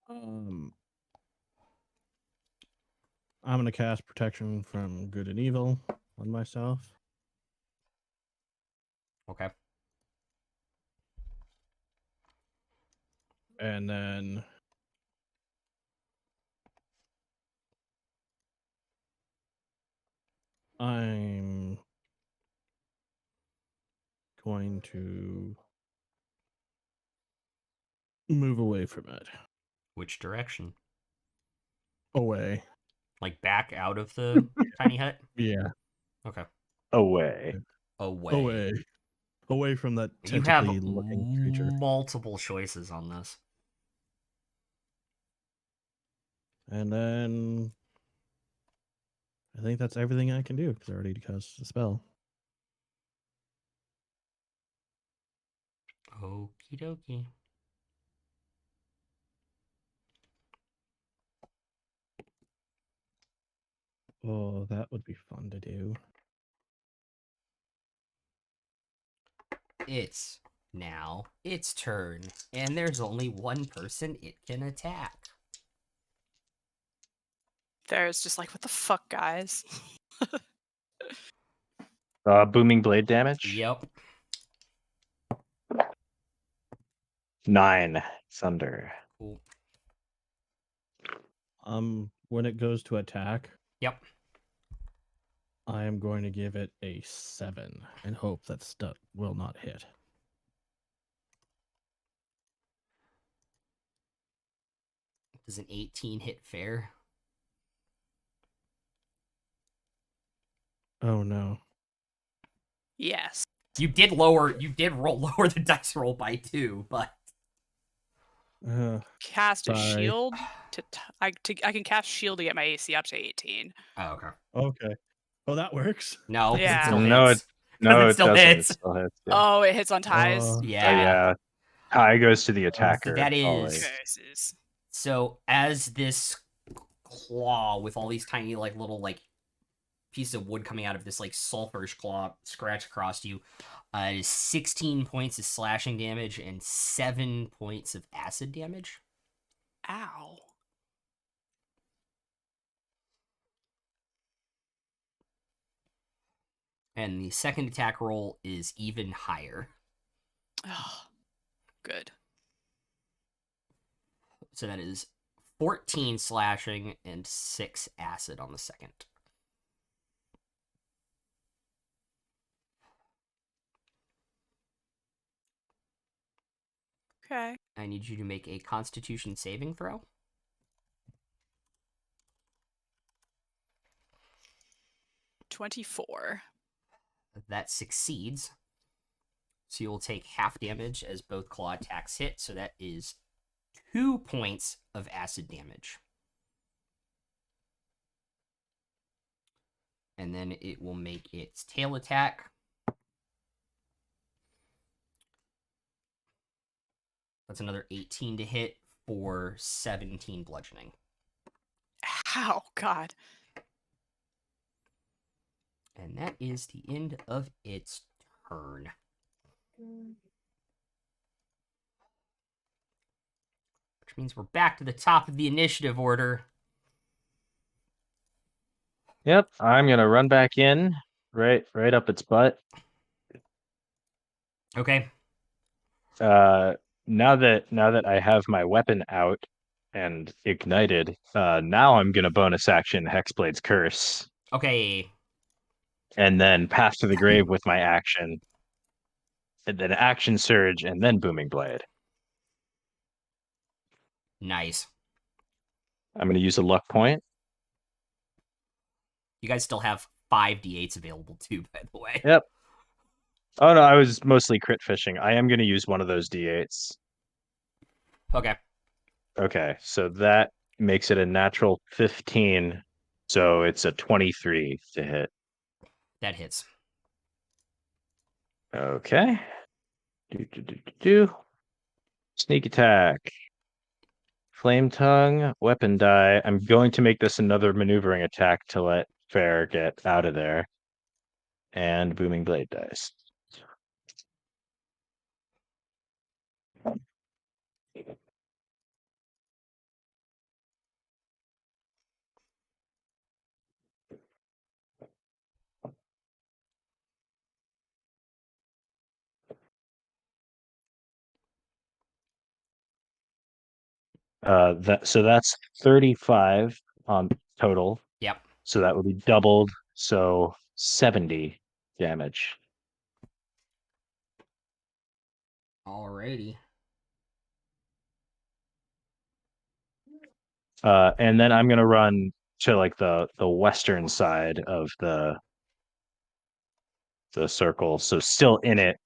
I'm gonna cast protection from good and evil on myself.
Okay.
And then I'm going to move away from it.
Which direction?
Away.
Like back out of the tiny hut?
Yeah.
Okay.
Away.
Away.
Away. Away from that
You have
tentacly looking creature.
multiple choices on this.
And then I think that's everything I can do because I already cast the spell.
Okie dokie.
Oh, that would be fun to do.
It's now its turn, and there's only one person it can attack.
There's just like, what the fuck, guys?
Booming blade damage.
Yep.
9 thunder.
Cool.
When it goes to attack,
Yep.
I am going to give it a 7 and hope that stuff will not hit.
Does an 18 hit fair?
Oh no.
Yes.
You did roll lower the dice roll by 2, but
Cast a
Sorry.
shield I can cast shield to get my AC up to 18.
oh, okay.
Okay. Oh, that works.
No, 'cause
Yeah.
it still
No,
hits.
No,
it
it
still
doesn't.
hits.
It still hits. Yeah.
Oh, it hits on ties.
Oh.
Yeah.
Yeah. Tie goes to the attacker.
that
always.
is-
Okay, this is
So as this claw with all these tiny like little like pieces of wood coming out of this like sulfurish claw scratch across you, it is 16 points of slashing damage and 7 points of acid damage.
ow.
And the second attack roll is even higher.
Oh, good.
So that is 14 slashing and 6 acid on the second.
Okay.
I need you to make a Constitution saving throw.
$24.
That succeeds. So you will take half damage as both claw attacks hit. So that is 2 points of acid damage. And then it will make its tail attack. That's another 18 to hit for 17 bludgeoning.
Ow, God.
And that is the end of its turn. Which means we're back to the top of the initiative order.
Yep, I'm gonna run back in, right up its butt.
Okay.
Now that I have my weapon out and ignited, now I'm gonna bonus action Hexblade's Curse,
Okay.
and then Path to the Grave with my action, and then Action Surge, and then Booming Blade.
Nice.
I'm gonna use a luck point.
You guys still have 5 d8s available too, by the way.
Yep. Oh no, I was mostly crit fishing. I am gonna use one of those d8s.
Okay.
Okay, so that makes it a natural 15. So it's a 23 to hit.
That hits.
Okay. Do. Sneak attack. Flame tongue, weapon die. I'm going to make this another maneuvering attack to let Fair get out of there. And booming blade dice. That's 35 on total.
Yep.
So that would be doubled. So 70 damage.
Alrighty.
And then I'm gonna run to like the western side of the circle. So still in it.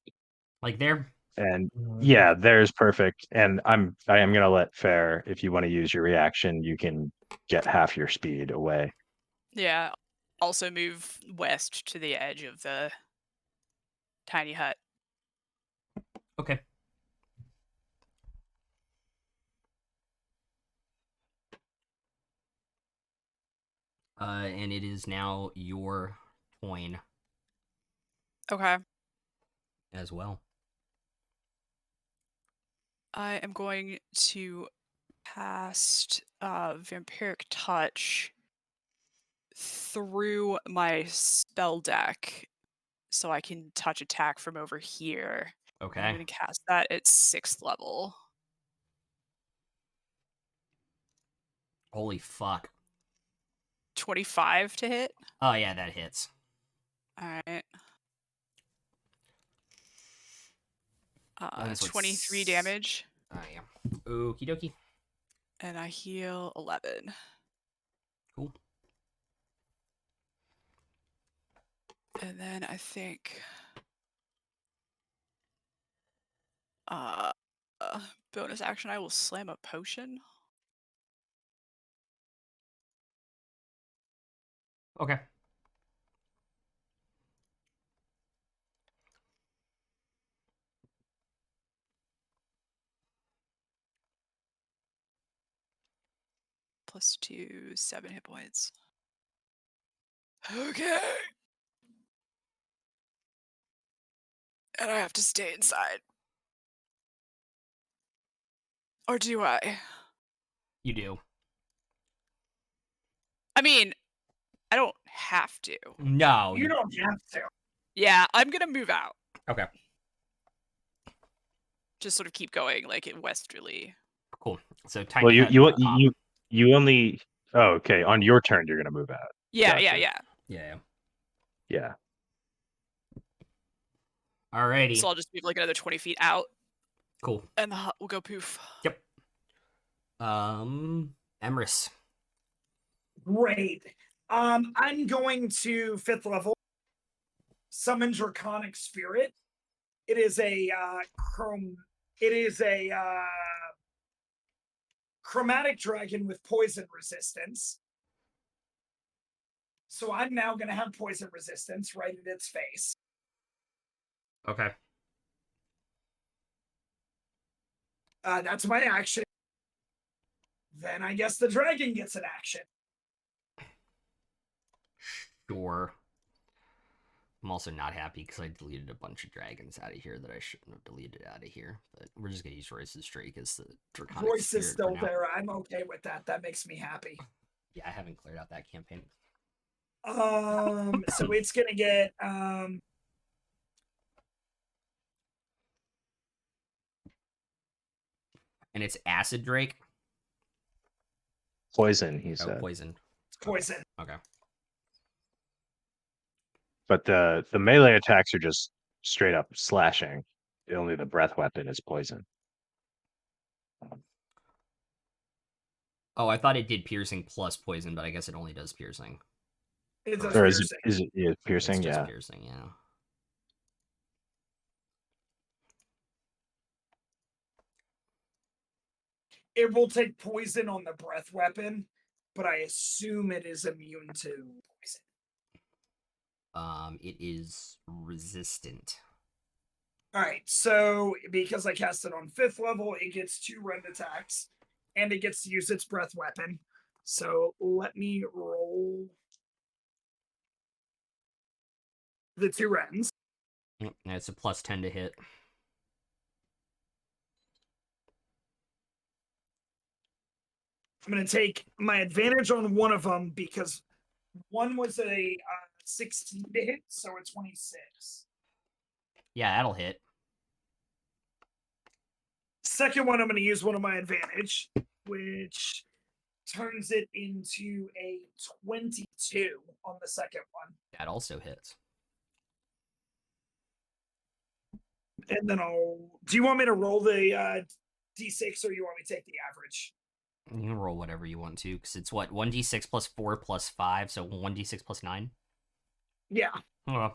Like there?
And yeah, there's perfect. And I am gonna let Fair, if you want to use your reaction, you can get half your speed away.
Yeah. Also move west to the edge of the tiny hut.
Okay. And it is now your coin
Okay.
as well.
I am going to cast Vampiric Touch through my spell deck so I can touch attack from over here. I'm
Okay.
going to cast that at 6th level.
Holy fuck.
25 to hit.
Oh yeah, that hits.
Alright.
That's what
23 damage.
Oh yeah. Okie dokie.
And I heal 11.
Cool.
And then I think bonus action, I will slam a potion.
Okay.
+2, 7 hit points. Okay. And I have to stay inside. Or do I?
You do.
I mean, I don't have to.
No.
You don't have to.
Yeah, I'm gonna move out.
Okay.
Just sort of keep going, like westerly.
Cool. So tiny.
Well,
hut
you
at the top.
you only. Oh, okay. On your turn, you're gonna move out.
Yeah,
Gotcha.
yeah.
Yeah.
Yeah.
Alrighty.
So I'll just move like another 20 feet out,
Cool.
and the hut will go poof.
Yep. Emrys.
Great. I'm going to 5th level. Summon Draconic Spirit. It is a chromatic dragon with poison resistance. So I'm now going to have poison resistance right in its face.
Okay.
That's my action. Then I guess the dragon gets an action.
Sure. I'm also not happy because I deleted a bunch of dragons out of here that I shouldn't have deleted out of here. But we're just gonna use Royce's Drake as the draconic
Royce
spirit
is still
for now.
there. I'm okay with that. That makes me happy.
Yeah, I haven't cleared out that campaign.
So it's gonna get
And it's Acid Drake.
Poison, he
Oh,
said.
poison.
poison.
Okay.
But the melee attacks are just straight up slashing. Only the breath weapon is poison.
Oh, I thought it did piercing plus poison, but I guess it only does piercing.
It does
Or is
piercing.
it piercing?
It's just
Yeah.
piercing, yeah.
It will take poison on the breath weapon, but I assume it is immune to poison.
It is resistant.
All right, so because I cast it on 5th level, it gets 2 rend attacks, and it gets to use its breath weapon. So let me roll the 2 rends.
Yep, and it's a +10 to hit.
I'm going to take my advantage on one of them because one was a 16 to hit, so it's 26.
Yeah, that'll hit.
Second one, I'm going to use one of my advantage, which turns it into a 22 on the second one.
That also hits.
And then do you want me to roll the d6 or you want me to take the average?
You can roll whatever you want to, because it's what, 1d6 plus 4 plus 5, so 1d6 plus 9?
Yeah.
Oh,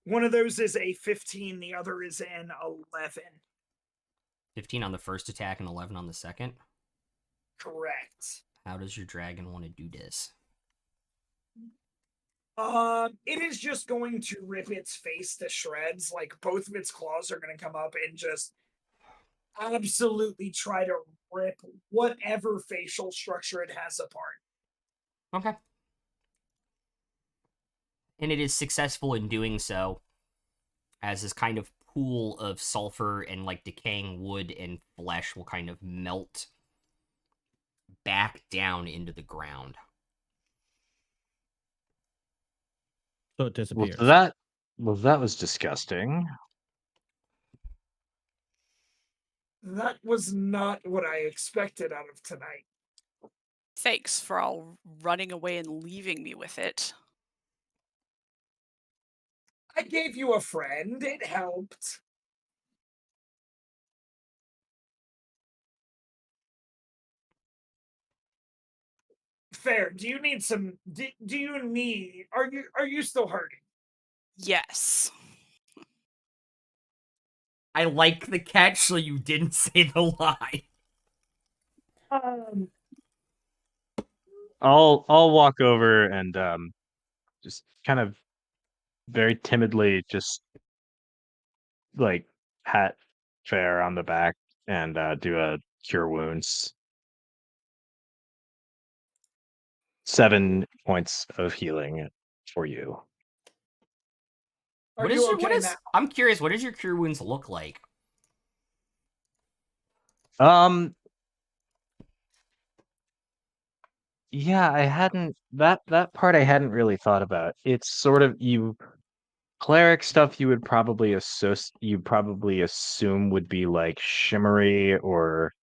One of those is a 15, the other is an 11.
15 on the first attack and 11 on the second?
Correct.
How does your dragon want to do this?
It is just going to rip its face to shreds. Like, both of its claws are going to come up and just absolutely try to rip whatever facial structure it has apart.
Okay. And it is successful in doing so, as this kind of pool of sulfur and like decaying wood and flesh will kind of melt back down into the ground.
So it disappears.
That was disgusting.
That was not what I expected out of tonight.
Thanks for all running away and leaving me with it.
I gave you a friend. It helped. Fair. Do you need some? Do you need? Are you still hurting?
Yes.
I like the catch, so you didn't say the lie.
I'll walk over and just kind of very timidly just like pat Fair on the back and do a cure wounds. 7 points of healing for you.
Are you okay now?
I'm curious, what does your cure wounds look like?
Yeah, I hadn't that part I hadn't really thought about. It's sort of cleric stuff you would probably assume would be like shimmery or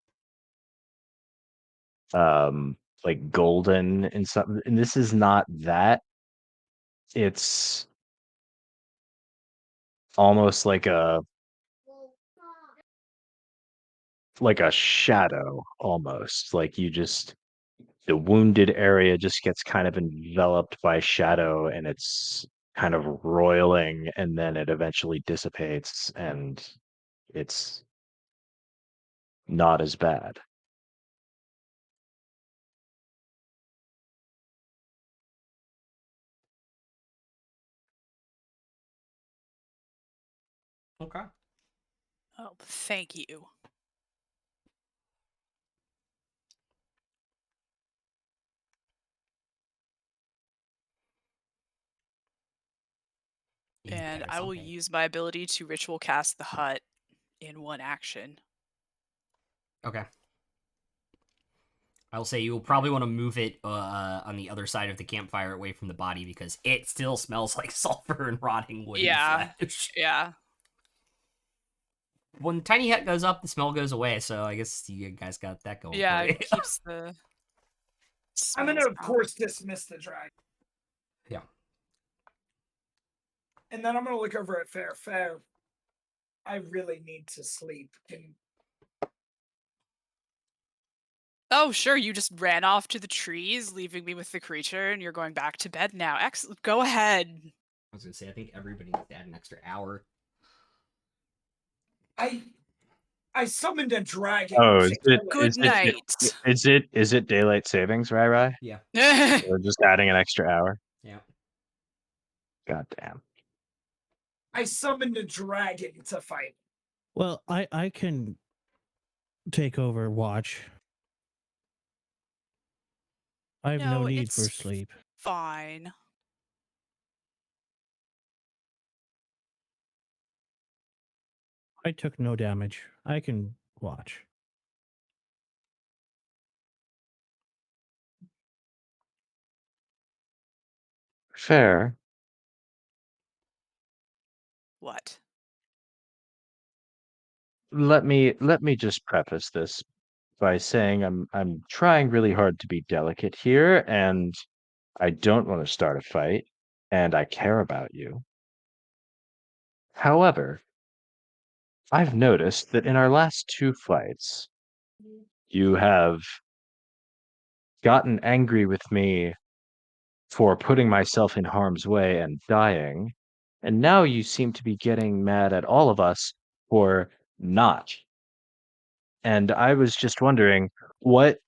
like golden and something, and this is not that. It's almost like a shadow, almost like the wounded area just gets kind of enveloped by shadow and it's kind of roiling and then it eventually dissipates and it's not as bad.
Okay.
Oh, thank you. And I will use my ability to ritual cast the hut in one action.
Okay. I'll say you will probably want to move it on the other side of the campfire away from the body because it still smells like sulfur and rotting wood and flesh.
Yeah.
When tiny hut goes up, the smell goes away, so I guess you guys got that going.
Yeah,
for you.
it keeps the
I'm going to,
smells
of
out.
course, dismiss the dragon.
Yeah.
And then I'm going to look over at Fair. Fair, I really need to sleep.
Oh, sure, you just ran off to the trees, leaving me with the creature, and you're going back to bed now. Excellent. Go ahead.
I was going to say, I think everybody needs to add an extra hour.
I summoned a dragon.
Oh,
Good night.
Is it daylight savings, Rai?
Yeah.
We're just adding an extra hour.
Yeah.
God damn.
I summoned a dragon to fight.
Well, I can take over watch. I have no need for sleep.
Fine.
I took no damage. I can watch.
Fair.
What?
Let me just preface this by saying I'm trying really hard to be delicate here, and I don't want to start a fight, and I care about you. However, I've noticed that in our last two fights, you have gotten angry with me for putting myself in harm's way and dying, and now you seem to be getting mad at all of us for not. And I was just wondering what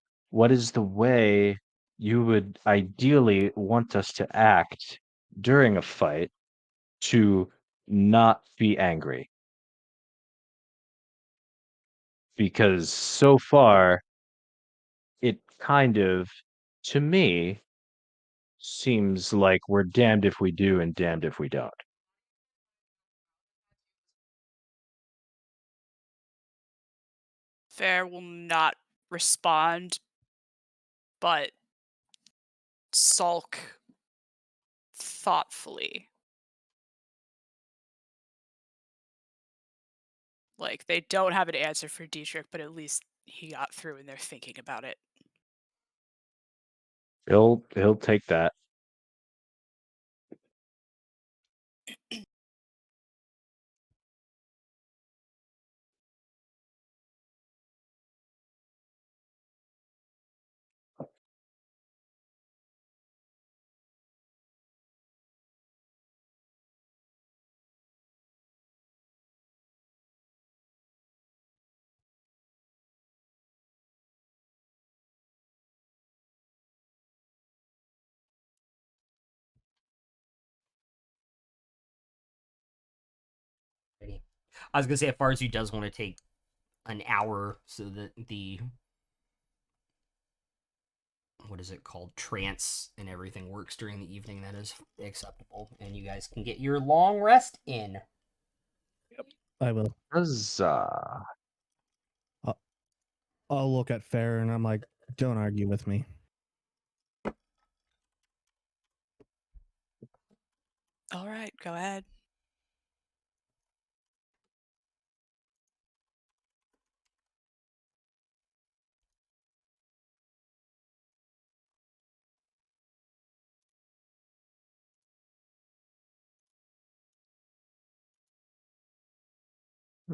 is the way you would ideally want us to act during a fight to not be angry? Because so far, it kind of, to me, seems like we're damned if we do and damned if we don't.
Fair will not respond, but sulk thoughtfully. Like, they don't have an answer for Dietrich, but at least he got through and they're thinking about it.
He'll take that.
I was gonna say, Farzu does want to take an hour so that the what is it called, trance and everything works during the evening. That is acceptable, and you guys can get your long rest in.
I will.
Huzzah.
I'll look at Fair and I'm like, don't argue with me.
All right, go ahead.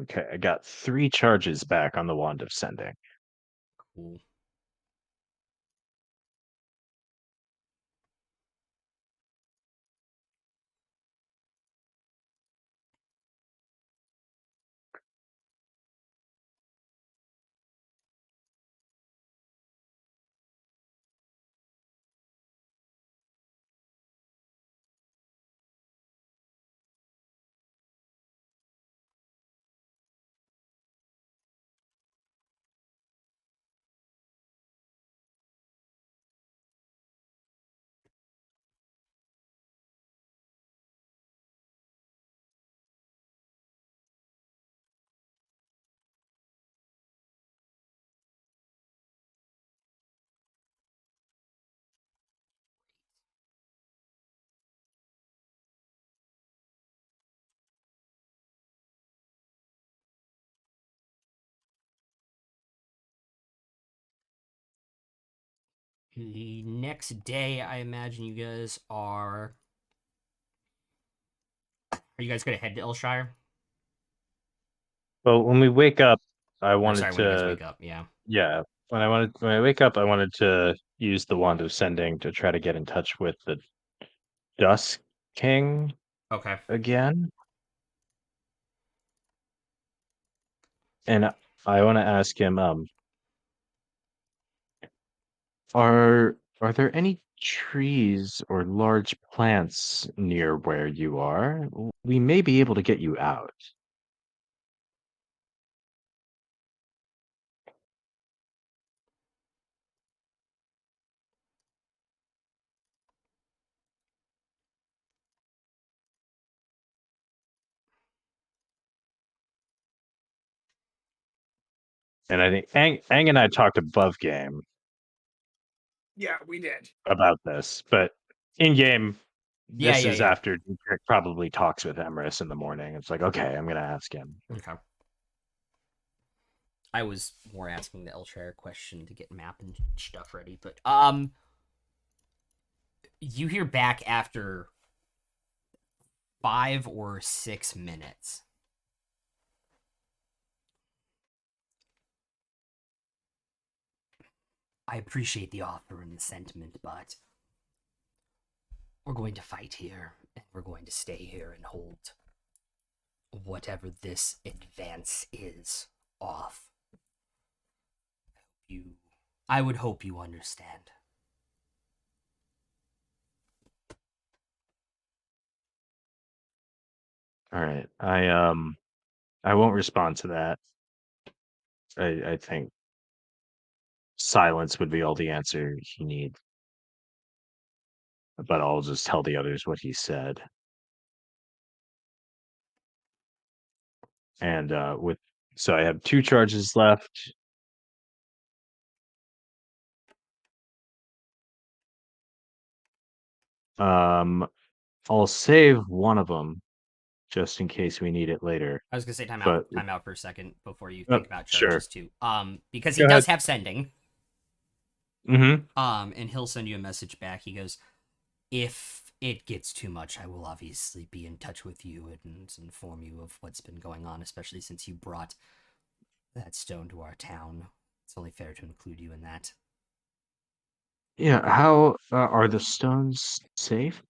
Okay, I got 3 charges back on the Wand of Sending.
Cool. The next day, I imagine you guys are. Are you guys gonna head to Elshire?
Well, when we wake up, I
Or,
wanted
sorry, when you guys
to
wake up, yeah.
yeah, when I wake up, I wanted to use the Wand of Sending to try to get in touch with the Dusk King
Okay.
again. And I want to ask him, are there any trees or large plants near where you are? We may be able to get you out. And I think Ang and I talked above game
Yeah, we did.
about this, but in game,
Yeah,
This
yeah,
is
yeah.
after Dietrich probably talks with Emrys in the morning. It's like, okay, I'm gonna ask him.
Okay. I was more asking the Elshire question to get map and stuff ready, but you hear back after 5 or 6 minutes. I appreciate the offer and the sentiment, but we're going to fight here, and we're going to stay here and hold whatever this advance is off. I would hope you understand.
All right. I won't respond to that. I think silence would be all the answer he needs. But I'll just tell the others what he said. And so I have 2 charges left. I'll save one of them just in case we need it later.
I was gonna say time
But-
out for a second before you
Oh,
think about
sure.
charges too. Because he
Go
does
ahead.
have sending.
Mm-hmm.
And he'll send you a message back. He goes, if it gets too much, I will obviously be in touch with you and inform you of what's been going on, especially since you brought that stone to our town. It's only fair to include you in that.
Yeah. How are the stones safe?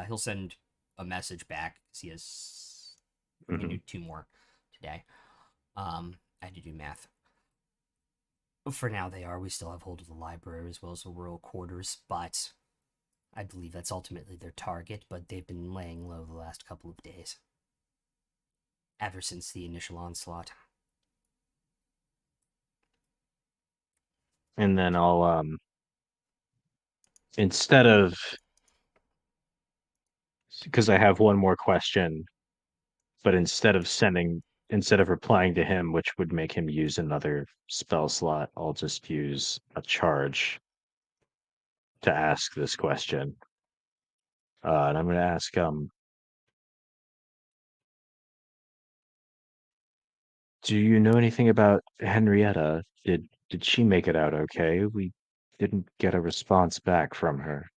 He'll send a message back because he has he can do 2 more today. I had to do math. For now, they are. We still have hold of the library as well as the rural quarters, but I believe that's ultimately their target. But they've been laying low the last couple of days, ever since the initial onslaught.
And then I'll instead of, because I have one more question, but instead of replying to him, which would make him use another spell slot, I'll just use a charge to ask this question. And I'm going to ask, do you know anything about Henrietta? Did she make it out okay? We didn't get a response back from her.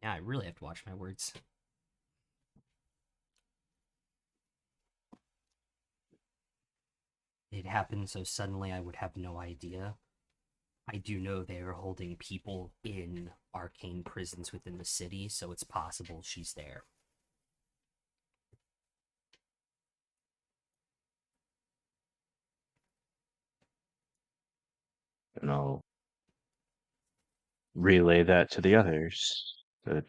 Yeah, I really have to watch my words. It happened so suddenly I would have no idea. I do know they are holding people in arcane prisons within the city, so it's possible she's there.
And I'll relay that to the others. That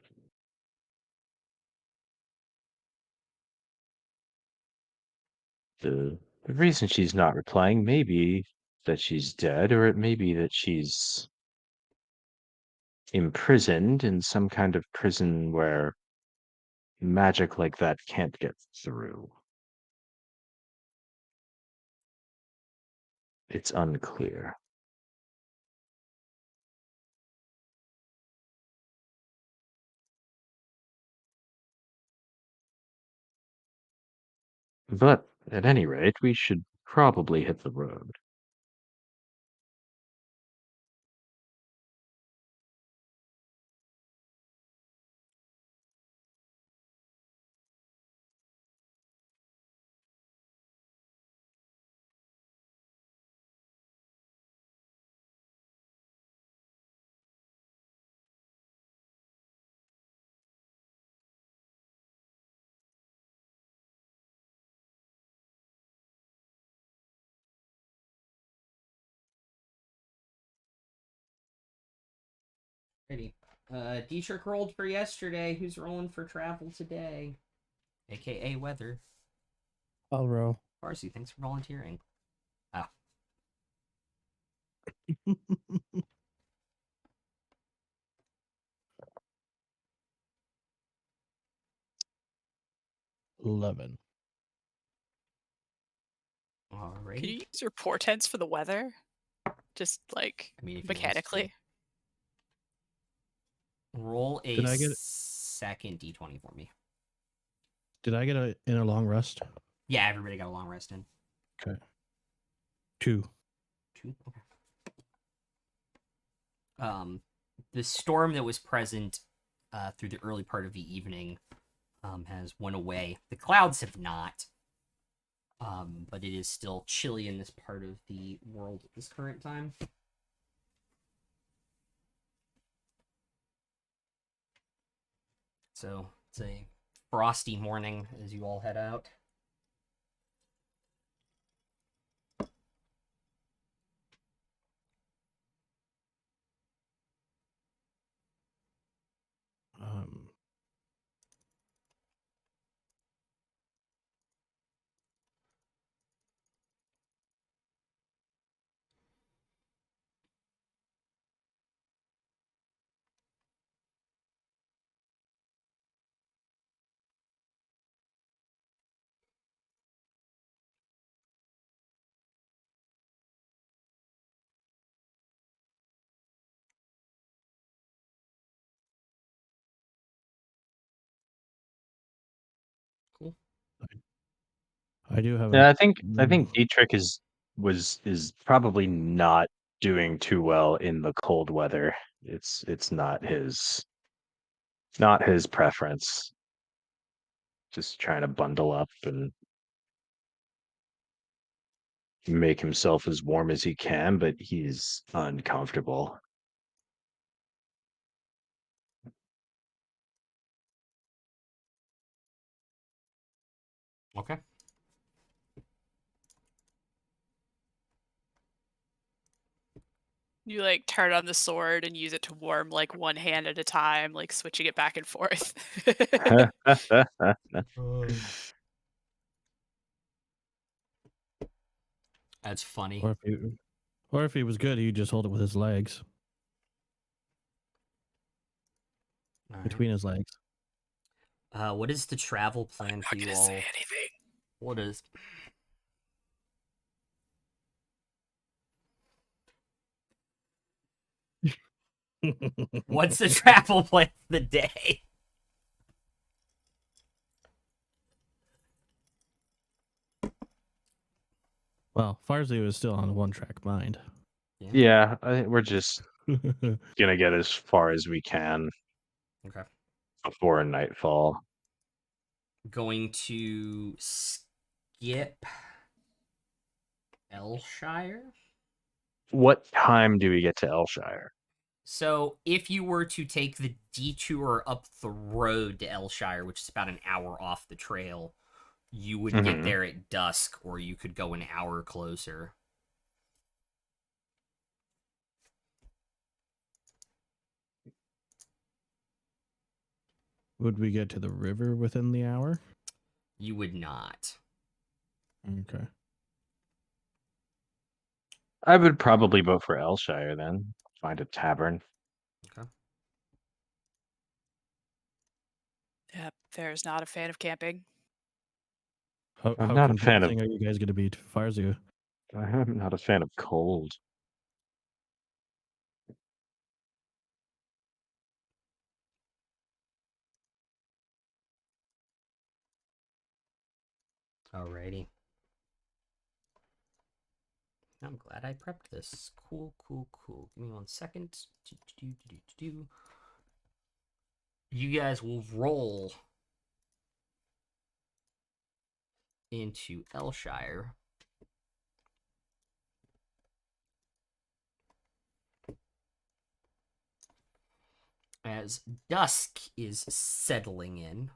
the reason she's not replying may be that she's dead, or it may be that she's imprisoned in some kind of prison where magic like that can't get through. It's unclear. But at any rate, we should probably hit the road.
Ready. Dietrich rolled for yesterday. Who's rolling for travel today? AKA weather.
I'll roll.
Farsi, thanks for volunteering. Ah.
11.
Alright.
Can you use your portents for the weather? Just like
I mean, if he wants to.
mechanically.
Roll a
Did I get it?
second d20 for me.
Did I get in a long rest?
Yeah, everybody got a long rest in.
2.
2. Okay. The storm that was present through the early part of the evening has went away. The clouds have not, but it is still chilly in this part of the world at this current time. So it's a frosty morning as you all head out. Cool.
I do have.
Yeah, I think Dietrich is probably not doing too well in the cold weather. It's not his preference. Just trying to bundle up and make himself as warm as he can, but he's uncomfortable.
Okay.
You like turn on the sword and use it to warm like one hand at a time, like switching it back and forth.
That's funny.
Or if he was good, he'd just hold it with his legs,
All right.
between his legs.
What is the travel plan
I'm
for
not
you
gonna
all?
say anything.
What is? What's the travel plan for the day?
Well, Farsley was still on a one-track mind.
Yeah, I think we're just gonna get as far as we can
Okay.
before nightfall.
Going to skip Elshire.
What time do we get to Elshire?
So if you were to take the detour up the road to Elshire, which is about an hour off the trail, you would get there at dusk, or you could go an hour closer.
Would we get to the river within the hour?
You would not.
Okay.
I would probably vote for Elshire then. Find a tavern.
Okay.
Yep, Fair's not a fan of camping.
How
not a fan of-
convincing are you guys going to be to Farzu?
I'm not a fan of cold.
Alrighty. I'm glad I prepped this. Cool. Give me 1 second. You guys will roll into Elshire. As dusk is settling in.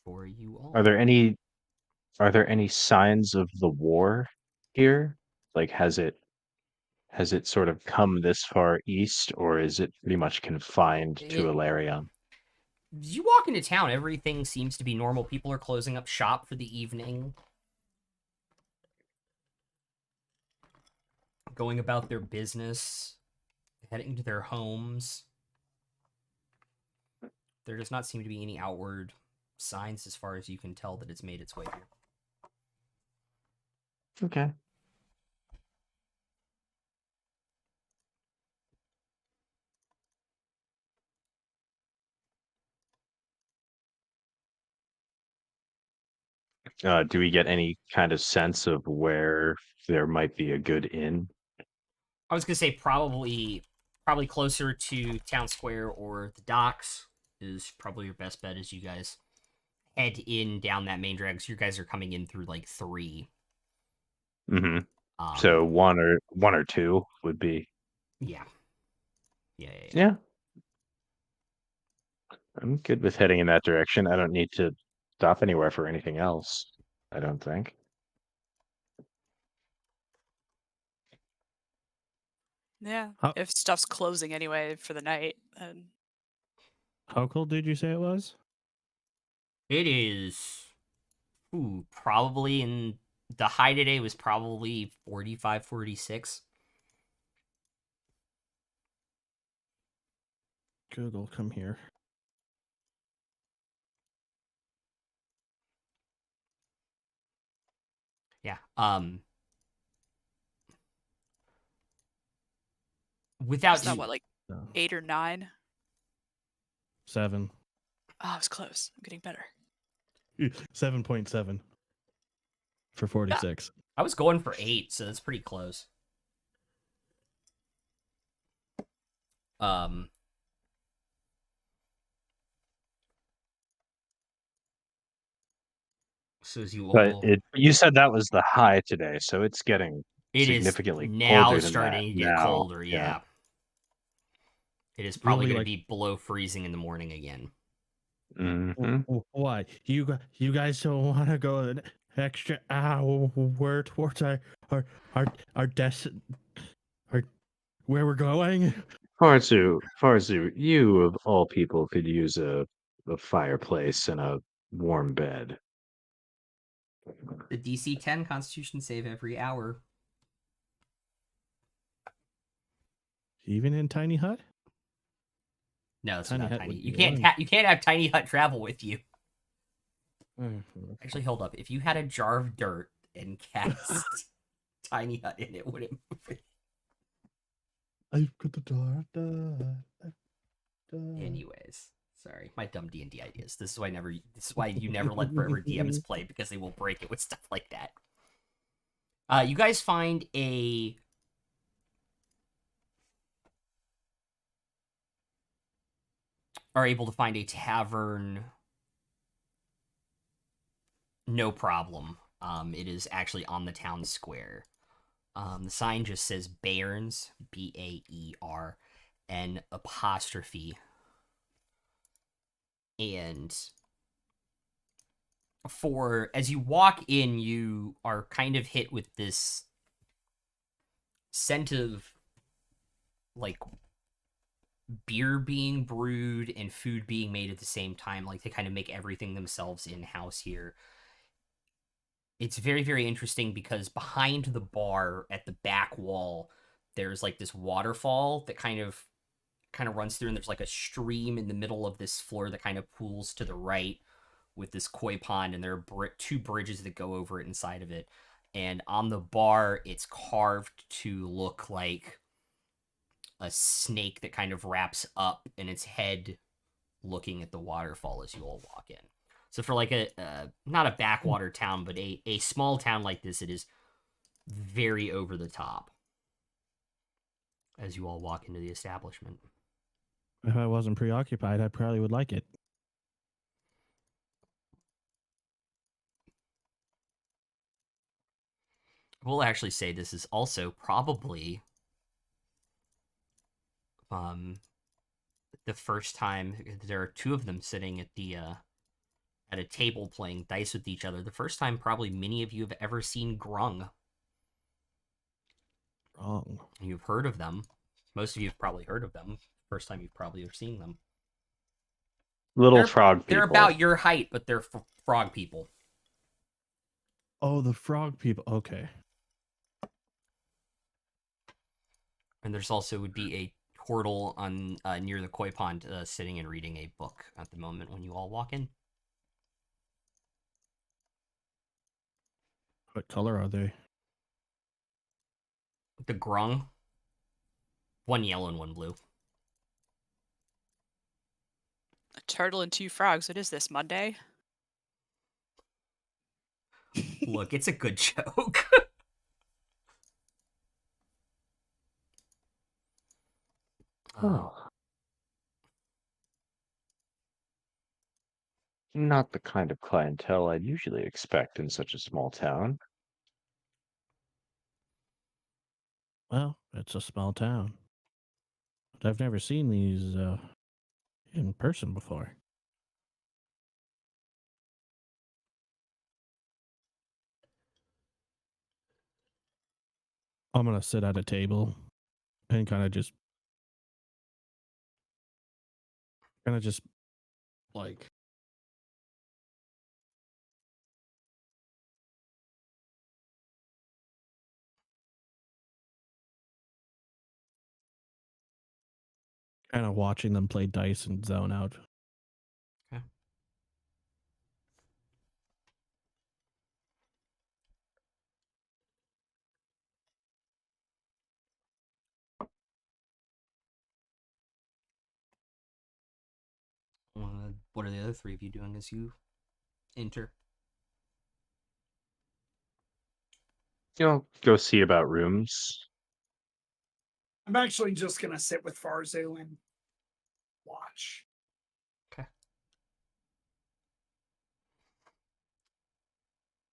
For you all.
Are there any signs of the war here? Like has it sort of come this far east, or is it pretty much confined to Ilarion?
You walk into town, everything seems to be normal. People are closing up shop for the evening, going about their business. heading to their homes. There does not seem to be any outward signs as far as you can tell that it's made its way here.
Okay. Do we get any kind of sense of where there might be a good inn?
I was gonna say probably closer to town square or the docks is probably your best bet as you guys head in down that main drag. So you guys are coming in through like 3.
Mm-hmm. So one or two would be.
Yeah.
Yeah. I'm good with heading in that direction. I don't need to stop anywhere for anything else, I don't think.
Yeah.
How-
If stuff's closing anyway for the night, then
How cold did you say it was?
It is. Probably in the high today was probably 45, 46.
Google, come here.
Yeah. Without
is that what, like
No.
8 or 9?
7.
Oh, I was close. I'm getting better.
7.7 for 46.
I was going for 8, so that's pretty close. So as you
But
all,
you said that was the high today, so it's getting
it is
significantly
now
colder than
starting
that
to get
now.
colder. Yeah. It is probably
Really,
going to
like-
be below freezing in the morning again.
Mm-hmm.
Why? You guys don't want to go an extra hour towards our destination, where we're going?
Farzu, you of all people could use a fireplace and a warm bed.
The DC 10 Constitution save every hour.
Even in tiny hut?
No, it's
Tiny
not
hut
tiny.
would
You
be
can't
one.
you can't have tiny hut travel with you.
Mm.
Actually, hold up. If you had a jar of dirt and cast tiny hut in it, would it move it?
I've got the door.
Anyways, sorry, my dumb D&D ideas. This is why you never let forever DMs play, because they will break it with stuff like that. You guys are able to find a tavern, no problem. It is actually on the town square. The sign just says Bairns, Baer, and apostrophe. And as you walk in, you are kind of hit with this scent of like beer being brewed and food being made at the same time. Like, they kind of make everything themselves in-house here. It's very, very interesting because behind the bar at the back wall, there's like this waterfall that kind of runs through, and there's like a stream in the middle of this floor that kind of pools to the right with this koi pond, and there are 2 bridges that go over it inside of it. And on the bar, it's carved to look like a snake that kind of wraps up in its head looking at the waterfall as you all walk in. So for like not a backwater town, but a small town like this, it is very over the top as you all walk into the establishment.
If I wasn't preoccupied, I probably would like it.
We'll actually say this is also probably the first time there are 2 of them sitting at at a table playing dice with each other. The first time probably many of you have ever seen Grung.
Wrong.
You've heard of them. Most of you have probably heard of them. First time you've probably ever seen them.
Little frog people.
They're about your height, but they're frog people.
Oh, the frog people. Okay.
And there's also would be a portal on near the koi pond, sitting and reading a book at the moment when you all walk in.
What color are they?
The grung. One yellow and one blue.
A turtle and 2 frogs. What is this, Monday?
Look, it's a good joke.
Oh. Not the kind of clientele I'd usually expect in such a small town.
Well, it's a small town. But I've never seen these in person before. I'm gonna sit at a table and kind of just like kind of watching them play dice and zone out.
Okay. What are the other three of you doing as you enter?
Go see about rooms.
I'm actually just gonna sit with Farzu and watch.
Okay.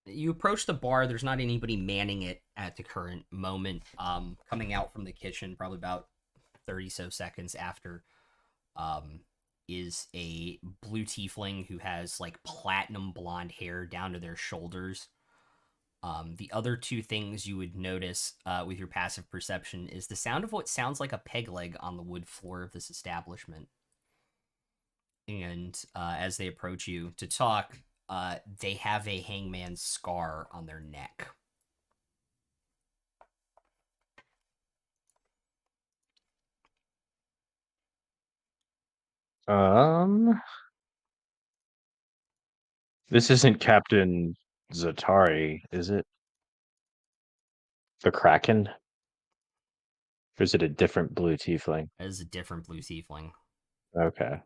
You approach the bar. There's not anybody manning it at the current moment. Coming out from the kitchen, probably about 30 so seconds after, is a blue tiefling who has like platinum blonde hair down to their shoulders. The other two things you would notice with your passive perception is the sound of what sounds like a peg leg on the wood floor of this establishment. And as they approach you to talk, they have a hangman's scar on their neck.
This isn't Captain Zatari, is it? The Kraken? Or is it a different blue tiefling?
That is a different blue tiefling.
Okay.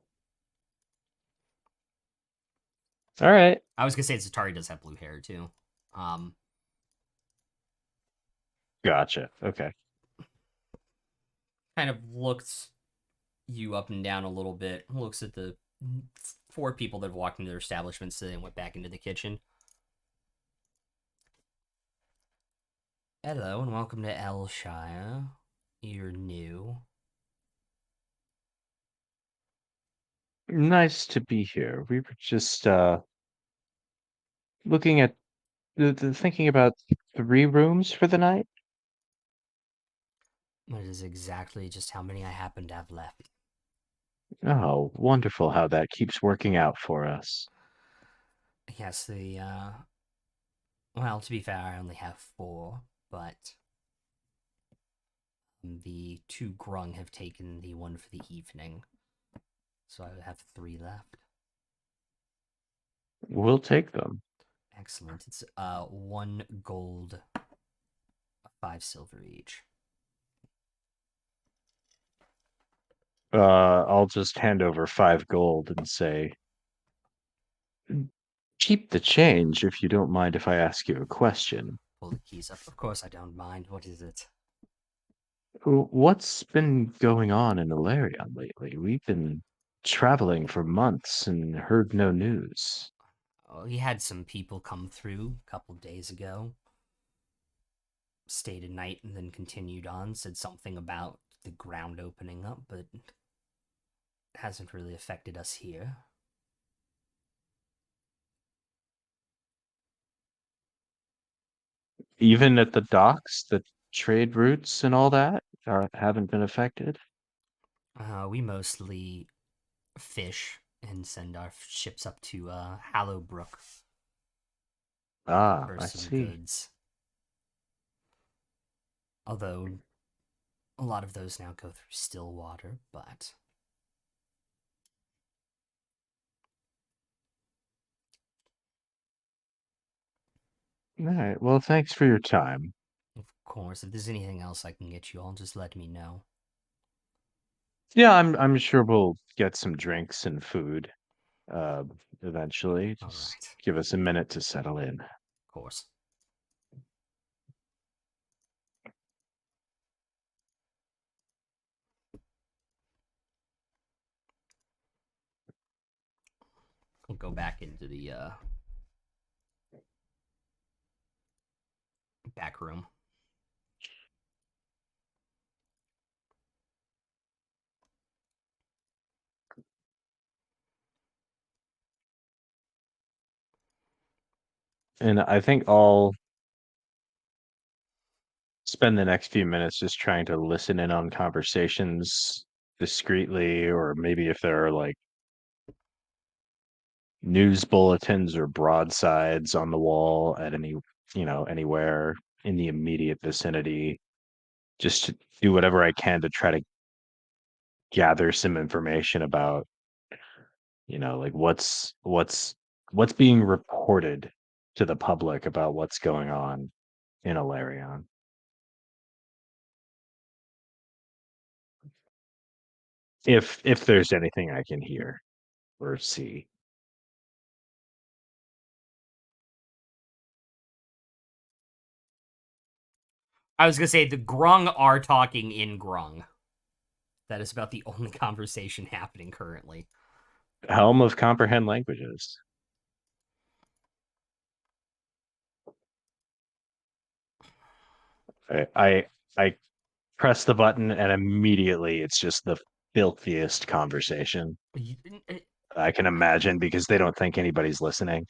All right.
I was gonna say Zatari does have blue hair too.
Gotcha. Okay.
Kind of looks you up and down a little bit. Looks at the 4 people that have walked into their establishment, so they went back into the kitchen. Hello and welcome to Elshire. You're new.
Nice to be here. We were just looking at thinking about 3 rooms for the night.
That is exactly just how many I happen to have left.
Oh, wonderful how that keeps working out for us.
Yes, well, to be fair, I only have 4, but the 2 grung have taken the one for the evening, so I have 3 left.
We'll take them.
Excellent. It's 1 gold, 5 silver each.
I'll just hand over 5 gold and say, keep the change if you don't mind if I ask you a question.
Pull the keys up. Of course I don't mind. What is it?
What's been going on in Ilarion lately? We've been traveling for months and heard no news.
Oh, he had some people come through a couple days ago. Stayed a night and then continued on. Said something about the ground opening up, but it hasn't really affected us here.
Even at the docks, the trade routes and all that haven't been affected?
We mostly fish and send our ships up to Hallowbrook
Ah,
for
I
some
see.
goods. Although A lot of those now go through still water, but
All right. Well, thanks for your time.
of course, if there's anything else I can get you all, just let me know.
Yeah, I'm sure we'll get some drinks and food uh eventually.
All
Just
right,
give us a minute to settle in.
of course. We'll go back into the back room.
And I think I'll spend the next few minutes just trying to listen in on conversations discreetly, or maybe if there are like news bulletins or broadsides on the wall at anywhere in the immediate vicinity, just to do whatever I can to try to gather some information about, like what's being reported to the public about what's going on in Alarion. If there's anything I can hear or see.
I was gonna say the Grung are talking in Grung. That is about the only conversation happening currently.
Helm of Comprehend Languages. I press the button and immediately it's just the filthiest conversation I can imagine, because they don't think anybody's listening.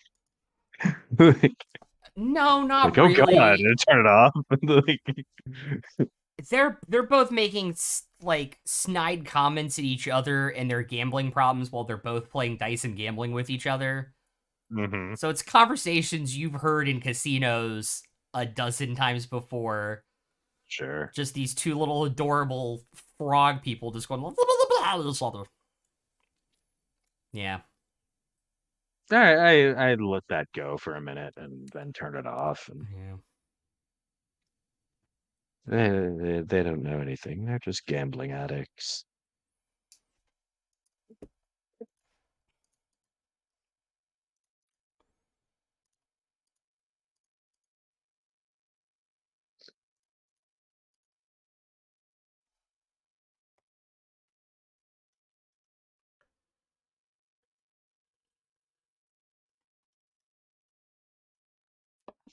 Like,
No, not
oh god,
really.
and turn it off. Like,
They're both making like snide comments at each other and their gambling problems while they're both playing dice and gambling with each other.
mhm.
So it's conversations you've heard in casinos a dozen times before.
Sure.
Just these two little adorable frog people just going blah, blah, blah, blah. Yeah.
All right, I let that go for a minute and then turn it off. And
Yeah.
they don't know anything. They're just gambling addicts.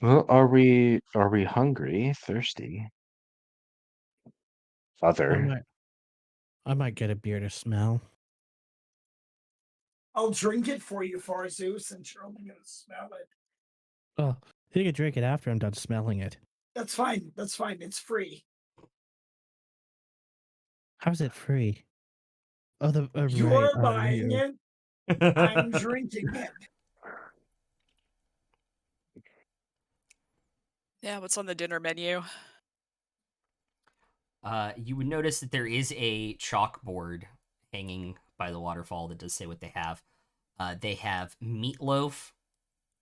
Well, are we hungry, thirsty?
I
Other.
might get a beer to smell.
I'll drink it for you, Farzu, since you're only gonna smell it.
Oh, you can drink it after I'm done smelling it.
That's fine. That's fine. It's free.
How's it free? Oh,
You're
right,
buying
you.
it. I'm drinking it.
Yeah, what's on the dinner menu?
You would notice that there is a chalkboard hanging by the waterfall that does say what they have. They have meatloaf,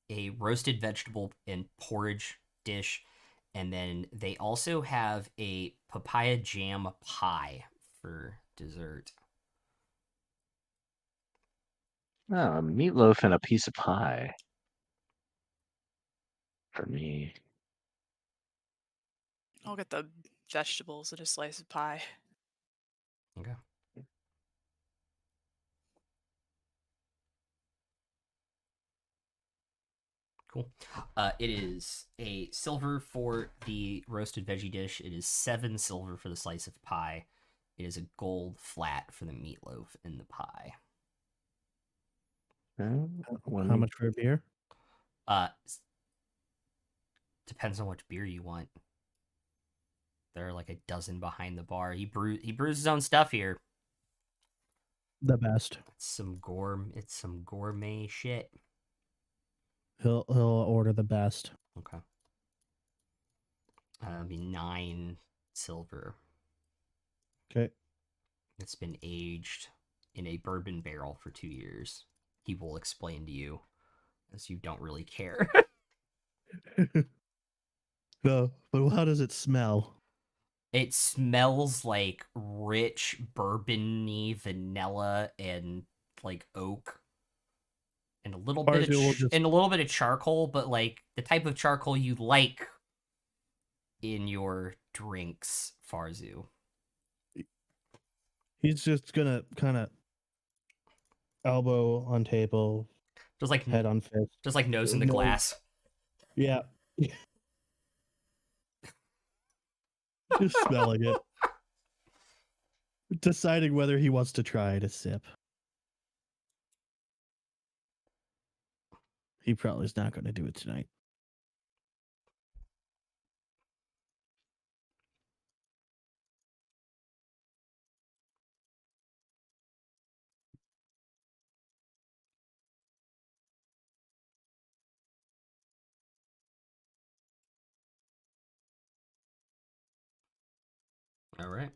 a roasted vegetable and porridge dish, and then they also have a papaya jam pie for dessert.
Oh, meatloaf and a piece of pie. For me.
I'll get the vegetables and a slice of pie.
Okay. Cool. It is a silver for the roasted veggie dish. It is 7 silver for the slice of pie. It is a gold flat for the meatloaf and the pie.
How much for a beer?
Depends on which beer you want. There are like a dozen behind the bar. He brews his own stuff here.
The best.
It's some gourmet shit.
He'll order the best.
Okay. That'll be 9 silver.
Okay.
It's been aged in a bourbon barrel for 2 years. He will explain to you, as you don't really care.
No, but how does it smell?
It smells like rich bourbon-y vanilla and like oak. And a little bit of
Farzu will just
and a little bit of charcoal, but like the type of charcoal you like in your drinks, Farzu.
he's just gonna kind of elbow on table,
Just like
head on fist.
nose in the
No.
glass.
Yeah. Just smelling it. Deciding whether he wants to try to sip. He probably is not going to do it tonight.
All right.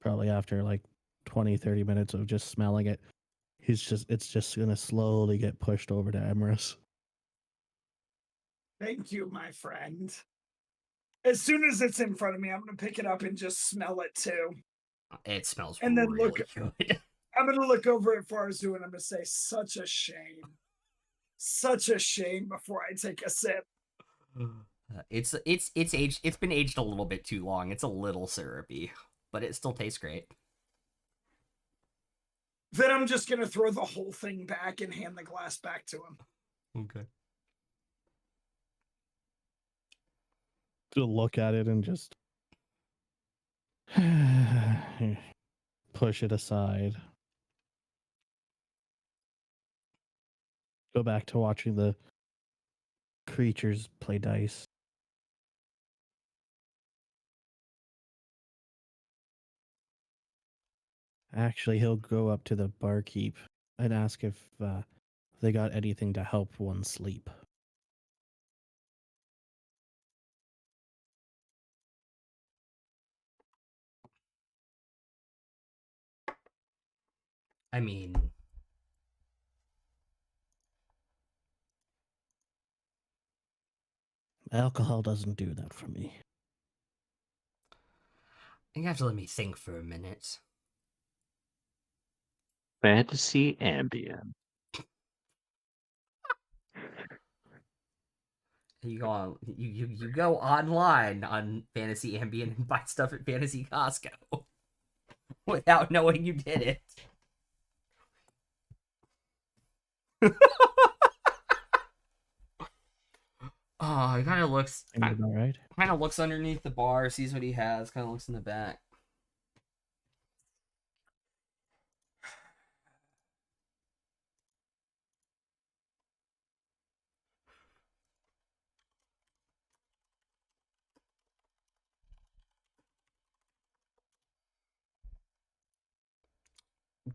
Probably after like 20, 30 minutes of just smelling it, it's just going to slowly get pushed over to Emerus.
Thank you, my friend. As soon as it's in front of me, I'm gonna pick it up and just smell it too.
It smells
And then
really
look-
good.
I'm gonna look over at Farzu and I'm gonna say, such a shame. Such a shame before I take a sip.
It's aged. It's been aged a little bit too long. It's a little syrupy, but it still tastes great.
Then I'm just gonna throw the whole thing back and hand the glass back to him.
Okay.
To look at it and just push it aside. Go back to watching the creatures play dice. Actually, he'll go up to the barkeep and ask if they got anything to help one sleep.
I mean,
Alcohol doesn't do that for me.
you have to let me think for a minute.
Fantasy ambient.
You go on, you go online on Fantasy Ambient and buy stuff at Fantasy Costco without knowing you did it. Oh, he kind of looks
All right.
kind of looks underneath the bar, sees what he has, kind of looks in the back.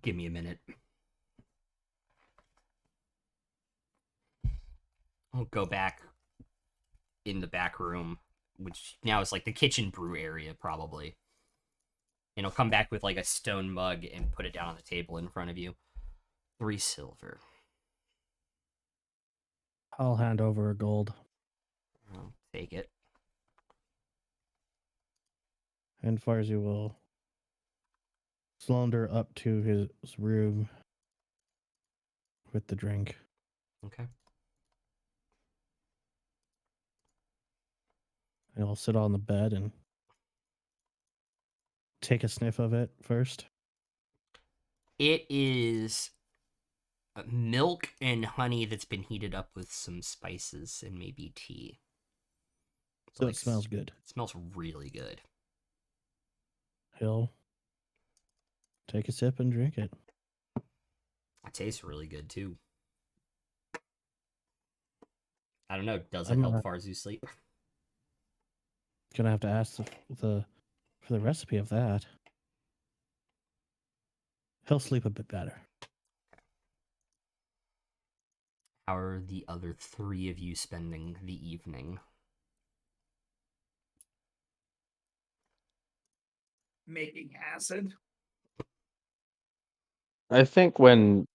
Give me a minute. I'll go back in the back room, which now is like the kitchen brew area, probably. And I'll come back with like a stone mug and put it down on the table in front of you. 3 silver.
I'll hand over a gold.
I'll take it.
And Farzi will slaughter up to his room with the drink.
Okay.
And I'll sit on the bed and take a sniff of it first.
It is milk and honey that's been heated up with some spices and maybe tea.
So it smells good.
It smells really good.
He'll take a sip and drink it.
It tastes really good too. I don't know. Does it
I'm
help
not-
Farzu sleep?
Gonna have to ask for the recipe of that. He'll sleep a bit better.
How are the other 3 of you spending the evening?
making acid.
I think when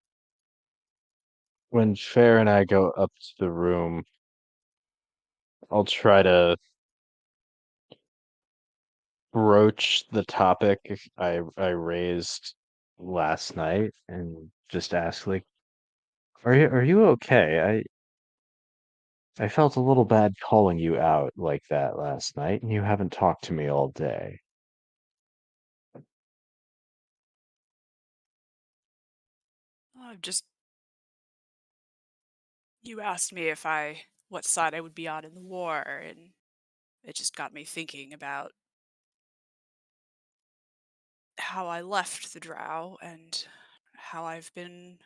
Fair and I go up to the room, I'll try to broach the topic I raised last night and just ask like, are you okay? I felt a little bad calling you out like that last night, and you haven't talked to me all day.
Just you asked me what side I would be on in the war, and it just got me thinking about how I left the Drow and how I've been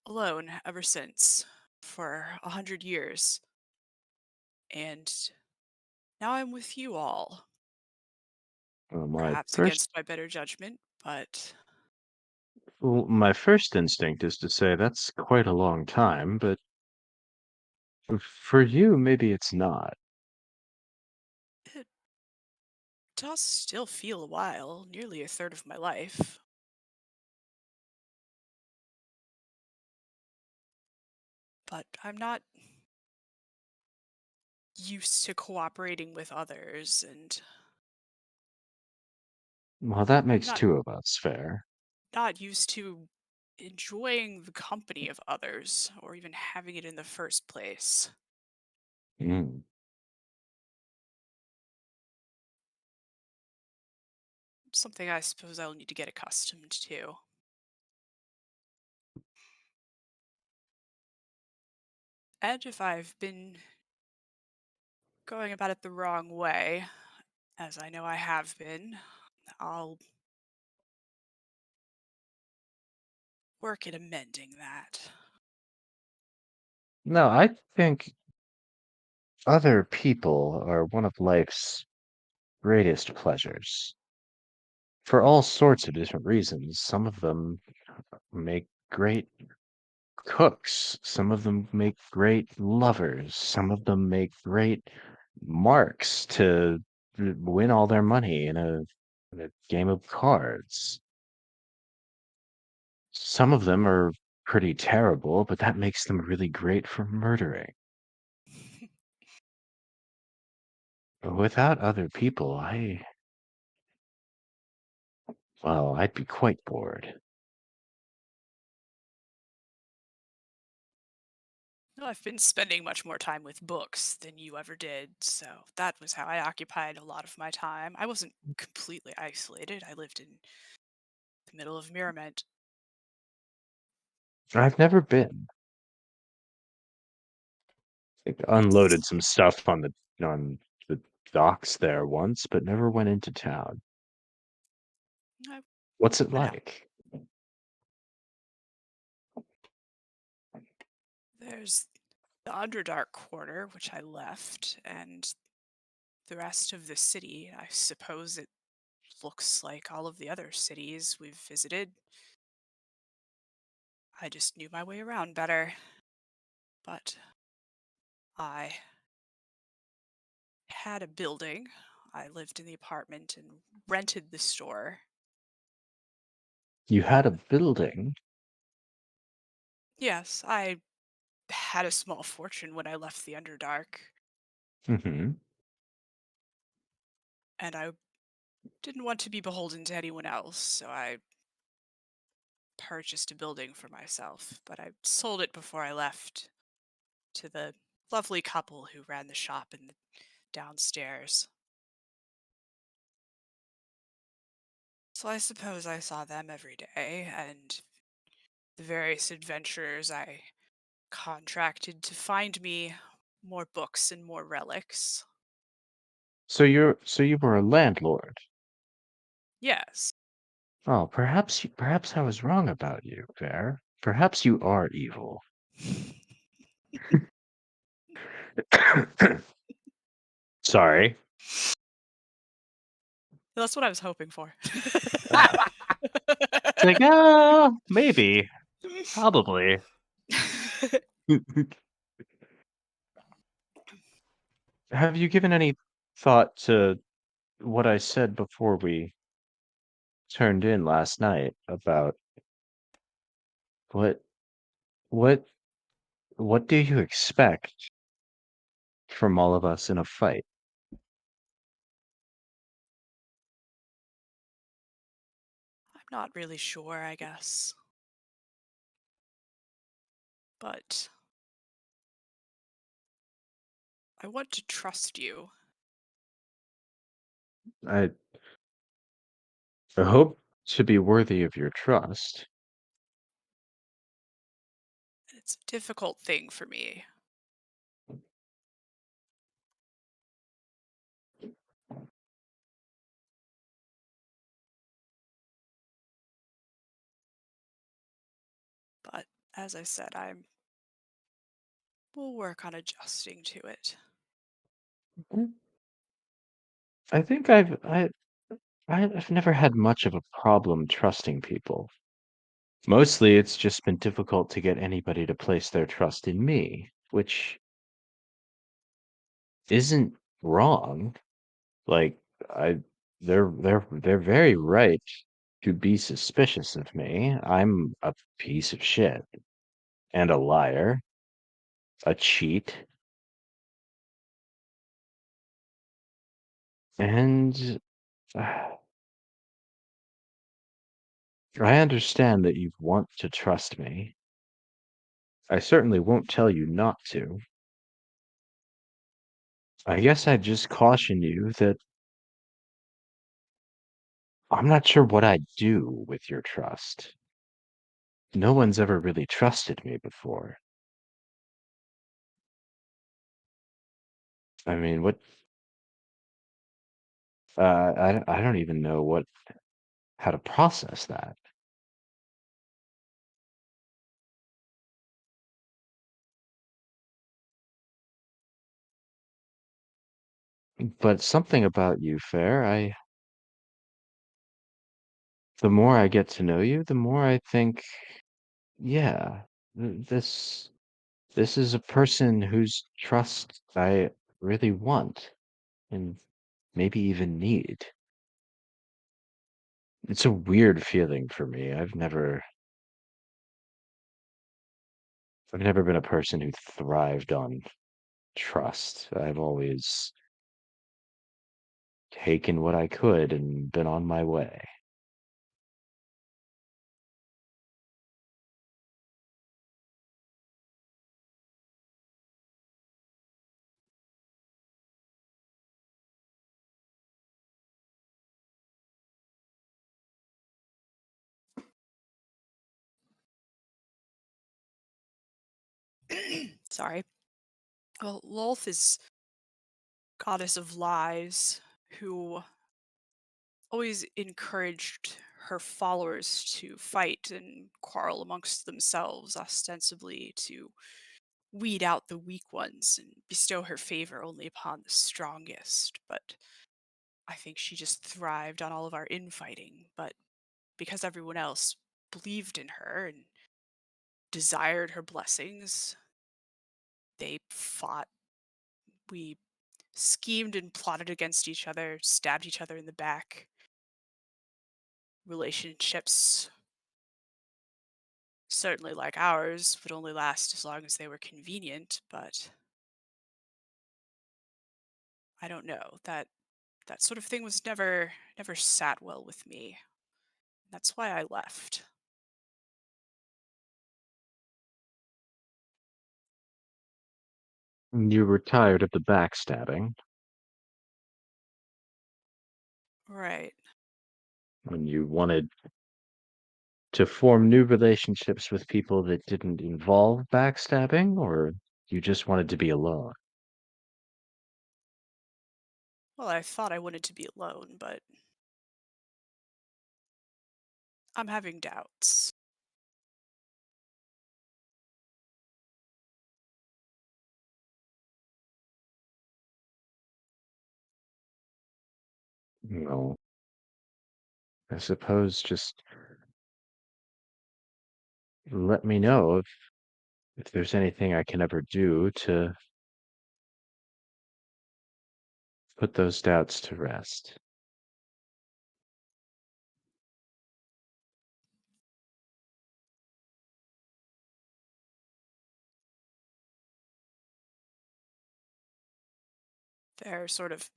alone ever since for 100 years. And now I'm with you all,
My
perhaps
first
against my better judgment, but
well, my first instinct is to say that's quite a long time, but for you, maybe it's not.
it does still feel a while, nearly a third of my life. But I'm not used to cooperating with others, and
Well, that
I'm
makes
not
two of us, Fair.
not used to enjoying the company of others or even having it in the first place.
Mm.
Something I suppose I'll need to get accustomed to. And if I've been going about it the wrong way, as I know I have been, I'll work at amending that.
No, I think other people are one of life's greatest pleasures for all sorts of different reasons. Some of them make great cooks, some of them make great lovers, some of them make great marks to win all their money in a game of cards. Some of them are pretty terrible, but that makes them really great for murdering. But without other people, well, I'd be quite bored.
Well, I've been spending much more time with books than you ever did, so that was how I occupied a lot of my time. I wasn't completely isolated. I lived in the middle of Mirament.
I've never been. I unloaded
It's
some stuff on the docks there once, but never went into town.
I
What's it
went out.
like?
There's the Underdark quarter, which I left, and the rest of the city. I suppose it looks like all of the other cities we've visited. I just knew my way around better. But I had a building. I lived in the apartment and rented the store.
You had a building?
Yes, I had a small fortune when I left the Underdark,
Mm-hmm.
and I didn't want to be beholden to anyone else, so I purchased a building for myself. But I sold it before I left to the lovely couple who ran the shop in the downstairs. So I suppose I saw them every day, and the various adventurers I contracted to find me more books and more relics.
So you were a landlord.
Yes.
Oh, perhaps I was wrong about you, Fair. Perhaps you are evil. Sorry.
That's what I was hoping for.
It's like, maybe, probably. Have you given any thought to what I said before we turned in last night about what what what do you expect from all of us in a fight?
I'm not really sure, I guess. But I want to trust you.
I I hope to be worthy of your trust.
And it's a difficult thing for me. But as I said, we'll work on adjusting to it.
Mm. I think I've never had much of a problem trusting people. Mostly it's just been difficult to get anybody to place their trust in me, which isn't wrong. Like I they're very right to be suspicious of me. I'm a piece of shit and a liar, a cheat, and I understand that you want to trust me. I certainly won't tell you not to. I guess I'd just caution you that I'm not sure what I'd do with your trust. No one's ever really trusted me before. I mean, what I don't even know how to process that. But something about you, Fair, the more I get to know you, the more I think, yeah, this is a person whose trust I really want and maybe even need. It's a weird feeling for me. I've never been a person who thrived on trust. I've always taken what I could and been on my way.
Sorry. Well, Lolth is goddess of lies who always encouraged her followers to fight and quarrel amongst themselves, ostensibly to weed out the weak ones and bestow her favor only upon the strongest. But I think she just thrived on all of our infighting. But because everyone else believed in her and desired her blessings, they fought. We schemed and plotted against each other, stabbed each other in the back. Relationships, certainly like ours, would only last as long as they were convenient, but I don't know. That sort of thing was never sat well with me. That's why I left.
You were tired of the backstabbing,
Right.
and you wanted to form new relationships with people that didn't involve backstabbing, or you just wanted to be alone?
Well, I thought I wanted to be alone, but I'm having doubts.
No. I suppose just let me know if there's anything I can ever do to put those doubts to rest.
They're sort of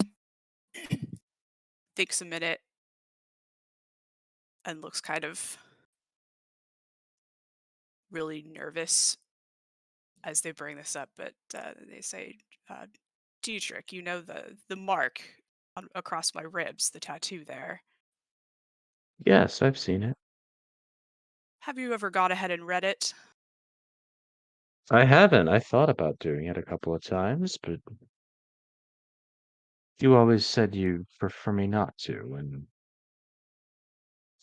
thinks a minute and looks kind of really nervous as they bring this up, but they say, Dietrich, you know the mark across my ribs, the tattoo there.
Yes, I've seen it.
Have you ever gone ahead and read it?
I haven't. I thought about doing it a couple of times, but you always said you prefer me not to, and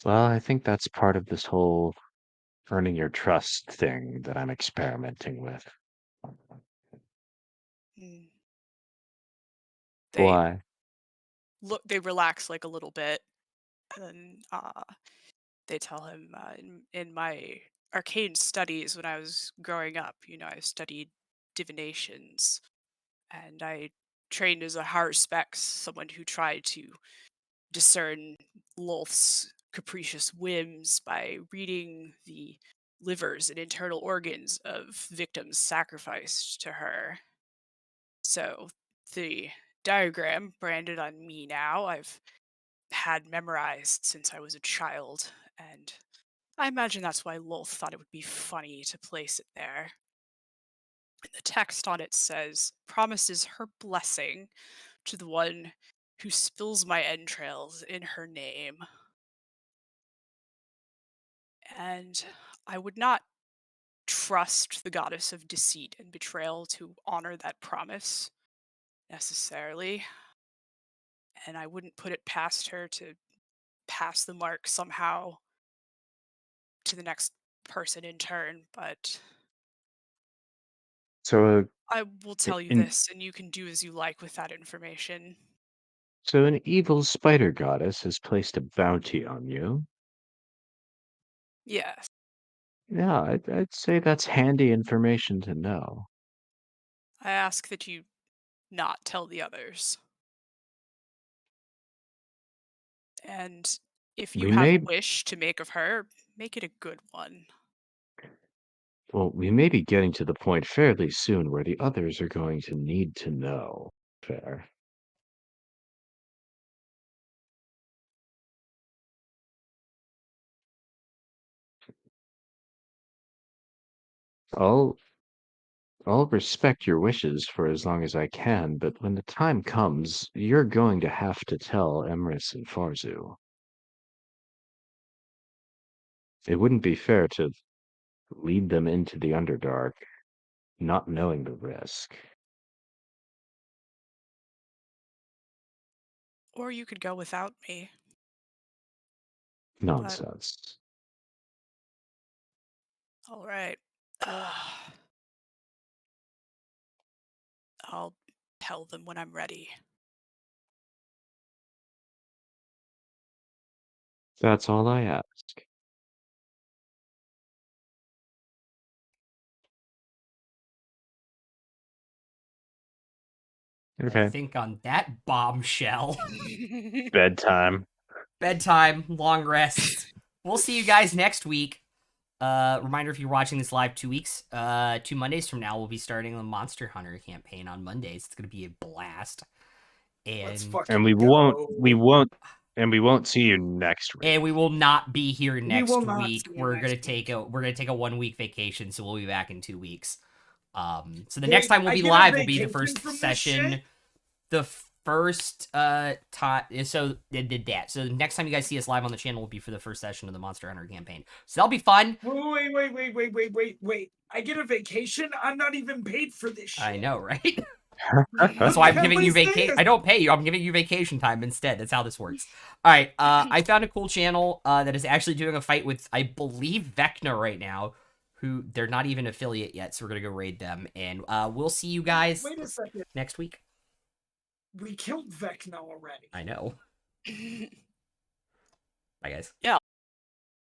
well, I think that's part of this whole earning your trust thing that I'm experimenting with.
Hmm. They
Why?
they relax like a little bit, and then they tell him, in my arcane studies when I was growing up, I studied divinations, and I trained as a haruspex, someone who tried to discern Lolth's capricious whims by reading the livers and internal organs of victims sacrificed to her. So the diagram branded on me now, I've had memorized since I was a child, and I imagine that's why Lolth thought it would be funny to place it there. And the text on it says, promises her blessing to the one who spills my entrails in her name. And I would not trust the goddess of deceit and betrayal to honor that promise necessarily. And I wouldn't put it past her to pass the mark somehow to the next person in turn, but
So,
I will tell you
in
this, and you can do as you like with that information.
so an evil spider goddess has placed a bounty on you.
Yes,
Yeah, I'd say that's handy information to know.
I ask that you not tell the others. And if you
We
have a
may,
wish to make of her, make it a good one.
well, we may be getting to the point fairly soon where the others are going to need to know. Fair. I'll I'll respect your wishes for as long as I can, but when the time comes, you're going to have to tell Emrys and Farzu. It wouldn't be fair to lead them into the Underdark, not knowing the risk.
Or you could go without me, but
Nonsense.
all right. I'll tell them when I'm ready.
That's all I ask.
I
Okay.
think on that bombshell,
Bedtime.
bedtime, long rest. We'll see you guys next week. Reminder, if you're watching this live 2 weeks, 2 Mondays from now, we'll be starting the Monster Hunter campaign on Mondays. It's gonna be a blast.
Let's
And
fucking
And we
go.
won't see you next week.
we will not be here
We
next
will not
week.
see you
We're
next
gonna
week.
take a 1 week vacation, so we'll be back in 2 weeks. So the
Wait,
next time we'll
I
be
get a
live will be the
vacation
first
from this
session.
shit?
The first time, so they did that. So the next time you guys see us live on the channel will be for the first session of the Monster Hunter campaign. So that'll be fun.
Wait. I get a vacation? I'm not even paid for this shit.
I know, right? That's why I'm
Hell
giving you
is
vacation.
this?
I don't pay you. I'm giving you vacation time instead. That's how this works. All right. I found a cool channel that is actually doing a fight with, I believe, Vecna right now. Who they're not even affiliate yet, so we're gonna go raid them, and we'll see you guys
Wait a second.
next week.
We killed Vecna already.
I know. Bye, guys.
Yeah.